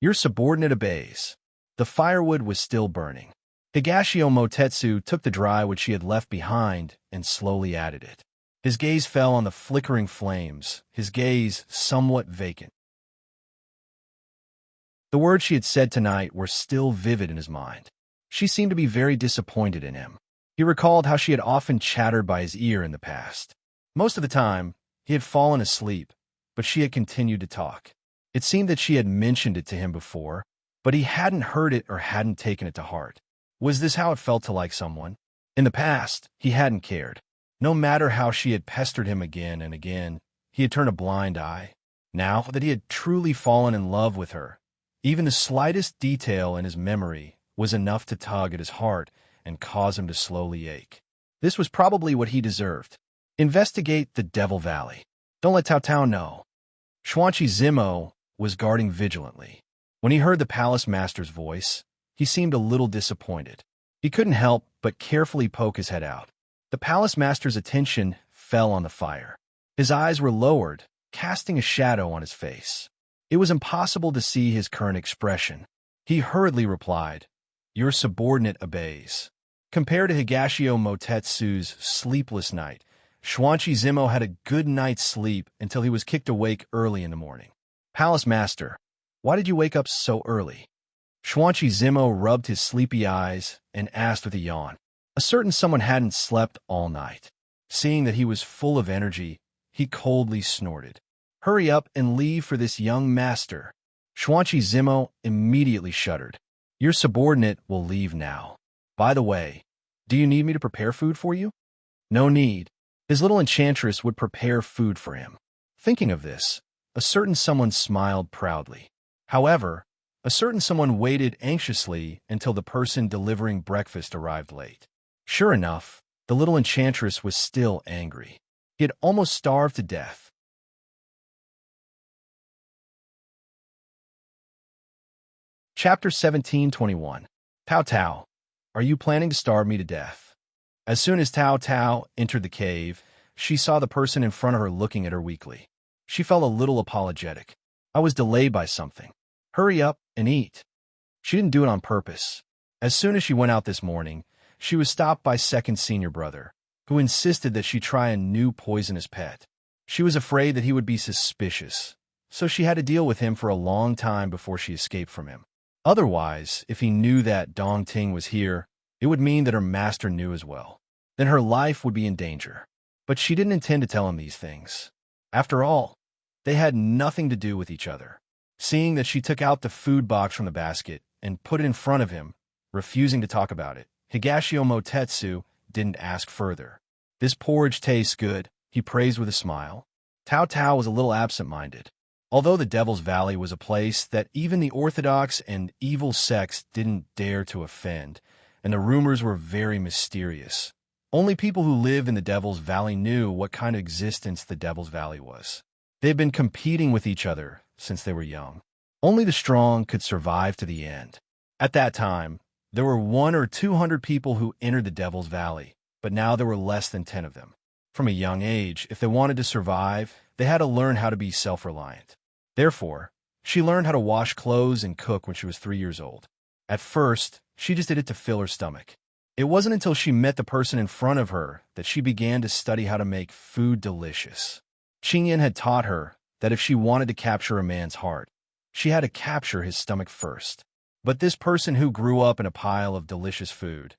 "Your subordinate obeys." The firewood was still burning. Higashio Motetsu took the dry wood she had left behind and slowly added it. His gaze fell on the flickering flames, his gaze somewhat vacant. The words she had said tonight were still vivid in his mind. She seemed to be very disappointed in him. He recalled how she had often chattered by his ear in the past. Most of the time, he had fallen asleep, but she had continued to talk. It seemed that she had mentioned it to him before, but he hadn't heard it or hadn't taken it to heart. Was this how it felt to like someone? In the past, he hadn't cared. No matter how she had pestered him again and again, he had turned a blind eye. Now that he had truly fallen in love with her, even the slightest detail in his memory was enough to tug at his heart and cause him to slowly ache. This was probably what he deserved. Investigate the Devil Valley. Don't let Tao Tao know. Xuanqi Zimo was guarding vigilantly. When he heard the palace master's voice, he seemed a little disappointed. He couldn't help but carefully poke his head out. The palace master's attention fell on the fire. His eyes were lowered, casting a shadow on his face. It was impossible to see his current expression. He hurriedly replied, "Your subordinate obeys." Compared to Higashio Motetsu's sleepless night, Xuanqi Zimo had a good night's sleep until he was kicked awake early in the morning. "Palace Master, why did you wake up so early?" Zimo rubbed his sleepy eyes and asked with a yawn. A certain someone hadn't slept all night. Seeing that he was full of energy, he coldly snorted. Hurry up and leave for this young master. Zimo immediately shuddered. Your subordinate will leave now. By the way, do you need me to prepare food for you? No need. His little enchantress would prepare food for him. Thinking of this, a certain someone smiled proudly. However, a certain someone waited anxiously until the person delivering breakfast arrived late. Sure enough, the little enchantress was still angry. He had almost starved to death. Chapter 17:21. Tao Tao, are you planning to starve me to death? As soon as Tao Tao entered the cave, she saw the person in front of her looking at her weakly. She felt a little apologetic. I was delayed by something. Hurry up and eat. She didn't do it on purpose. As soon as she went out this morning, she was stopped by second senior brother, who insisted that she try a new poisonous pet. She was afraid that he would be suspicious, so she had to deal with him for a long time before she escaped from him. Otherwise, if he knew that Dong Ting was here, it would mean that her master knew as well. Then her life would be in danger. But she didn't intend to tell him these things. After all, they had nothing to do with each other. Seeing that she took out the food box from the basket and put it in front of him, refusing to talk about it, Higashio Motetsu didn't ask further. This porridge tastes good, he praised with a smile. Tao Tao was a little absent-minded. Although the Devil's Valley was a place that even the orthodox and evil sects didn't dare to offend, and the rumors were very mysterious. Only people who live in the Devil's Valley knew what kind of existence the Devil's Valley was. They had been competing with each other since they were young. Only the strong could survive to the end. At that time, there were 100 or 200 people who entered the Devil's Valley, but now there were less than 10 of them. From a young age, if they wanted to survive, they had to learn how to be self-reliant. Therefore, she learned how to wash clothes and cook when she was 3 years old. At first, she just did it to fill her stomach. It wasn't until she met the person in front of her that she began to study how to make food delicious. Qingyan had taught her that if she wanted to capture a man's heart, she had to capture his stomach first. But this person who grew up in a pile of delicious food,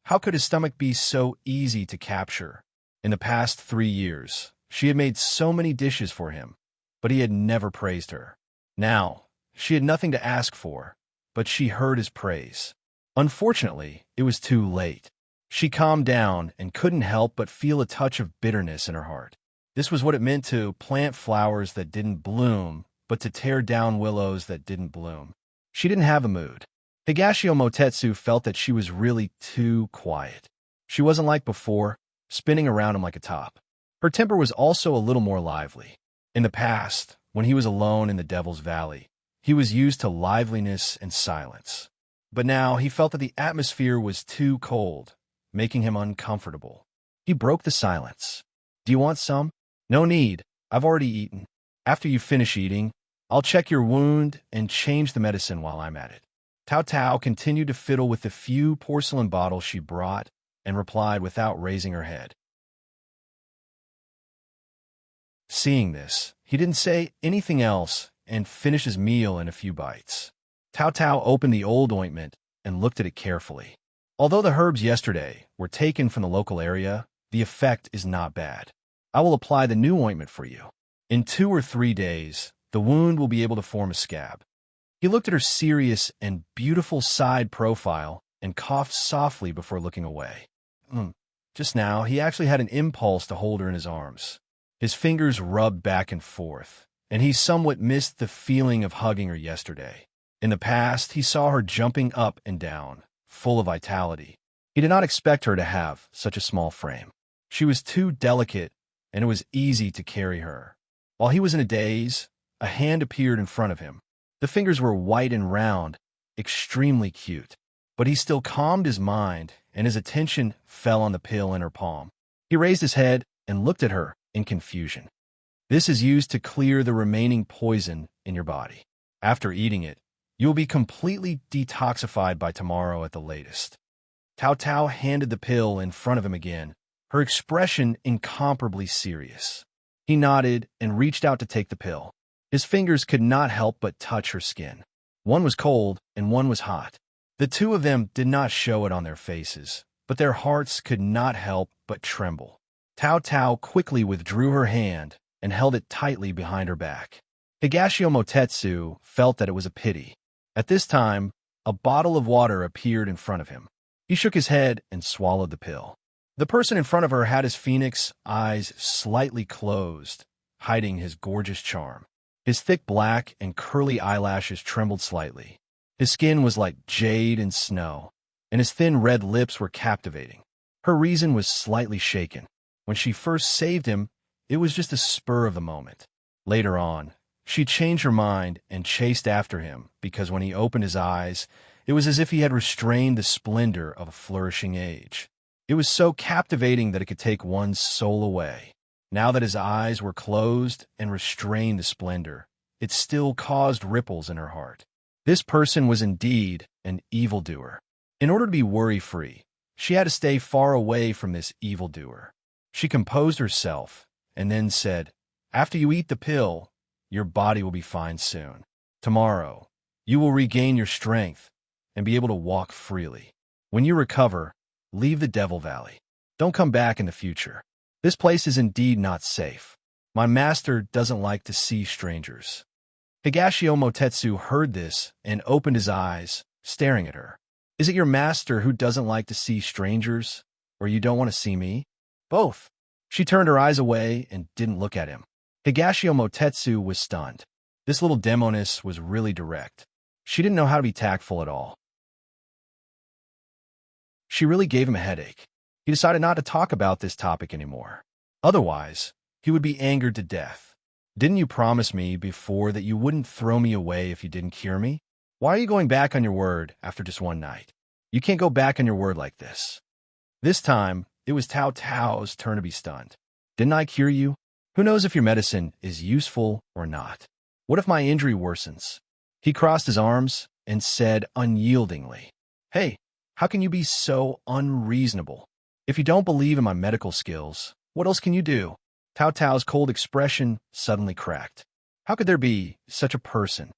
how could his stomach be so easy to capture? In the past 3 years, she had made so many dishes for him, but he had never praised her. Now, she had nothing to ask for, but she heard his praise. Unfortunately, it was too late. She calmed down and couldn't help but feel a touch of bitterness in her heart. This was what it meant to plant flowers that didn't bloom, but to tear down willows that didn't bloom. She didn't have a mood. Higashio Motetsu felt that she was really too quiet. She wasn't like before, spinning around him like a top. Her temper was also a little more lively. In the past, when he was alone in the Devil's Valley, he was used to liveliness and silence. But now he felt that the atmosphere was too cold, making him uncomfortable. He broke the silence. Do you want some? No need. I've already eaten. After you finish eating, I'll check your wound and change the medicine while I'm at it. Tao Tao continued to fiddle with the few porcelain bottles she brought and replied without raising her head. Seeing this, he didn't say anything else and finished his meal in a few bites. Tao Tao opened the old ointment and looked at it carefully. Although the herbs yesterday were taken from the local area, the effect is not bad. I will apply the new ointment for you. In 2 or 3 days, the wound will be able to form a scab. He looked at her serious and beautiful side profile and coughed softly before looking away. Just now, he actually had an impulse to hold her in his arms. His fingers rubbed back and forth, and he somewhat missed the feeling of hugging her yesterday. In the past, he saw her jumping up and down, full of vitality. He did not expect her to have such a small frame. She was too delicate, and it was easy to carry her. While he was in a daze, a hand appeared in front of him. The fingers were white and round, extremely cute. But he still calmed his mind, and his attention fell on the pill in her palm. He raised his head and looked at her in confusion. This is used to clear the remaining poison in your body. After eating it, you will be completely detoxified by tomorrow at the latest. Tao Tao handed the pill in front of him again, her expression incomparably serious. He nodded and reached out to take the pill. His fingers could not help but touch her skin. One was cold and one was hot. The two of them did not show it on their faces, but their hearts could not help but tremble. Tao Tao quickly withdrew her hand and held it tightly behind her back. Higashio Motetsu felt that it was a pity. At this time, a bottle of water appeared in front of him. He shook his head and swallowed the pill. The person in front of her had his phoenix eyes slightly closed, hiding his gorgeous charm. His thick black and curly eyelashes trembled slightly. His skin was like jade and snow, and his thin red lips were captivating. Her reason was slightly shaken. When she first saved him, it was just a spur of the moment. Later on, she changed her mind and chased after him because when he opened his eyes, it was as if he had restrained the splendor of a flourishing age. It was so captivating that it could take one's soul away. Now that his eyes were closed and restrained the splendor, it still caused ripples in her heart. This person was indeed an evildoer. In order to be worry-free, she had to stay far away from this evildoer. She composed herself and then said, "After you eat the pill, your body will be fine soon. Tomorrow, you will regain your strength and be able to walk freely. When you recover, leave the Devil Valley. Don't come back in the future. This place is indeed not safe. My master doesn't like to see strangers." Higashio Motetsu heard this and opened his eyes, staring at her. "Is it your master who doesn't like to see strangers, or you don't want to see me?" "Both." She turned her eyes away and didn't look at him. Higashio Motetsu was stunned. This little demoness was really direct. She didn't know how to be tactful at all. She really gave him a headache. He decided not to talk about this topic anymore. Otherwise, he would be angered to death. "Didn't you promise me before that you wouldn't throw me away if you didn't cure me? Why are you going back on your word after just one night? You can't go back on your word like this." This time, it was Tao Tao's turn to be stunned. "Didn't I cure you? Who knows if your medicine is useful or not? What if my injury worsens?" He crossed his arms and said unyieldingly, "Hey, how can you be so unreasonable? If you don't believe in my medical skills, what else can you do?" Tao Tao's cold expression suddenly cracked. "How could there be such a person?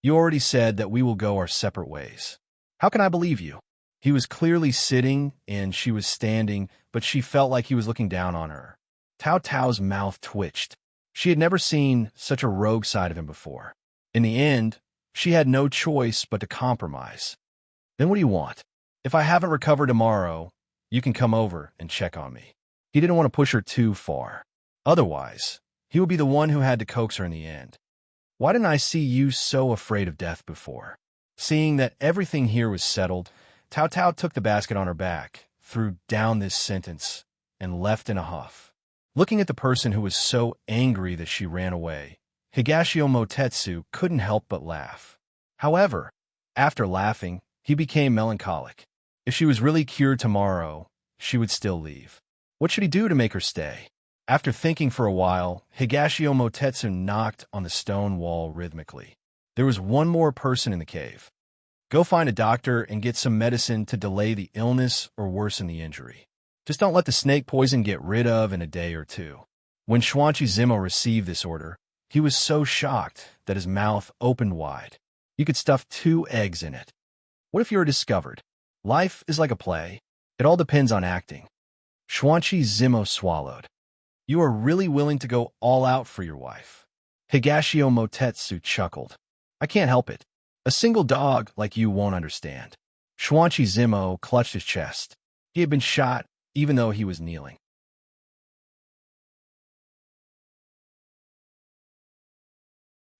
You already said that we will go our separate ways. How can I believe you?" He was clearly sitting and she was standing, but she felt like he was looking down on her. Tao Tao's mouth twitched. She had never seen such a rogue side of him before. In the end, she had no choice but to compromise. "Then what do you want? If I haven't recovered tomorrow, you can come over and check on me." He didn't want to push her too far. Otherwise, he would be the one who had to coax her in the end. "Why didn't I see you so afraid of death before?" Seeing that everything here was settled, Tao Tao took the basket on her back, threw down this sentence, and left in a huff. Looking at the person who was so angry that she ran away, Higashio Motetsu couldn't help but laugh. However, after laughing, he became melancholic. If she was really cured tomorrow, she would still leave. What should he do to make her stay? After thinking for a while, Higashio Motetsu knocked on the stone wall rhythmically. There was one more person in the cave. "Go find a doctor and get some medicine to delay the illness or worsen the injury. Just don't let the snake poison get rid of in a day or two." When Xuanqi Zimo received this order, he was so shocked that his mouth opened wide. You could stuff 2 eggs in it. What if you were discovered? Life is like a play. It all depends on acting. Xuanqi Zimo swallowed. "You are really willing to go all out for your wife." Higashio Motetsu chuckled. "I can't help it. A single dog like you won't understand." Xuanqi Zimo clutched his chest. He had been shot even though he was kneeling.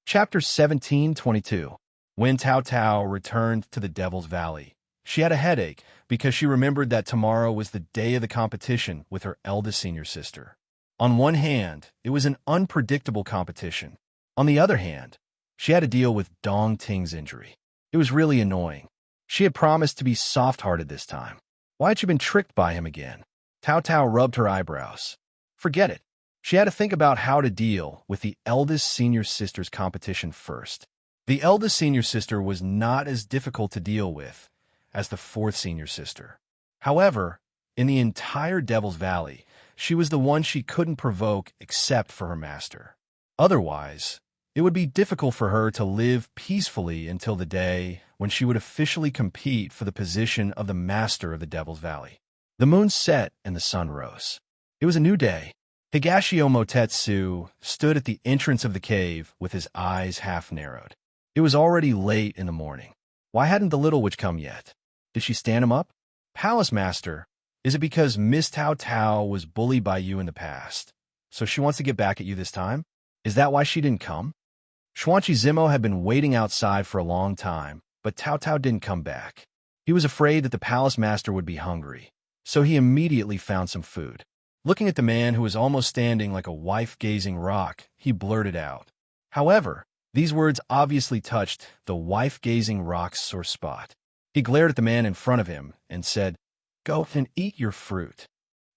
Chapter 17:22. When Tao Tao returned to the Devil's Valley, she had a headache because she remembered that tomorrow was the day of the competition with her eldest senior sister. On one hand, it was an unpredictable competition. On the other hand, she had to deal with Dong Ting's injury. It was really annoying. She had promised to be soft-hearted this time. Why had she been tricked by him again? Tao Tao rubbed her eyebrows. Forget it. She had to think about how to deal with the eldest senior sister's competition first. The eldest senior sister was not as difficult to deal with as the 4th senior sister. However, in the entire Devil's Valley, she was the one she couldn't provoke except for her master. Otherwise, It would be difficult for her to live peacefully until the day when she would officially compete for the position of the master of the Devil's Valley. The moon set and the sun rose. It was a new day. Higashio Motetsu stood at the entrance of the cave with his eyes half narrowed. It was already late in the morning. Why hadn't the little witch come yet? Did she stand him up? Palace Master, is it because Miss Tao Tao was bullied by you in the past, so she wants to get back at you this time? Is that why she didn't come? Xuanqi Zimo had been waiting outside for a long time, but Tao Tao didn't come back. He was afraid that the Palace Master would be hungry, so he immediately found some food. Looking at the man who was almost standing like a wife-gazing rock, he blurted out. However, these words obviously touched the wife-gazing rock's sore spot. He glared at the man in front of him and said, "Go and eat your fruit."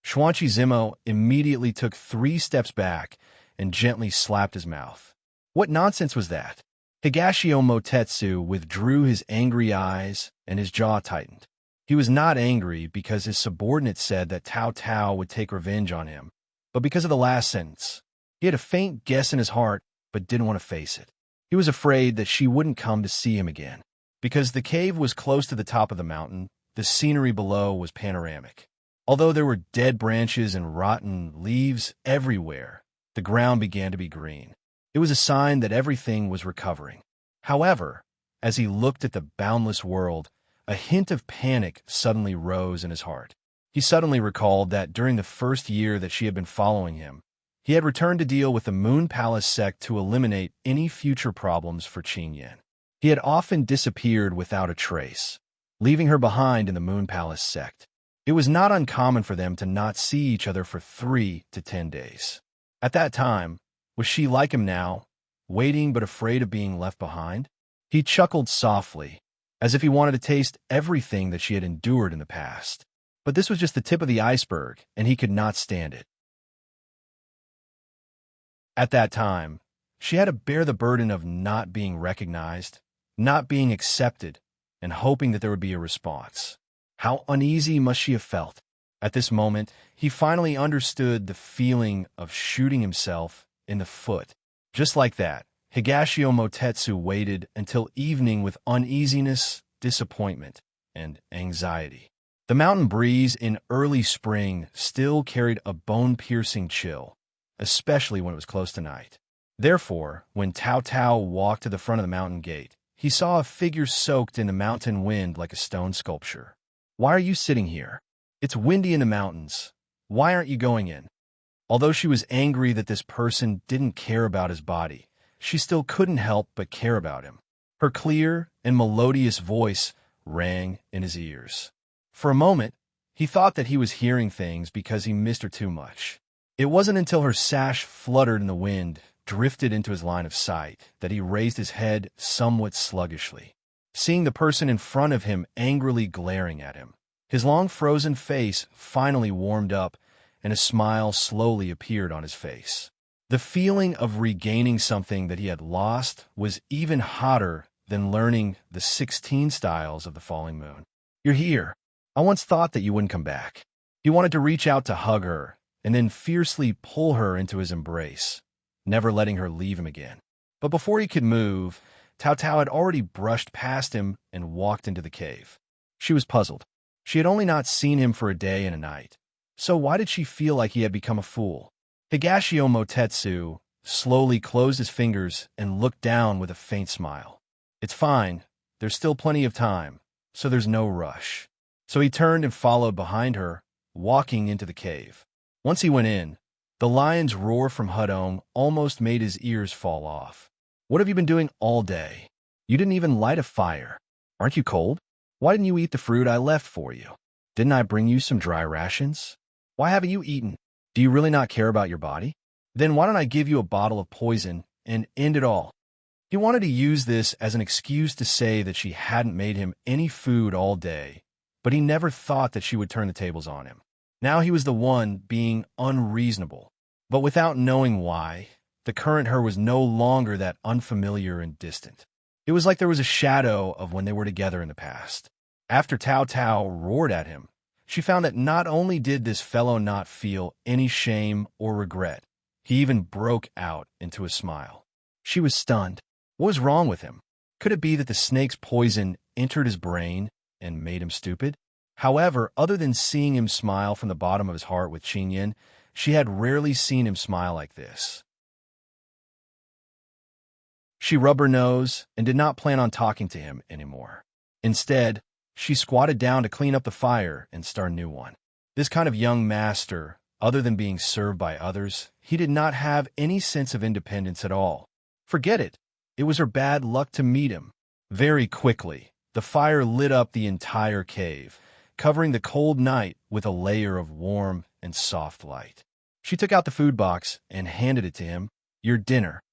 Xuanqi Zimo immediately took 3 steps back and gently slapped his mouth. What nonsense was that? Higashio Motetsu withdrew his angry eyes and his jaw tightened. He was not angry because his subordinate said that Tao Tao would take revenge on him, but because of the last sentence. He had a faint guess in his heart, but didn't want to face it. He was afraid that she wouldn't come to see him again. Because the cave was close to the top of the mountain, the scenery below was panoramic. Although there were dead branches and rotten leaves everywhere, the ground began to be green. It was a sign that everything was recovering. However, as he looked at the boundless world, a hint of panic suddenly rose in his heart. He suddenly recalled that during the first year that she had been following him, he had returned to deal with the Moon Palace sect to eliminate any future problems for Qingyan. He had often disappeared without a trace, leaving her behind in the Moon Palace sect. It was not uncommon for them to not see each other for 3 to 10 days. At that time, was she like him now, waiting but afraid of being left behind? He chuckled softly, as if he wanted to taste everything that she had endured in the past. But this was just the tip of the iceberg, and he could not stand it. At that time, she had to bear the burden of not being recognized, not being accepted, and hoping that there would be a response. How uneasy must she have felt? At this moment, he finally understood the feeling of shooting himself in the foot. Just like that, Higashio Motetsu waited until evening with uneasiness, disappointment, and anxiety. The mountain breeze in early spring still carried a bone-piercing chill, especially when it was close to night. Therefore, when Tao Tao walked to the front of the mountain gate, he saw a figure soaked in the mountain wind like a stone sculpture. "Why are you sitting here? It's windy in the mountains. Why aren't you going in?" Although she was angry that this person didn't care about his body, she still couldn't help but care about him. Her clear and melodious voice rang in his ears. For a moment, he thought that he was hearing things because he missed her too much. It wasn't until her sash fluttered in the wind, drifted into his line of sight, that he raised his head somewhat sluggishly, seeing the person in front of him angrily glaring at him. His long frozen face finally warmed up, and a smile slowly appeared on his face. The feeling of regaining something that he had lost was even hotter than learning the 16 styles of the falling moon. "You're here. I once thought that you wouldn't come back." He wanted to reach out to hug her, and then fiercely pull her into his embrace, never letting her leave him again. But before he could move, Tao Tao had already brushed past him and walked into the cave. She was puzzled. She had only not seen him for a day and a night. So why did she feel like he had become a fool? Higashio Motetsu slowly closed his fingers and looked down with a faint smile. "It's fine. There's still plenty of time, so there's no rush." So he turned and followed behind her, walking into the cave. Once he went in, the lion's roar from Hudong almost made his ears fall off. "What have you been doing all day? You didn't even light a fire. Aren't you cold? Why didn't you eat the fruit I left for you? Didn't I bring you some dry rations? Why haven't you eaten? Do you really not care about your body? Then why don't I give you a bottle of poison and end it all?" He wanted to use this as an excuse to say that she hadn't made him any food all day, but he never thought that she would turn the tables on him. Now he was the one being unreasonable. But without knowing why, the current her was no longer that unfamiliar and distant. It was like there was a shadow of when they were together in the past. After Tao Tao roared at him, she found that not only did this fellow not feel any shame or regret, he even broke out into a smile. She was stunned. What was wrong with him? Could it be that the snake's poison entered his brain and made him stupid? However, other than seeing him smile from the bottom of his heart with Qingyan, she had rarely seen him smile like this. She rubbed her nose and did not plan on talking to him anymore. Instead, she squatted down to clean up the fire and start a new one. This kind of young master, other than being served by others, he did not have any sense of independence at all. Forget it. It was her bad luck to meet him. Very quickly, the fire lit up the entire cave, covering the cold night with a layer of warm and soft light. She took out the food box and handed it to him. Your dinner.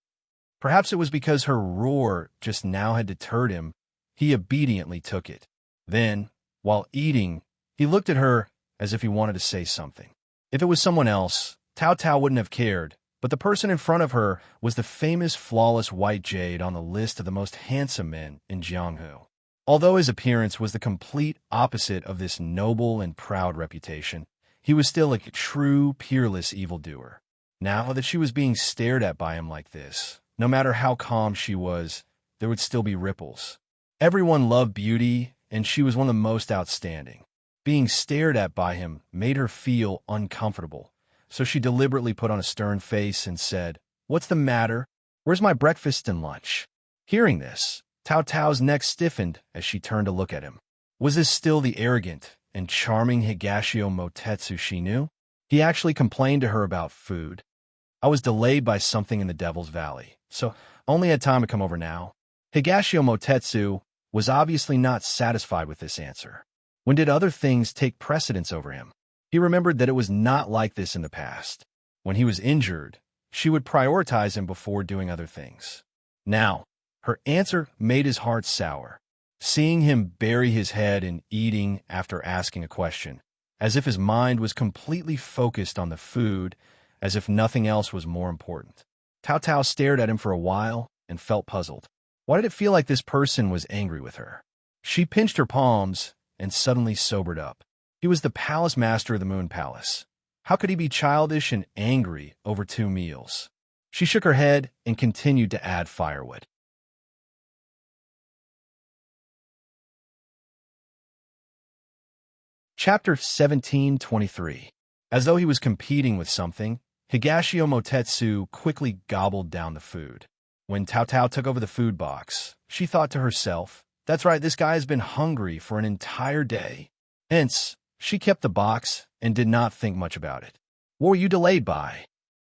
Perhaps it was because her roar just now had deterred him. He obediently took it. Then, while eating, he looked at her as if he wanted to say something. If it was someone else, Cao Cao wouldn't have cared, but the person in front of her was the famous flawless white jade on the list of the most handsome men in Jianghu. Although his appearance was the complete opposite of this noble and proud reputation, he was still a true, peerless evildoer. Now that she was being stared at by him like this, no matter how calm she was, there would still be ripples. Everyone loved beauty, and she was one of the most outstanding. Being stared at by him made her feel uncomfortable, so she deliberately put on a stern face and said, "What's the matter? Where's my breakfast and lunch?" Hearing this, Cao Cao's neck stiffened as she turned to look at him. Was this still the arrogant and charming Higashio Motetsu she knew? He actually complained to her about food. I was delayed by something in the Devil's Valley, so only had time to come over now. Higashio Motetsu was obviously not satisfied with this answer. When did other things take precedence over him? He remembered that it was not like this in the past. When he was injured, she would prioritize him before doing other things. Now, her answer made his heart sour. Seeing him bury his head in eating after asking a question, as if his mind was completely focused on the food, as if nothing else was more important. Cao Cao stared at him for a while and felt puzzled. Why did it feel like this person was angry with her? She pinched her palms and suddenly sobered up. He was the palace master of the Moon Palace. How could he be childish and angry over 2 meals? She shook her head and continued to add firewood. Chapter 1723. As though he was competing with something, Higashio Motetsu quickly gobbled down the food. When Cao Cao took over the food box, she thought to herself, "That's right, this guy has been hungry for an entire day." Hence, she kept the box and did not think much about it. What were you delayed by?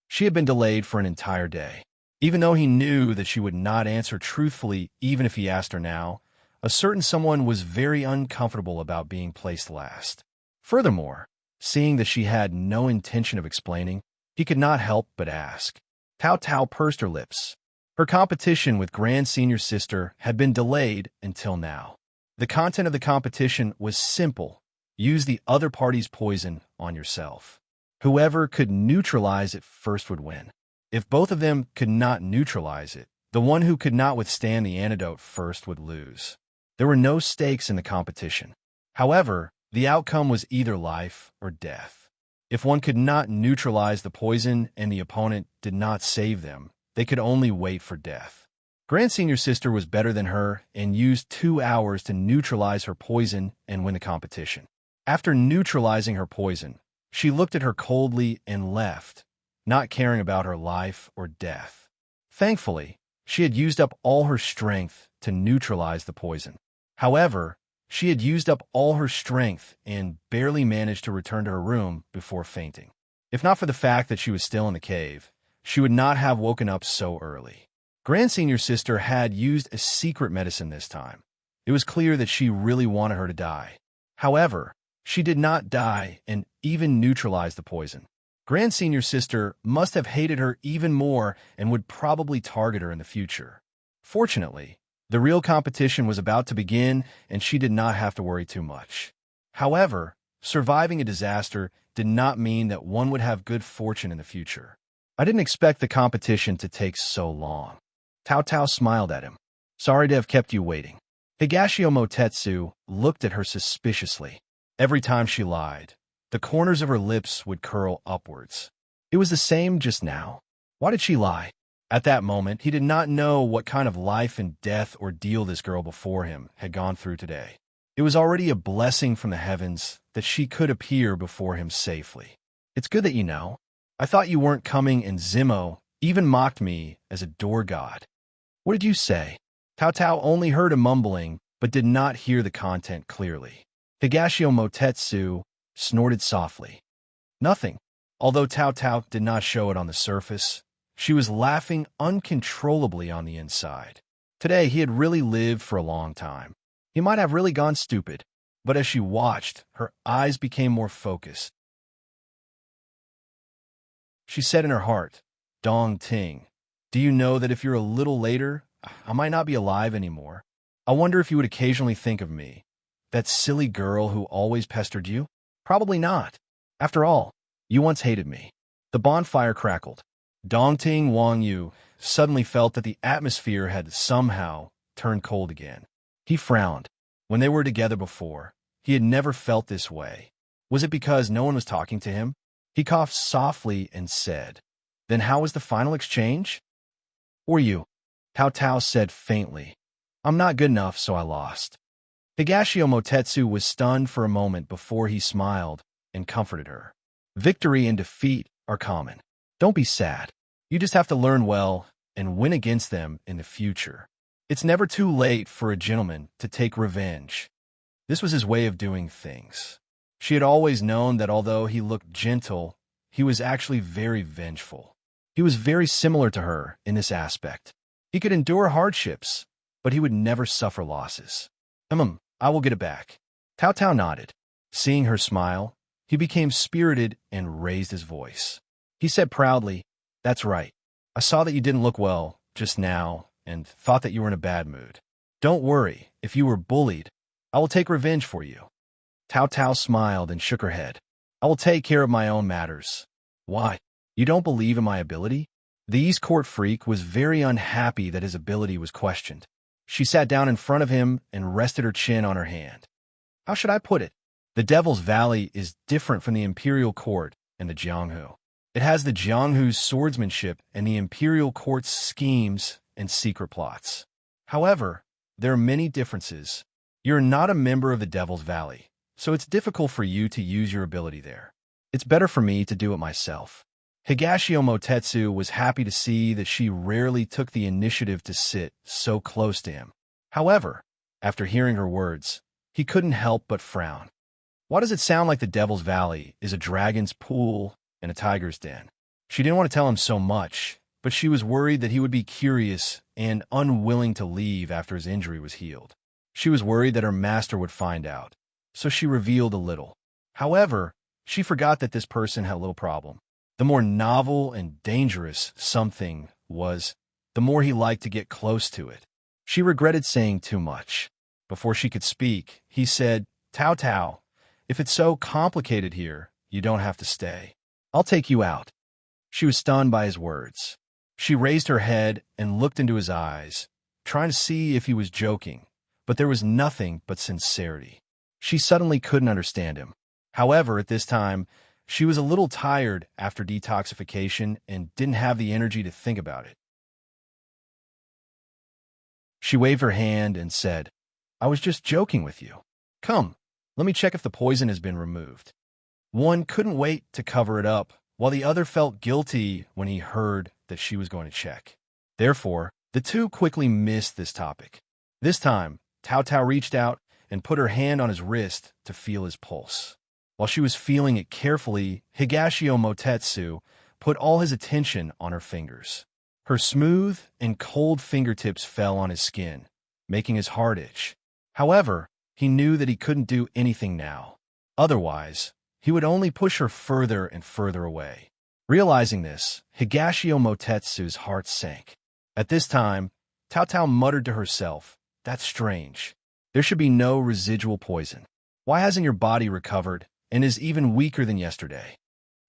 She had been delayed for an entire day. Even though he knew that she would not answer truthfully even if he asked her now, a certain someone was very uncomfortable about being placed last. Furthermore, seeing that she had no intention of explaining, he could not help but ask. Cao Cao pursed her lips. Her competition with Grand Senior Sister had been delayed until now. The content of the competition was simple. Use the other party's poison on yourself. Whoever could neutralize it first would win. If both of them could not neutralize it, the one who could not withstand the antidote first would lose. There were no stakes in the competition. However, the outcome was either life or death. If one could not neutralize the poison and the opponent did not save them, they could only wait for death. Grand Senior Sister was better than her and used 2 hours to neutralize her poison and win the competition. After neutralizing her poison, she looked at her coldly and left, not caring about her life or death. Thankfully, she had used up all her strength to neutralize the poison. However, she had used up all her strength and barely managed to return to her room before fainting. If not for the fact that she was still in the cave, she would not have woken up so early. Grand Senior Sister had used a secret medicine this time. It was clear that she really wanted her to die. However, she did not die and even neutralize the poison. Grand Senior Sister must have hated her even more and would probably target her in the future. Fortunately, the real competition was about to begin and she did not have to worry too much. However, surviving a disaster did not mean that one would have good fortune in the future. I didn't expect the competition to take so long. Cao Cao smiled at him. Sorry to have kept you waiting. Higashio Motetsu looked at her suspiciously. Every time she lied, the corners of her lips would curl upwards. It was the same just now. Why did she lie? At that moment, he did not know what kind of life and death ordeal this girl before him had gone through today. It was already a blessing from the heavens that she could appear before him safely. It's good that you know. I thought you weren't coming, and Zimo even mocked me as a door god. What did you say? Tao Tao only heard a mumbling, but did not hear the content clearly. Higashio Motetsu snorted softly. Nothing. Although Tao Tao did not show it on the surface, she was laughing uncontrollably on the inside. Today he had really lived for a long time. He might have really gone stupid, but as she watched, her eyes became more focused. She said in her heart, Dong Ting, do you know that if you're a little later, I might not be alive anymore? I wonder if you would occasionally think of me. That silly girl who always pestered you? Probably not. After all, you once hated me. The bonfire crackled. Dongting Wang Yu suddenly felt that the atmosphere had somehow turned cold again. He frowned. When they were together before, he had never felt this way. Was it because no one was talking to him? He coughed softly and said, Then how was the final exchange? Or you? Tao Tao said faintly, I'm not good enough, so I lost. Higashio Motetsu was stunned for a moment before he smiled and comforted her. Victory and defeat are common. Don't be sad. You just have to learn well and win against them in the future. It's never too late for a gentleman to take revenge. This was his way of doing things. She had always known that although he looked gentle, he was actually very vengeful. He was very similar to her in this aspect. He could endure hardships, but he would never suffer losses. I will get it back. Tao Tao nodded. Seeing her smile, he became spirited and raised his voice. He said proudly, That's right. I saw that you didn't look well just now and thought that you were in a bad mood. Don't worry, if you were bullied, I will take revenge for you. Tao Tao smiled and shook her head. I will take care of my own matters. Why? You don't believe in my ability? The East Court freak was very unhappy that his ability was questioned. She sat down in front of him and rested her chin on her hand. How should I put it? The Devil's Valley is different from the Imperial Court and the Jianghu. It has the Jianghu's swordsmanship and the Imperial Court's schemes and secret plots. However, there are many differences. You're not a member of the Devil's Valley, so it's difficult for you to use your ability there. It's better for me to do it myself. Higashio Motetsu was happy to see that she rarely took the initiative to sit so close to him. However, after hearing her words, he couldn't help but frown. Why does it sound like the Devil's Valley is a dragon's pool and a tiger's den? She didn't want to tell him so much, but she was worried that he would be curious and unwilling to leave after his injury was healed. She was worried that her master would find out, so she revealed a little. However, she forgot that this person had a little problem. The more novel and dangerous something was, the more he liked to get close to it. She regretted saying too much. Before she could speak, he said, Tao Tao, if it's so complicated here, you don't have to stay. I'll take you out. She was stunned by his words. She raised her head and looked into his eyes, trying to see if he was joking, but there was nothing but sincerity. She suddenly couldn't understand him. However, at this time, she was a little tired after detoxification and didn't have the energy to think about it. She waved her hand and said, I was just joking with you. Come, let me check if the poison has been removed. One couldn't wait to cover it up, while the other felt guilty when he heard that she was going to check. Therefore, the two quickly missed this topic. This time, Tao Tao reached out and put her hand on his wrist to feel his pulse. While she was feeling it carefully, Higashio Motetsu put all his attention on her fingers. Her smooth and cold fingertips fell on his skin, making his heart itch. However, he knew that he couldn't do anything now. Otherwise, he would only push her further and further away. Realizing this, Higashio Motetsu's heart sank. At this time, Tao Tao muttered to herself, That's strange. There should be no residual poison. Why hasn't your body recovered and is even weaker than yesterday?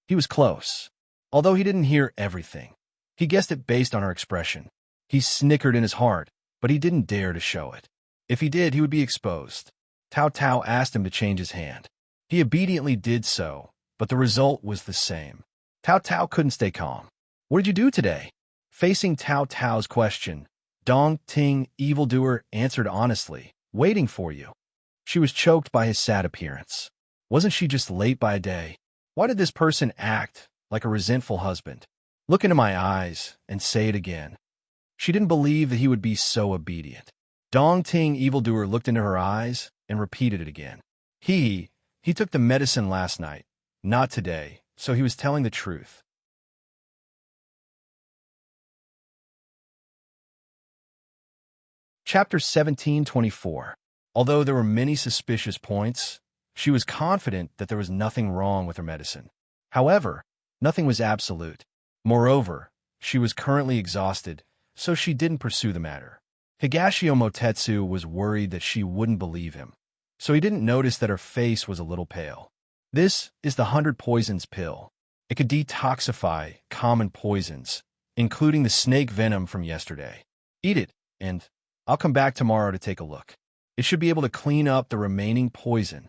He was close. Although he didn't hear everything, he guessed it based on her expression. He snickered in his heart, but he didn't dare to show it. If he did, he would be exposed. Tao Tao asked him to change his hand. He obediently did so, but the result was the same. Tao Tao couldn't stay calm. What did you do today? Facing Tao Tao's question, Dong Ting, evildoer, answered honestly, "Waiting for you." She was choked by his sad appearance. Wasn't she just late by a day? Why did this person act like a resentful husband? Look into my eyes and say it again. She didn't believe that he would be so obedient. Dong Ting, evildoer, looked into her eyes and repeated it again. He took the medicine last night, not today, so he was telling the truth. Chapter 17:24. Although there were many suspicious points, she was confident that there was nothing wrong with her medicine. However, nothing was absolute. Moreover, she was currently exhausted, so she didn't pursue the matter. Higashio Motetsu was worried that she wouldn't believe him, so he didn't notice that her face was a little pale. This is the 100 poisons pill. It could detoxify common poisons, including the snake venom from yesterday. Eat it, and I'll come back tomorrow to take a look. It should be able to clean up the remaining poison.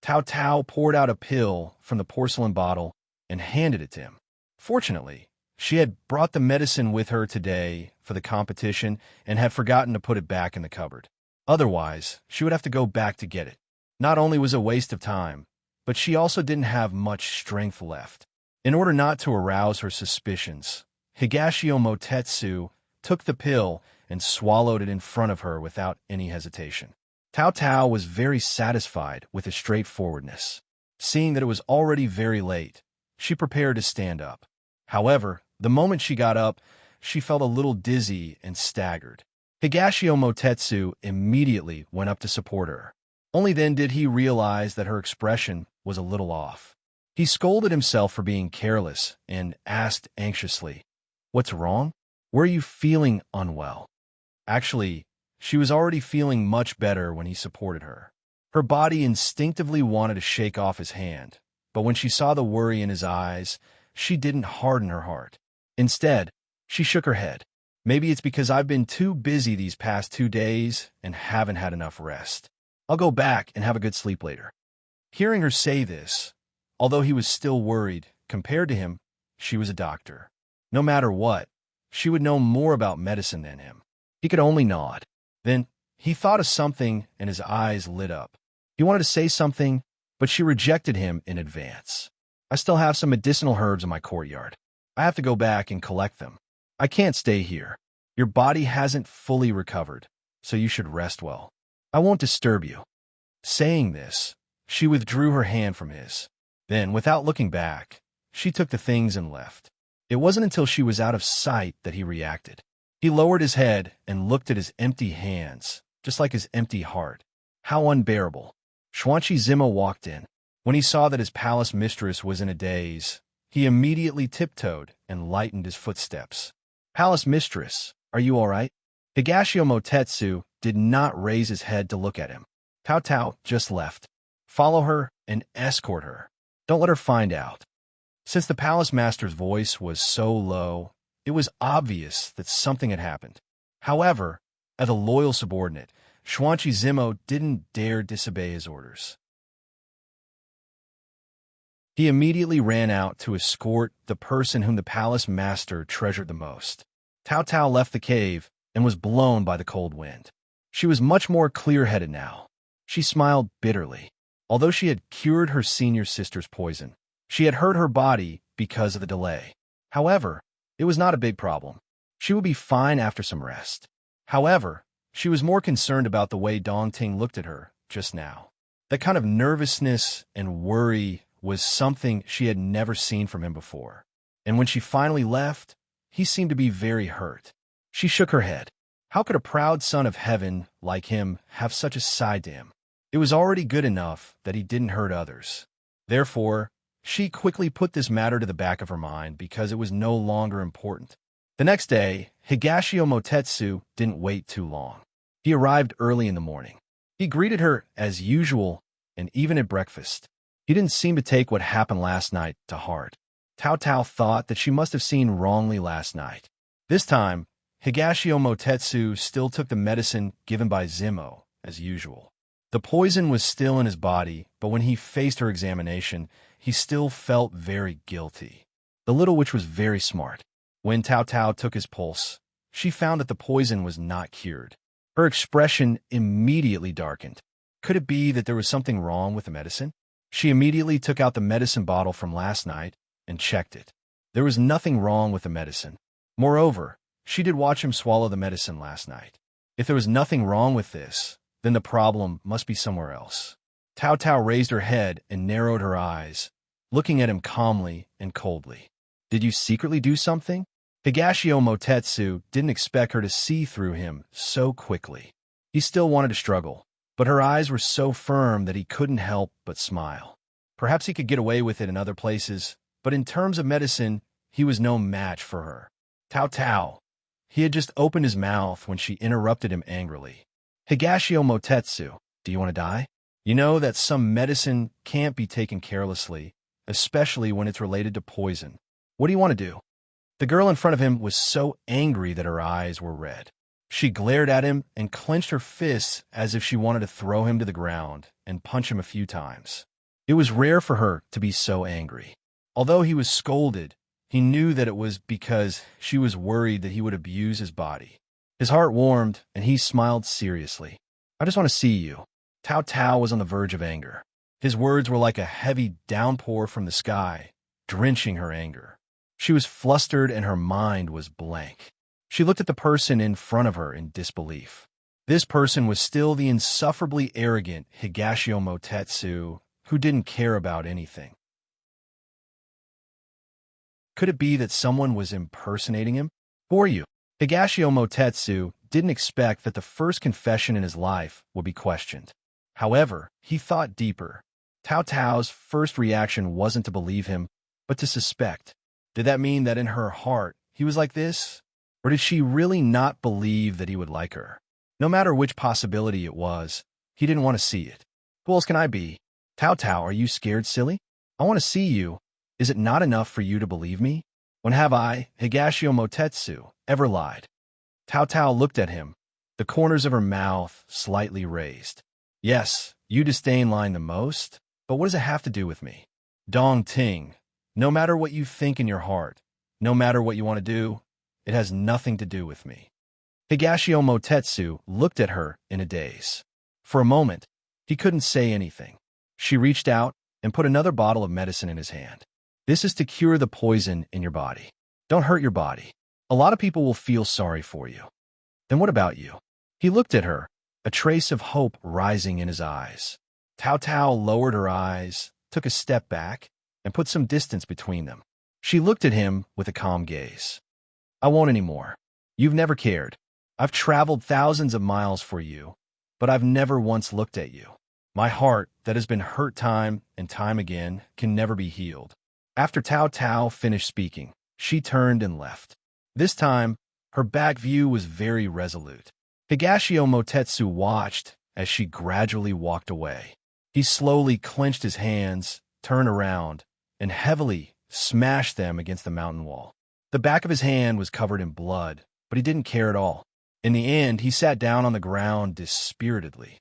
Tao Tao poured out a pill from the porcelain bottle and handed it to him. Fortunately, she had brought the medicine with her today for the competition and had forgotten to put it back in the cupboard. Otherwise, she would have to go back to get it. Not only was it a waste of time, but she also didn't have much strength left. In order not to arouse her suspicions, Higashio Motetsu took the pill and swallowed it in front of her without any hesitation. Tao Tao was very satisfied with his straightforwardness. Seeing that it was already very late, she prepared to stand up. However, the moment she got up, she felt a little dizzy and staggered. Higashio Motetsu immediately went up to support her. Only then did he realize that her expression was a little off. He scolded himself for being careless and asked anxiously, "What's wrong? Were you feeling unwell?" Actually, she was already feeling much better when he supported her. Her body instinctively wanted to shake off his hand, but when she saw the worry in his eyes, she didn't harden her heart. Instead, she shook her head. "Maybe it's because I've been too busy these past 2 days and haven't had enough rest. I'll go back and have a good sleep later." Hearing her say this, although he was still worried, compared to him, she was a doctor. No matter what, she would know more about medicine than him. He could only nod. Then, he thought of something and his eyes lit up. He wanted to say something, but she rejected him in advance. "I still have some medicinal herbs in my courtyard. I have to go back and collect them. I can't stay here. Your body hasn't fully recovered, so you should rest well. I won't disturb you." Saying this, she withdrew her hand from his. Then, without looking back, she took the things and left. It wasn't until she was out of sight that he reacted. He lowered his head and looked at his empty hands, just like his empty heart. How unbearable. Xuanqi Zima walked in. When he saw that his palace mistress was in a daze, he immediately tiptoed and lightened his footsteps. "Palace mistress, are you all right?" Higashio Motetsu did not raise his head to look at him. Tao Tao just left. Follow her and escort her. Don't let her find out. Since the palace master's voice was so low, it was obvious that something had happened. However, as a loyal subordinate, Xuanqi Zimo didn't dare disobey his orders. He immediately ran out to escort the person whom the palace master treasured the most. Tao Tao left the cave and was blown by the cold wind. She was much more clear-headed now. She smiled bitterly. Although she had cured her senior sister's poison, she had hurt her body because of the delay. However, it was not a big problem. She would be fine after some rest. However, she was more concerned about the way Dong Ting looked at her just now. That kind of nervousness and worry was something she had never seen from him before. And when she finally left, he seemed to be very hurt. She shook her head. How could a proud son of heaven like him have such a side to him? It was already good enough that he didn't hurt others. Therefore, she quickly put this matter to the back of her mind because it was no longer important. The next day, Higashio Motetsu didn't wait too long. He arrived early in the morning. He greeted her as usual, and even at breakfast. He didn't seem to take what happened last night to heart. Tao Tao thought that she must have seen wrongly last night. This time, Higashio Motetsu still took the medicine given by Zimo, as usual. The poison was still in his body, but when he faced her examination, he still felt very guilty. The little witch was very smart. When Tao Tao took his pulse, she found that the poison was not cured. Her expression immediately darkened. Could it be that there was something wrong with the medicine? She immediately took out the medicine bottle from last night and checked it. There was nothing wrong with the medicine. Moreover, she did watch him swallow the medicine last night. If there was nothing wrong with this, then the problem must be somewhere else. Tao Tao raised her head and narrowed her eyes, looking at him calmly and coldly. Did you secretly do something? Higashio Motetsu didn't expect her to see through him so quickly. He still wanted to struggle, but her eyes were so firm that he couldn't help but smile. Perhaps he could get away with it in other places, but in terms of medicine, he was no match for her. Tao Tao. He had just opened his mouth when she interrupted him angrily. Higashio Motetsu, do you want to die? You know that some medicine can't be taken carelessly, especially when it's related to poison. What do you want to do? The girl in front of him was so angry that her eyes were red. She glared at him and clenched her fists as if she wanted to throw him to the ground and punch him a few times. It was rare for her to be so angry. Although he was scolded, he knew that it was because she was worried that he would abuse his body. His heart warmed, and he smiled seriously. I just want to see you. Tao Tao was on the verge of anger. His words were like a heavy downpour from the sky, drenching her anger. She was flustered and her mind was blank. She looked at the person in front of her in disbelief. This person was still the insufferably arrogant Higashio Motetsu, who didn't care about anything. Could it be that someone was impersonating him? For you. Higashio Motetsu didn't expect that the first confession in his life would be questioned. However, he thought deeper. Tao Tao's first reaction wasn't to believe him, but to suspect. Did that mean that in her heart he was like this? Or did she really not believe that he would like her? No matter which possibility it was, he didn't want to see it. Who else can I be? Tao Tao, are you scared, silly? I want to see you. Is it not enough for you to believe me? When have I, Higashio Motetsu, ever lied? Tao Tao looked at him, the corners of her mouth slightly raised. Yes, you disdain lying the most, but what does it have to do with me? Dong Ting, no matter what you think in your heart, no matter what you want to do, it has nothing to do with me. Higashio Motetsu looked at her in a daze. For a moment, he couldn't say anything. She reached out and put another bottle of medicine in his hand. This is to cure the poison in your body. Don't hurt your body. A lot of people will feel sorry for you. Then what about you? He looked at her, a trace of hope rising in his eyes. Tao Tao lowered her eyes, took a step back, and put some distance between them. She looked at him with a calm gaze. I won't anymore. You've never cared. I've traveled thousands of miles for you, but I've never once looked at you. My heart, that has been hurt time and time again, can never be healed. After Tao Tao finished speaking, she turned and left. This time, her back view was very resolute. Higashio Motetsu watched as she gradually walked away. He slowly clenched his hands, turned around, and heavily smashed them against the mountain wall. The back of his hand was covered in blood, but he didn't care at all. In the end, he sat down on the ground dispiritedly.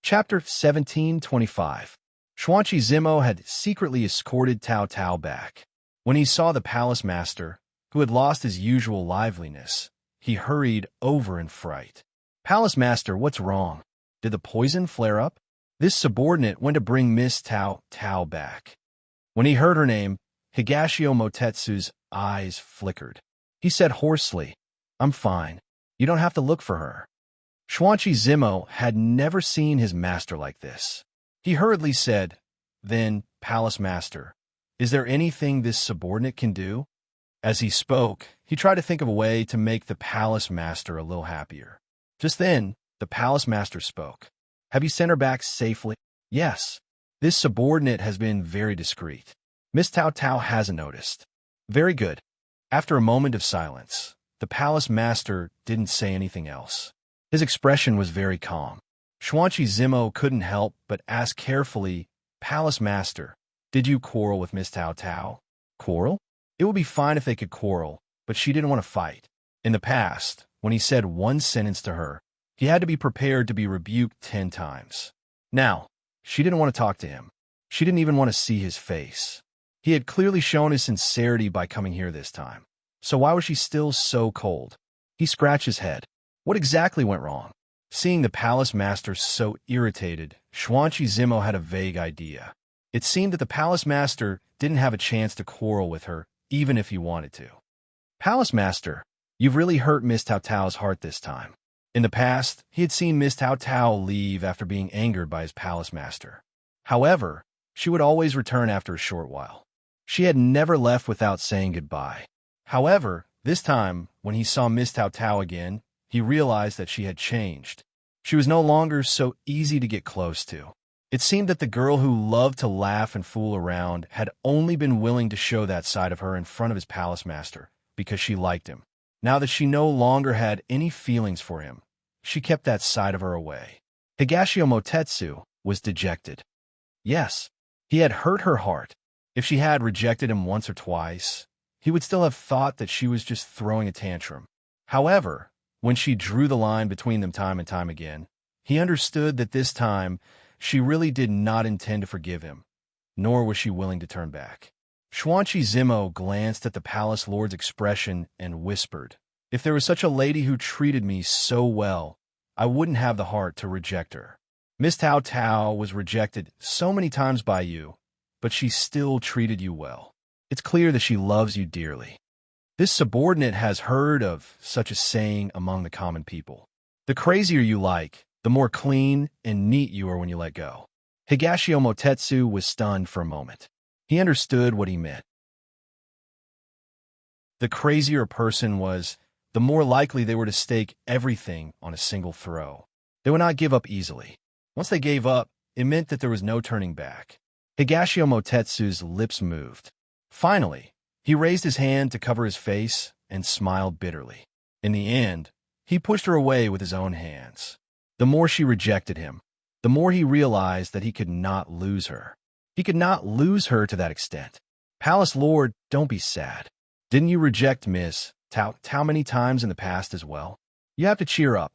Chapter 1725. Xuanqi Zimo had secretly escorted Tao Tao back. When he saw the palace master, who had lost his usual liveliness, he hurried over in fright. Palace master, what's wrong? Did the poison flare up? This subordinate went to bring Miss Tao Tao back. When he heard her name, Higashio Motetsu's eyes flickered. He said hoarsely, I'm fine. You don't have to look for her. Xuanqi Zimo had never seen his master like this. He hurriedly said, Then, palace master, is there anything this subordinate can do? As he spoke, he tried to think of a way to make the palace master a little happier. Just then, the palace master spoke. Have you sent her back safely? Yes. This subordinate has been very discreet. Miss Tao Tao hasn't noticed. Very good. After a moment of silence, the palace master didn't say anything else. His expression was very calm. Xuanqi Zimo couldn't help but ask carefully, Palace master, did you quarrel with Miss Tao Tao? Quarrel? It would be fine if they could quarrel, but she didn't want to fight. In the past, when he said one sentence to her, he had to be prepared to be rebuked 10 times. Now, she didn't want to talk to him. She didn't even want to see his face. He had clearly shown his sincerity by coming here this time. So why was she still so cold? He scratched his head. What exactly went wrong? Seeing the palace master so irritated, Xuanqi Zimo had a vague idea. It seemed that the palace master didn't have a chance to quarrel with her, even if he wanted to. Palace master, you've really hurt Miss Tao Tao's heart this time. In the past, he had seen Miss Tao Tao leave after being angered by his palace master. However, she would always return after a short while. She had never left without saying goodbye. However, this time, when he saw Miss Tao Tao again, he realized that she had changed. She was no longer so easy to get close to. It seemed that the girl who loved to laugh and fool around had only been willing to show that side of her in front of his palace master because she liked him. Now that she no longer had any feelings for him, she kept that side of her away. Higashio Motetsu was dejected. Yes, he had hurt her heart. If she had rejected him once or twice, he would still have thought that she was just throwing a tantrum. However, when she drew the line between them time and time again, he understood that this time she really did not intend to forgive him, nor was she willing to turn back. Xuanqi Zimo glanced at the palace lord's expression and whispered, "If there was such a lady who treated me so well, I wouldn't have the heart to reject her. Miss Tao Tao was rejected so many times by you, but she still treated you well. It's clear that she loves you dearly." This subordinate has heard of such a saying among the common people. The crazier you like, the more clean and neat you are when you let go. Higashio Motetsu was stunned for a moment. He understood what he meant. The crazier a person was, the more likely they were to stake everything on a single throw. They would not give up easily. Once they gave up, it meant that there was no turning back. Higashio Motetsu's lips moved. Finally, he raised his hand to cover his face and smiled bitterly. In the end, he pushed her away with his own hands. The more she rejected him, the more he realized that he could not lose her. He could not lose her to that extent. Palace Lord, don't be sad. Didn't you reject Miss Tao many times in the past as well? You have to cheer up.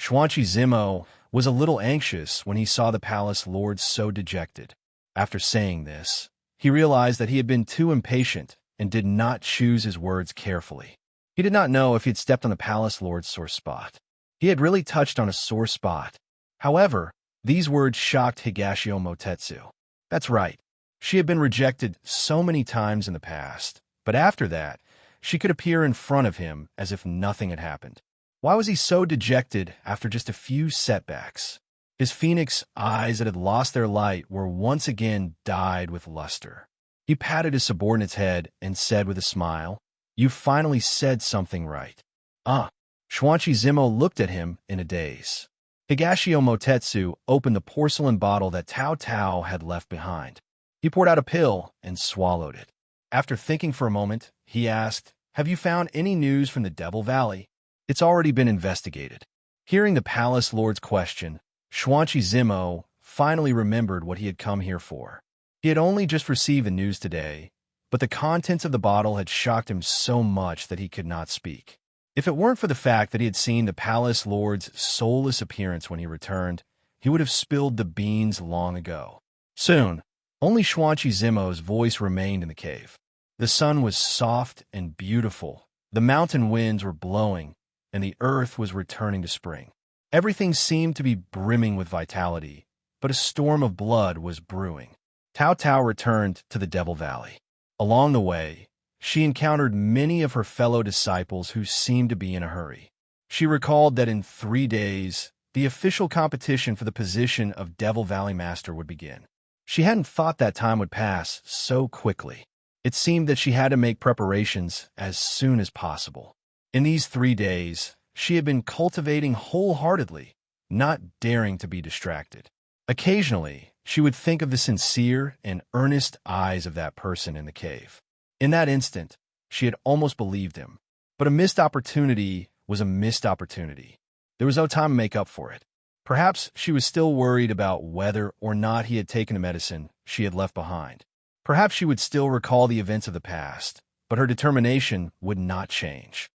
Xuanqi Zimo was a little anxious when he saw the Palace Lord so dejected. After saying this, he realized that he had been too impatient and did not choose his words carefully. He did not know if he had stepped on the Palace Lord's sore spot. He had really touched on a sore spot. However, these words shocked Higashio Motetsu. That's right. She had been rejected so many times in the past, but after that, she could appear in front of him as if nothing had happened. Why was he so dejected after just a few setbacks? His phoenix eyes that had lost their light were once again dyed with luster. He patted his subordinate's head and said with a smile, "You finally said something right." Xuanqi Zimo looked at him in a daze. Higashio Motetsu opened the porcelain bottle that Tao Tao had left behind. He poured out a pill and swallowed it. After thinking for a moment, he asked, "Have you found any news from the Devil Valley?" "It's already been investigated." Hearing the Palace Lord's question, Xuanqi Zimo finally remembered what he had come here for. He had only just received the news today, but the contents of the bottle had shocked him so much that he could not speak. If it weren't for the fact that he had seen the Palace Lord's soulless appearance when he returned, he would have spilled the beans long ago. Soon, only Xuanqi Zimo's voice remained in the cave. The sun was soft and beautiful, the mountain winds were blowing, and the earth was returning to spring. Everything seemed to be brimming with vitality, but a storm of blood was brewing. Tao Tao returned to the Devil Valley. Along the way, she encountered many of her fellow disciples who seemed to be in a hurry. She recalled that in 3 days, the official competition for the position of Devil Valley Master would begin. She hadn't thought that time would pass so quickly. It seemed that she had to make preparations as soon as possible. In these 3 days, she had been cultivating wholeheartedly, not daring to be distracted. Occasionally, she would think of the sincere and earnest eyes of that person in the cave. In that instant, she had almost believed him. But a missed opportunity was a missed opportunity. There was no time to make up for it. Perhaps she was still worried about whether or not he had taken the medicine she had left behind. Perhaps she would still recall the events of the past, but her determination would not change.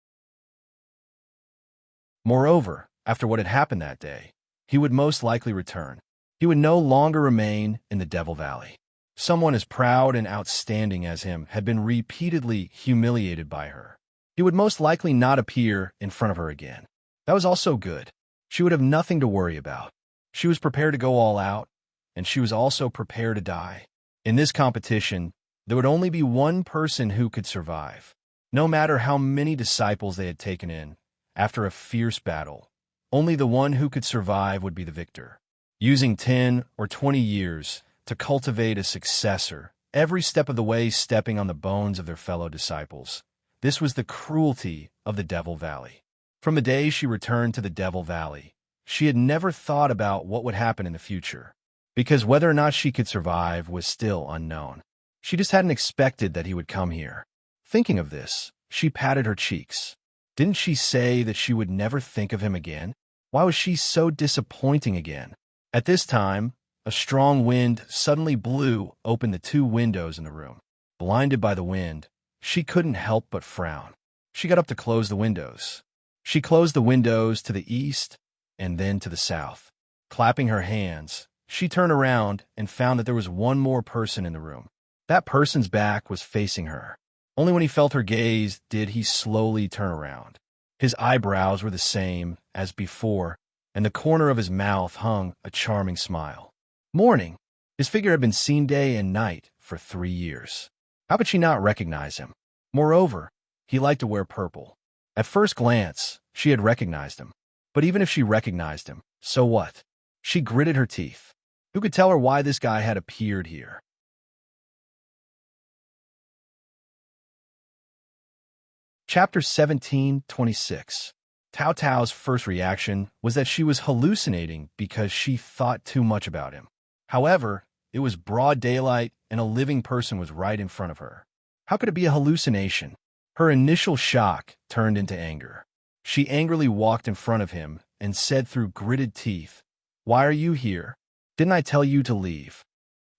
Moreover, after what had happened that day, he would most likely return. He would no longer remain in the Devil Valley. Someone as proud and outstanding as him had been repeatedly humiliated by her. He would most likely not appear in front of her again. That was also good. She would have nothing to worry about. She was prepared to go all out, and she was also prepared to die. In this competition, there would only be one person who could survive. No matter how many disciples they had taken in, after a fierce battle, only the one who could survive would be the victor. Using 10 or 20 years to cultivate a successor, every step of the way stepping on the bones of their fellow disciples. This was the cruelty of the Devil Valley. From the day she returned to the Devil Valley, she had never thought about what would happen in the future, because whether or not she could survive was still unknown. She just hadn't expected that he would come here. Thinking of this, she patted her cheeks. Didn't she say that she would never think of him again? Why was she so disappointing again? At this time, a strong wind suddenly blew open the 2 windows in the room. Blinded by the wind, she couldn't help but frown. She got up to close the windows. She closed the windows to the east and then to the south. Clapping her hands, she turned around and found that there was one more person in the room. That person's back was facing her. Only when he felt her gaze did he slowly turn around. His eyebrows were the same as before, and the corner of his mouth hung a charming smile. Morning! His figure had been seen day and night for 3 years. How could she not recognize him? Moreover, he liked to wear purple. At first glance, she had recognized him. But even if she recognized him, so what? She gritted her teeth. Who could tell her why this guy had appeared here? Chapter 17:26. Tao Tao's first reaction was that she was hallucinating because she thought too much about him. However, it was broad daylight and a living person was right in front of her. How could it be a hallucination? Her initial shock turned into anger. She angrily walked in front of him and said through gritted teeth, "Why are you here? Didn't I tell you to leave?"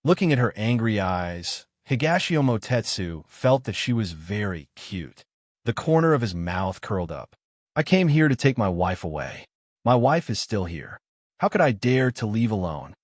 Looking at her angry eyes, Higashio Motetsu felt that she was very cute. The corner of his mouth curled up. "I came here to take my wife away. My wife is still here. How could I dare to leave alone?"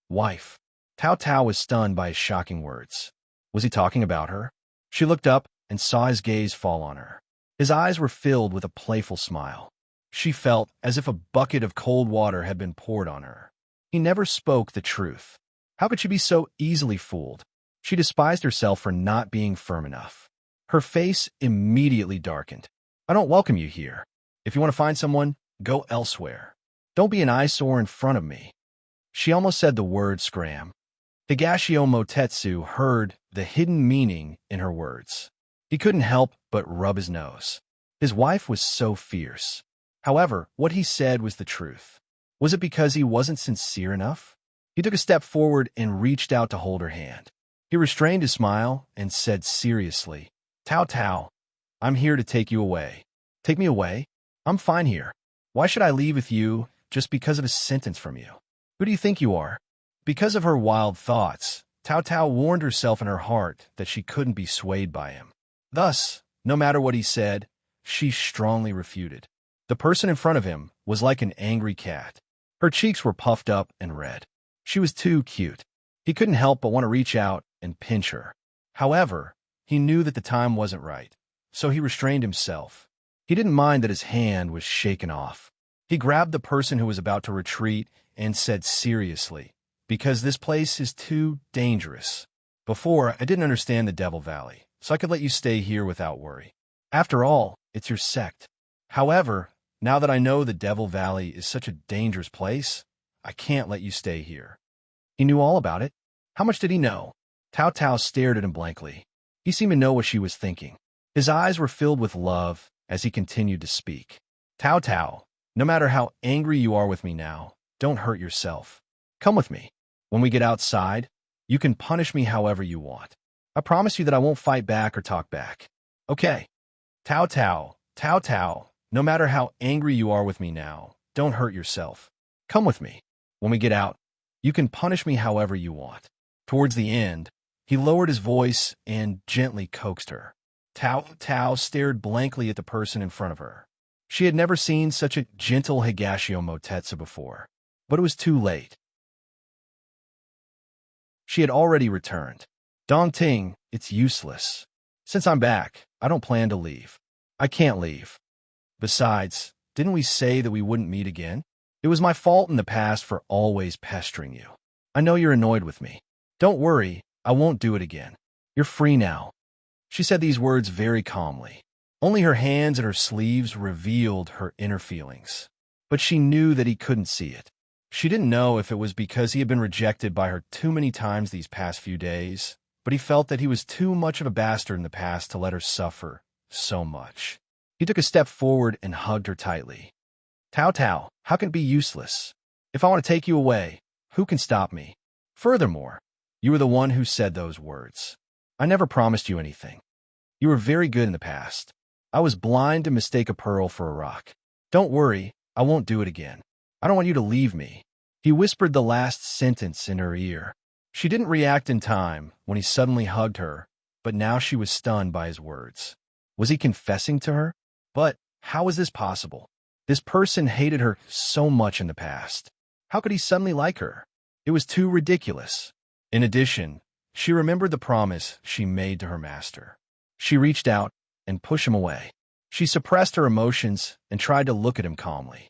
Wife. Tao Tao was stunned by his shocking words. Was he talking about her? She looked up and saw his gaze fall on her. His eyes were filled with a playful smile. She felt as if a bucket of cold water had been poured on her. He never spoke the truth. How could she be so easily fooled? She despised herself for not being firm enough. Her face immediately darkened. "I don't welcome you here. If you want to find someone, go elsewhere. Don't be an eyesore in front of me." She almost said the word scram. Higashio Motetsu heard the hidden meaning in her words. He couldn't help but rub his nose. His wife was so fierce. However, what he said was the truth. Was it because he wasn't sincere enough? He took a step forward and reached out to hold her hand. He restrained his smile and said seriously, "Tao Tao, I'm here to take you away." "Take me away? I'm fine here. Why should I leave with you just because of a sentence from you? Who do you think you are?" Because of her wild thoughts, Tao Tao warned herself in her heart that she couldn't be swayed by him. Thus, no matter what he said, she strongly refuted. The person in front of him was like an angry cat. Her cheeks were puffed up and red. She was too cute. He couldn't help but want to reach out and pinch her. However, he knew that the time wasn't right, so he restrained himself. He didn't mind that his hand was shaken off. He grabbed the person who was about to retreat and said seriously, "Because this place is too dangerous. Before, I didn't understand the Devil Valley, so I could let you stay here without worry. After all, it's your sect. However, now that I know the Devil Valley is such a dangerous place, I can't let you stay here." He knew all about it. How much did he know? Tao Tao stared at him blankly. He seemed to know what she was thinking. His eyes were filled with love as he continued to speak. "Tao Tao, no matter how angry you are with me now, don't hurt yourself. Come with me. When we get outside, you can punish me however you want. I promise you that I won't fight back or talk back. Okay? Tao Tao, Tao Tao, no matter how angry you are with me now, don't hurt yourself. Come with me. When we get out, you can punish me however you want." Towards the end, he lowered his voice and gently coaxed her. Tao Tao stared blankly at the person in front of her. She had never seen such a gentle Higashio Motetsu before, but it was too late. She had already returned. Dongting, it's useless. Since I'm back, I don't plan to leave. I can't leave. Besides, didn't we say that we wouldn't meet again? It was my fault in the past for always pestering you. I know you're annoyed with me. Don't worry, I won't do it again. You're free now. She said these words very calmly. Only her hands and her sleeves revealed her inner feelings. But she knew that he couldn't see it. She didn't know if it was because he had been rejected by her too many times these past few days, but he felt that he was too much of a bastard in the past to let her suffer so much. He took a step forward and hugged her tightly. Tao Tao, how can it be useless? If I want to take you away, who can stop me? Furthermore, you were the one who said those words. I never promised you anything. You were very good in the past. I was blind to mistake a pearl for a rock. Don't worry, I won't do it again. I don't want you to leave me. He whispered the last sentence in her ear. She didn't react in time when he suddenly hugged her, but now she was stunned by his words. Was he confessing to her? But how was this possible? This person hated her so much in the past. How could he suddenly like her? It was too ridiculous. In addition, she remembered the promise she made to her master. She reached out and pushed him away. She suppressed her emotions and tried to look at him calmly.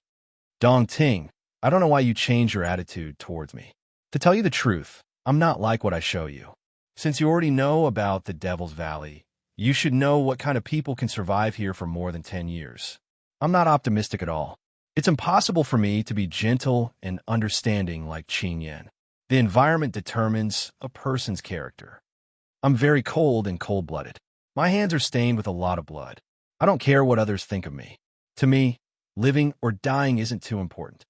Dongting, I don't know why you changed your attitude towards me. To tell you the truth, I'm not like what I show you. Since you already know about the Devil's Valley, you should know what kind of people can survive here for more than 10 years. I'm not optimistic at all. It's impossible for me to be gentle and understanding like Qin Yan. The environment determines a person's character. I'm very cold and cold-blooded. My hands are stained with a lot of blood. I don't care what others think of me. To me, living or dying isn't too important.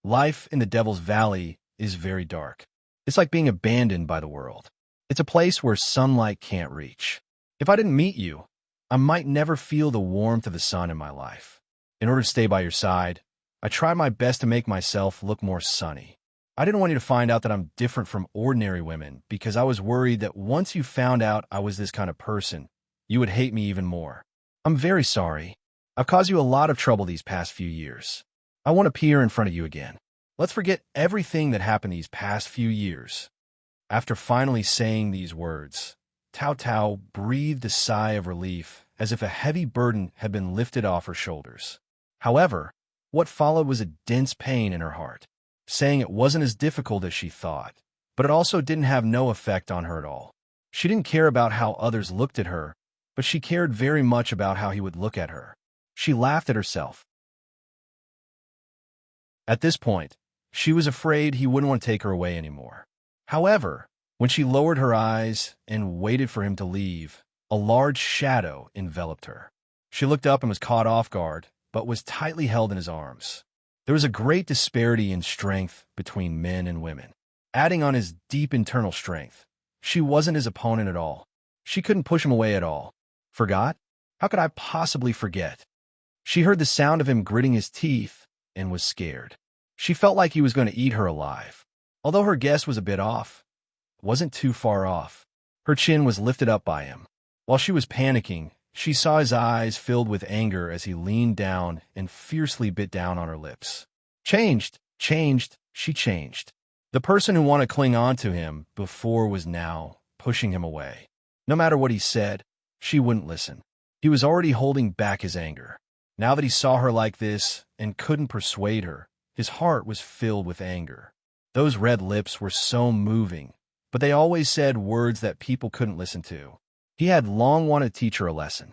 Life in the Devil's Valley is very dark. It's like being abandoned by the world. It's a place where sunlight can't reach. If I didn't meet you, I might never feel the warmth of the sun in my life. In order to stay by your side, I tried my best to make myself look more sunny. I didn't want you to find out that I'm different from ordinary women because I was worried that once you found out I was this kind of person, you would hate me even more. I'm very sorry. I've caused you a lot of trouble these past few years. I won't appear in front of you again. Let's forget everything that happened these past few years. After finally saying these words, Tao Tao breathed a sigh of relief as if a heavy burden had been lifted off her shoulders. However, what followed was a dense pain in her heart, saying it wasn't as difficult as she thought, but it also didn't have no effect on her at all. She didn't care about how others looked at her, but she cared very much about how he would look at her. She laughed at herself. At this point, she was afraid he wouldn't want to take her away anymore. However, when she lowered her eyes and waited for him to leave, a large shadow enveloped her. She looked up and was caught off guard, but was tightly held in his arms. There was a great disparity in strength between men and women. Adding on his deep internal strength, she wasn't his opponent at all. She couldn't push him away at all. Forgot? How could I possibly forget? She heard the sound of him gritting his teeth and was scared. She felt like he was going to eat her alive. Although her guess was a bit off, it wasn't too far off. Her chin was lifted up by him. While she was panicking, she saw his eyes filled with anger as he leaned down and fiercely bit down on her lips. She changed. The person who wanted to cling on to him before was now pushing him away. No matter what he said, she wouldn't listen. He was already holding back his anger. Now that he saw her like this and couldn't persuade her, his heart was filled with anger. Those red lips were so moving, but they always said words that people couldn't listen to. He had long wanted to teach her a lesson.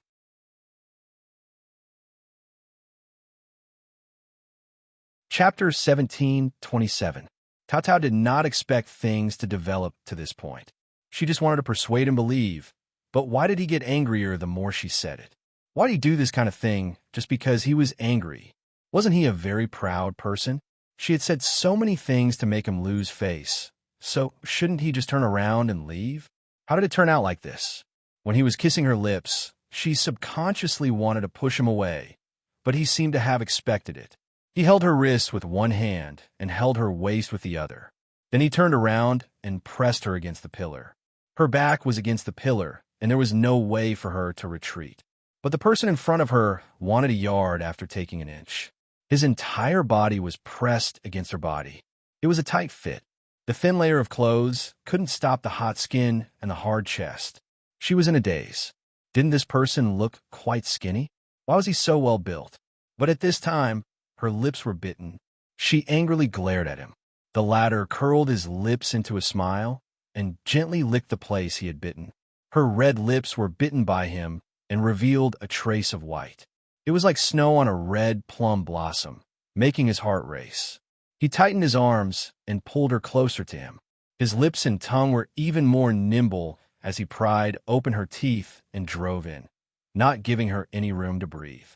Chapter 17:27. Tao Tao did not expect things to develop to this point. She just wanted to persuade him to leave. But why did he get angrier the more she said it? Why did he do this kind of thing just because he was angry? Wasn't he a very proud person? She had said so many things to make him lose face. So shouldn't he just turn around and leave? How did it turn out like this? When he was kissing her lips, she subconsciously wanted to push him away, but he seemed to have expected it. He held her wrists with one hand and held her waist with the other. Then he turned around and pressed her against the pillar. Her back was against the pillar, and there was no way for her to retreat. But the person in front of her wanted a yard after taking an inch. His entire body was pressed against her body. It was a tight fit. The thin layer of clothes couldn't stop the hot skin and the hard chest. She was in a daze. Didn't this person look quite skinny? Why was he so well built? But at this time, her lips were bitten. She angrily glared at him. The latter curled his lips into a smile and gently licked the place he had bitten. Her red lips were bitten by him and revealed a trace of white. It was like snow on a red plum blossom, making his heart race. He tightened his arms and pulled her closer to him. His lips and tongue were even more nimble as he pried open her teeth and drove in, not giving her any room to breathe.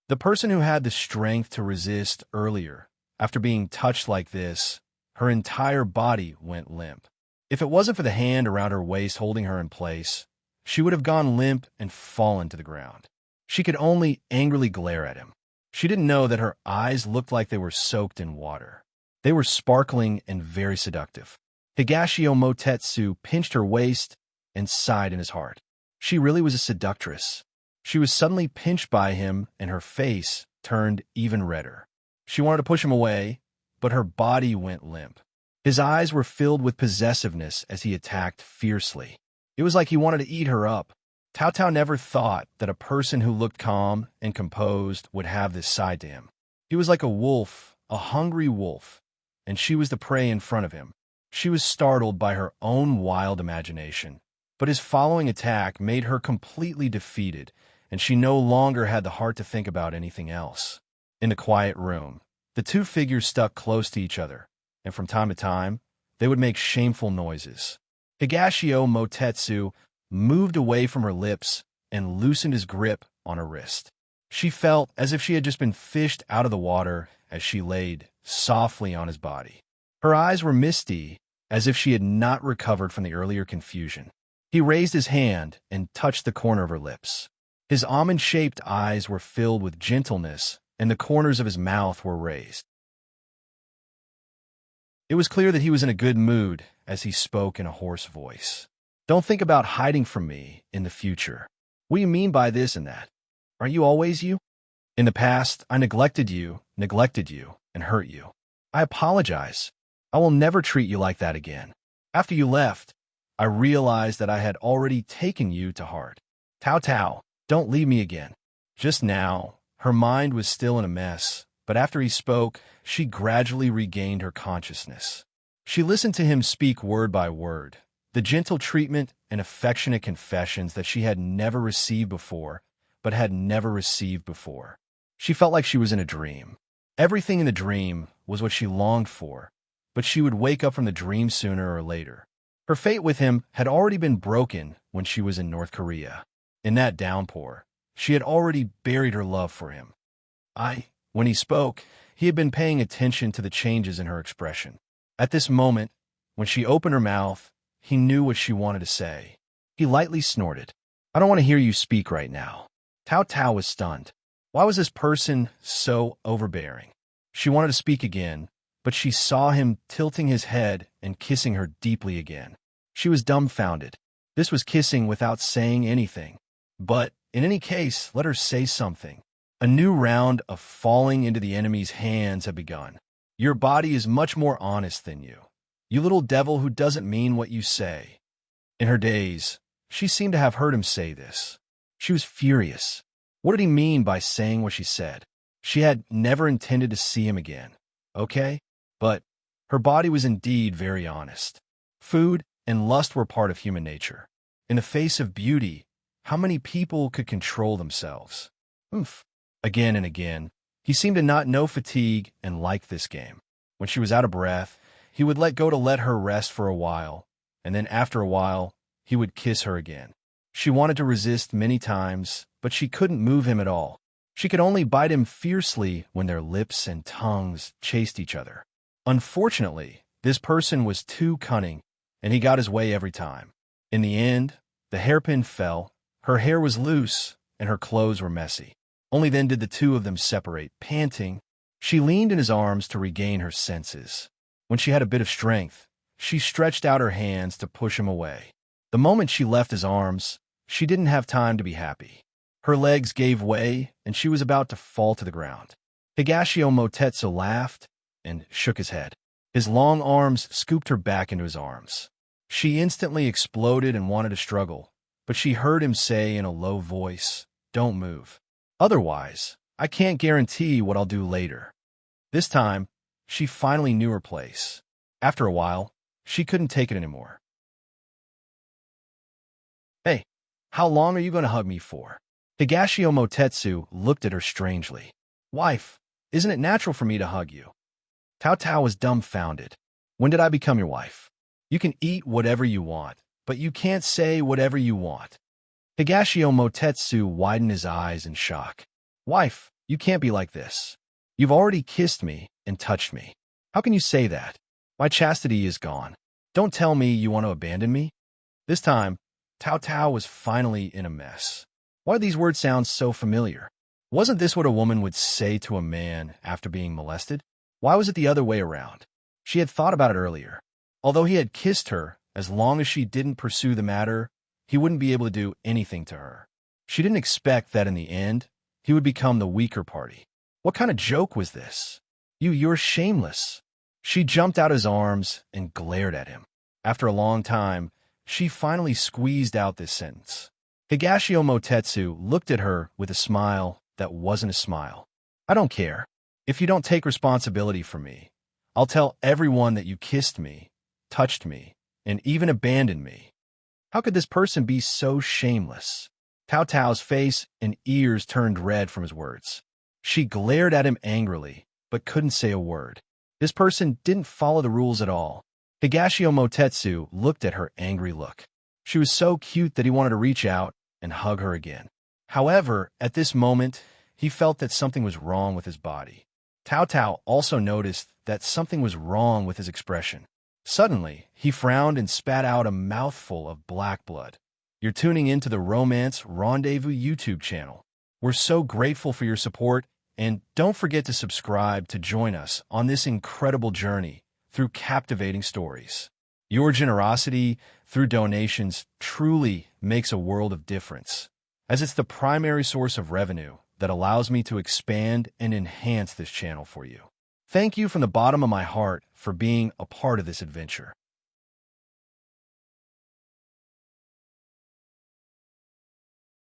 The person who had the strength to resist earlier, after being touched like this, her entire body went limp. If it wasn't for the hand around her waist holding her in place, she would have gone limp and fallen to the ground. She could only angrily glare at him. She didn't know that her eyes looked like they were soaked in water. They were sparkling and very seductive. Higashio Motetsu pinched her waist and sighed in his heart. She really was a seductress. She was suddenly pinched by him, and her face turned even redder. She wanted to push him away, but her body went limp. His eyes were filled with possessiveness as he attacked fiercely. It was like he wanted to eat her up. Tao Tao never thought that a person who looked calm and composed would have this side to him. He was like a wolf, a hungry wolf, and she was the prey in front of him. She was startled by her own wild imagination, but his following attack made her completely defeated, and she no longer had the heart to think about anything else. In the quiet room, the two figures stuck close to each other, and from time to time, they would make shameful noises. Higashio Motetsu moved away from her lips and loosened his grip on her wrist. She felt as if she had just been fished out of the water as she laid softly on his body. Her eyes were misty, as if she had not recovered from the earlier confusion. He raised his hand and touched the corner of her lips. His almond-shaped eyes were filled with gentleness, and the corners of his mouth were raised. It was clear that he was in a good mood as he spoke in a hoarse voice. Don't think about hiding from me in the future. What do you mean by this and that? Aren't you always you? In the past, I neglected you, and hurt you. I apologize. I will never treat you like that again. After you left, I realized that I had already taken you to heart. Tao Tao, don't leave me again. Just now, her mind was still in a mess, but after he spoke, she gradually regained her consciousness. She listened to him speak word by word, the gentle treatment and affectionate confessions that she had never received before, but had never received before. She felt like she was in a dream. Everything in the dream was what she longed for, but she would wake up from the dream sooner or later. Her fate with him had already been broken when she was in North Korea. In that downpour, she had already buried her love for him. When he spoke, he had been paying attention to the changes in her expression. At this moment, when she opened her mouth, he knew what she wanted to say. He lightly snorted. I don't want to hear you speak right now. Tao Tao was stunned. Why was this person so overbearing? She wanted to speak again, but she saw him tilting his head and kissing her deeply again. She was dumbfounded. This was kissing without saying anything. But, in any case, let her say something. A new round of falling into the enemy's hands had begun. Your body is much more honest than you. You little devil who doesn't mean what you say. In her daze, she seemed to have heard him say this. She was furious. What did he mean by saying what she said? She had never intended to see him again. Okay? But her body was indeed very honest. Food and lust were part of human nature. In the face of beauty, how many people could control themselves? Oof. Again and again, he seemed to not know fatigue and like this game. When she was out of breath, he would let go to let her rest for a while, and then after a while, he would kiss her again. She wanted to resist many times, but she couldn't move him at all. She could only bite him fiercely when their lips and tongues chased each other. Unfortunately, this person was too cunning, and he got his way every time. In the end, the hairpin fell, her hair was loose, and her clothes were messy. Only then did the two of them separate, panting. She leaned in his arms to regain her senses. When she had a bit of strength, she stretched out her hands to push him away. The moment she left his arms, she didn't have time to be happy. Her legs gave way, and she was about to fall to the ground. Higashio Motetsu laughed and shook his head. His long arms scooped her back into his arms. She instantly exploded and wanted to struggle, but she heard him say in a low voice, "Don't move. Otherwise, I can't guarantee what I'll do later." This time, she finally knew her place. After a while, she couldn't take it anymore. "Hey, how long are you going to hug me for?" Higashio Motetsu looked at her strangely. "Wife, isn't it natural for me to hug you?" Tao Tao was dumbfounded. "When did I become your wife? You can eat whatever you want, but you can't say whatever you want." Higashio Motetsu widened his eyes in shock. "Wife, you can't be like this. You've already kissed me and touched me. How can you say that? My chastity is gone. Don't tell me you want to abandon me." This time, Tao Tao was finally in a mess. Why do these words sound so familiar? Wasn't this what a woman would say to a man after being molested? Why was it the other way around? She had thought about it earlier. Although he had kissed her, as long as she didn't pursue the matter, he wouldn't be able to do anything to her. She didn't expect that in the end, he would become the weaker party. What kind of joke was this? You're shameless. She jumped out his arms and glared at him. After a long time, she finally squeezed out this sentence. Higashio Motetsu looked at her with a smile that wasn't a smile. "I don't care. If you don't take responsibility for me, I'll tell everyone that you kissed me, touched me, and even abandoned me." How could this person be so shameless? Tao Tao's face and ears turned red from his words. She glared at him angrily, but couldn't say a word. This person didn't follow the rules at all. Higashio Motetsu looked at her angry look. She was so cute that he wanted to reach out and hug her again. However, at this moment, he felt that something was wrong with his body. Tao Tao also noticed that something was wrong with his expression. Suddenly, he frowned and spat out a mouthful of black blood. You're tuning into the Romance Rendezvous YouTube channel. We're so grateful for your support, and don't forget to subscribe to join us on this incredible journey through captivating stories. Your generosity through donations truly makes a world of difference, as it's the primary source of revenue that allows me to expand and enhance this channel for you. Thank you from the bottom of my heart for being a part of this adventure.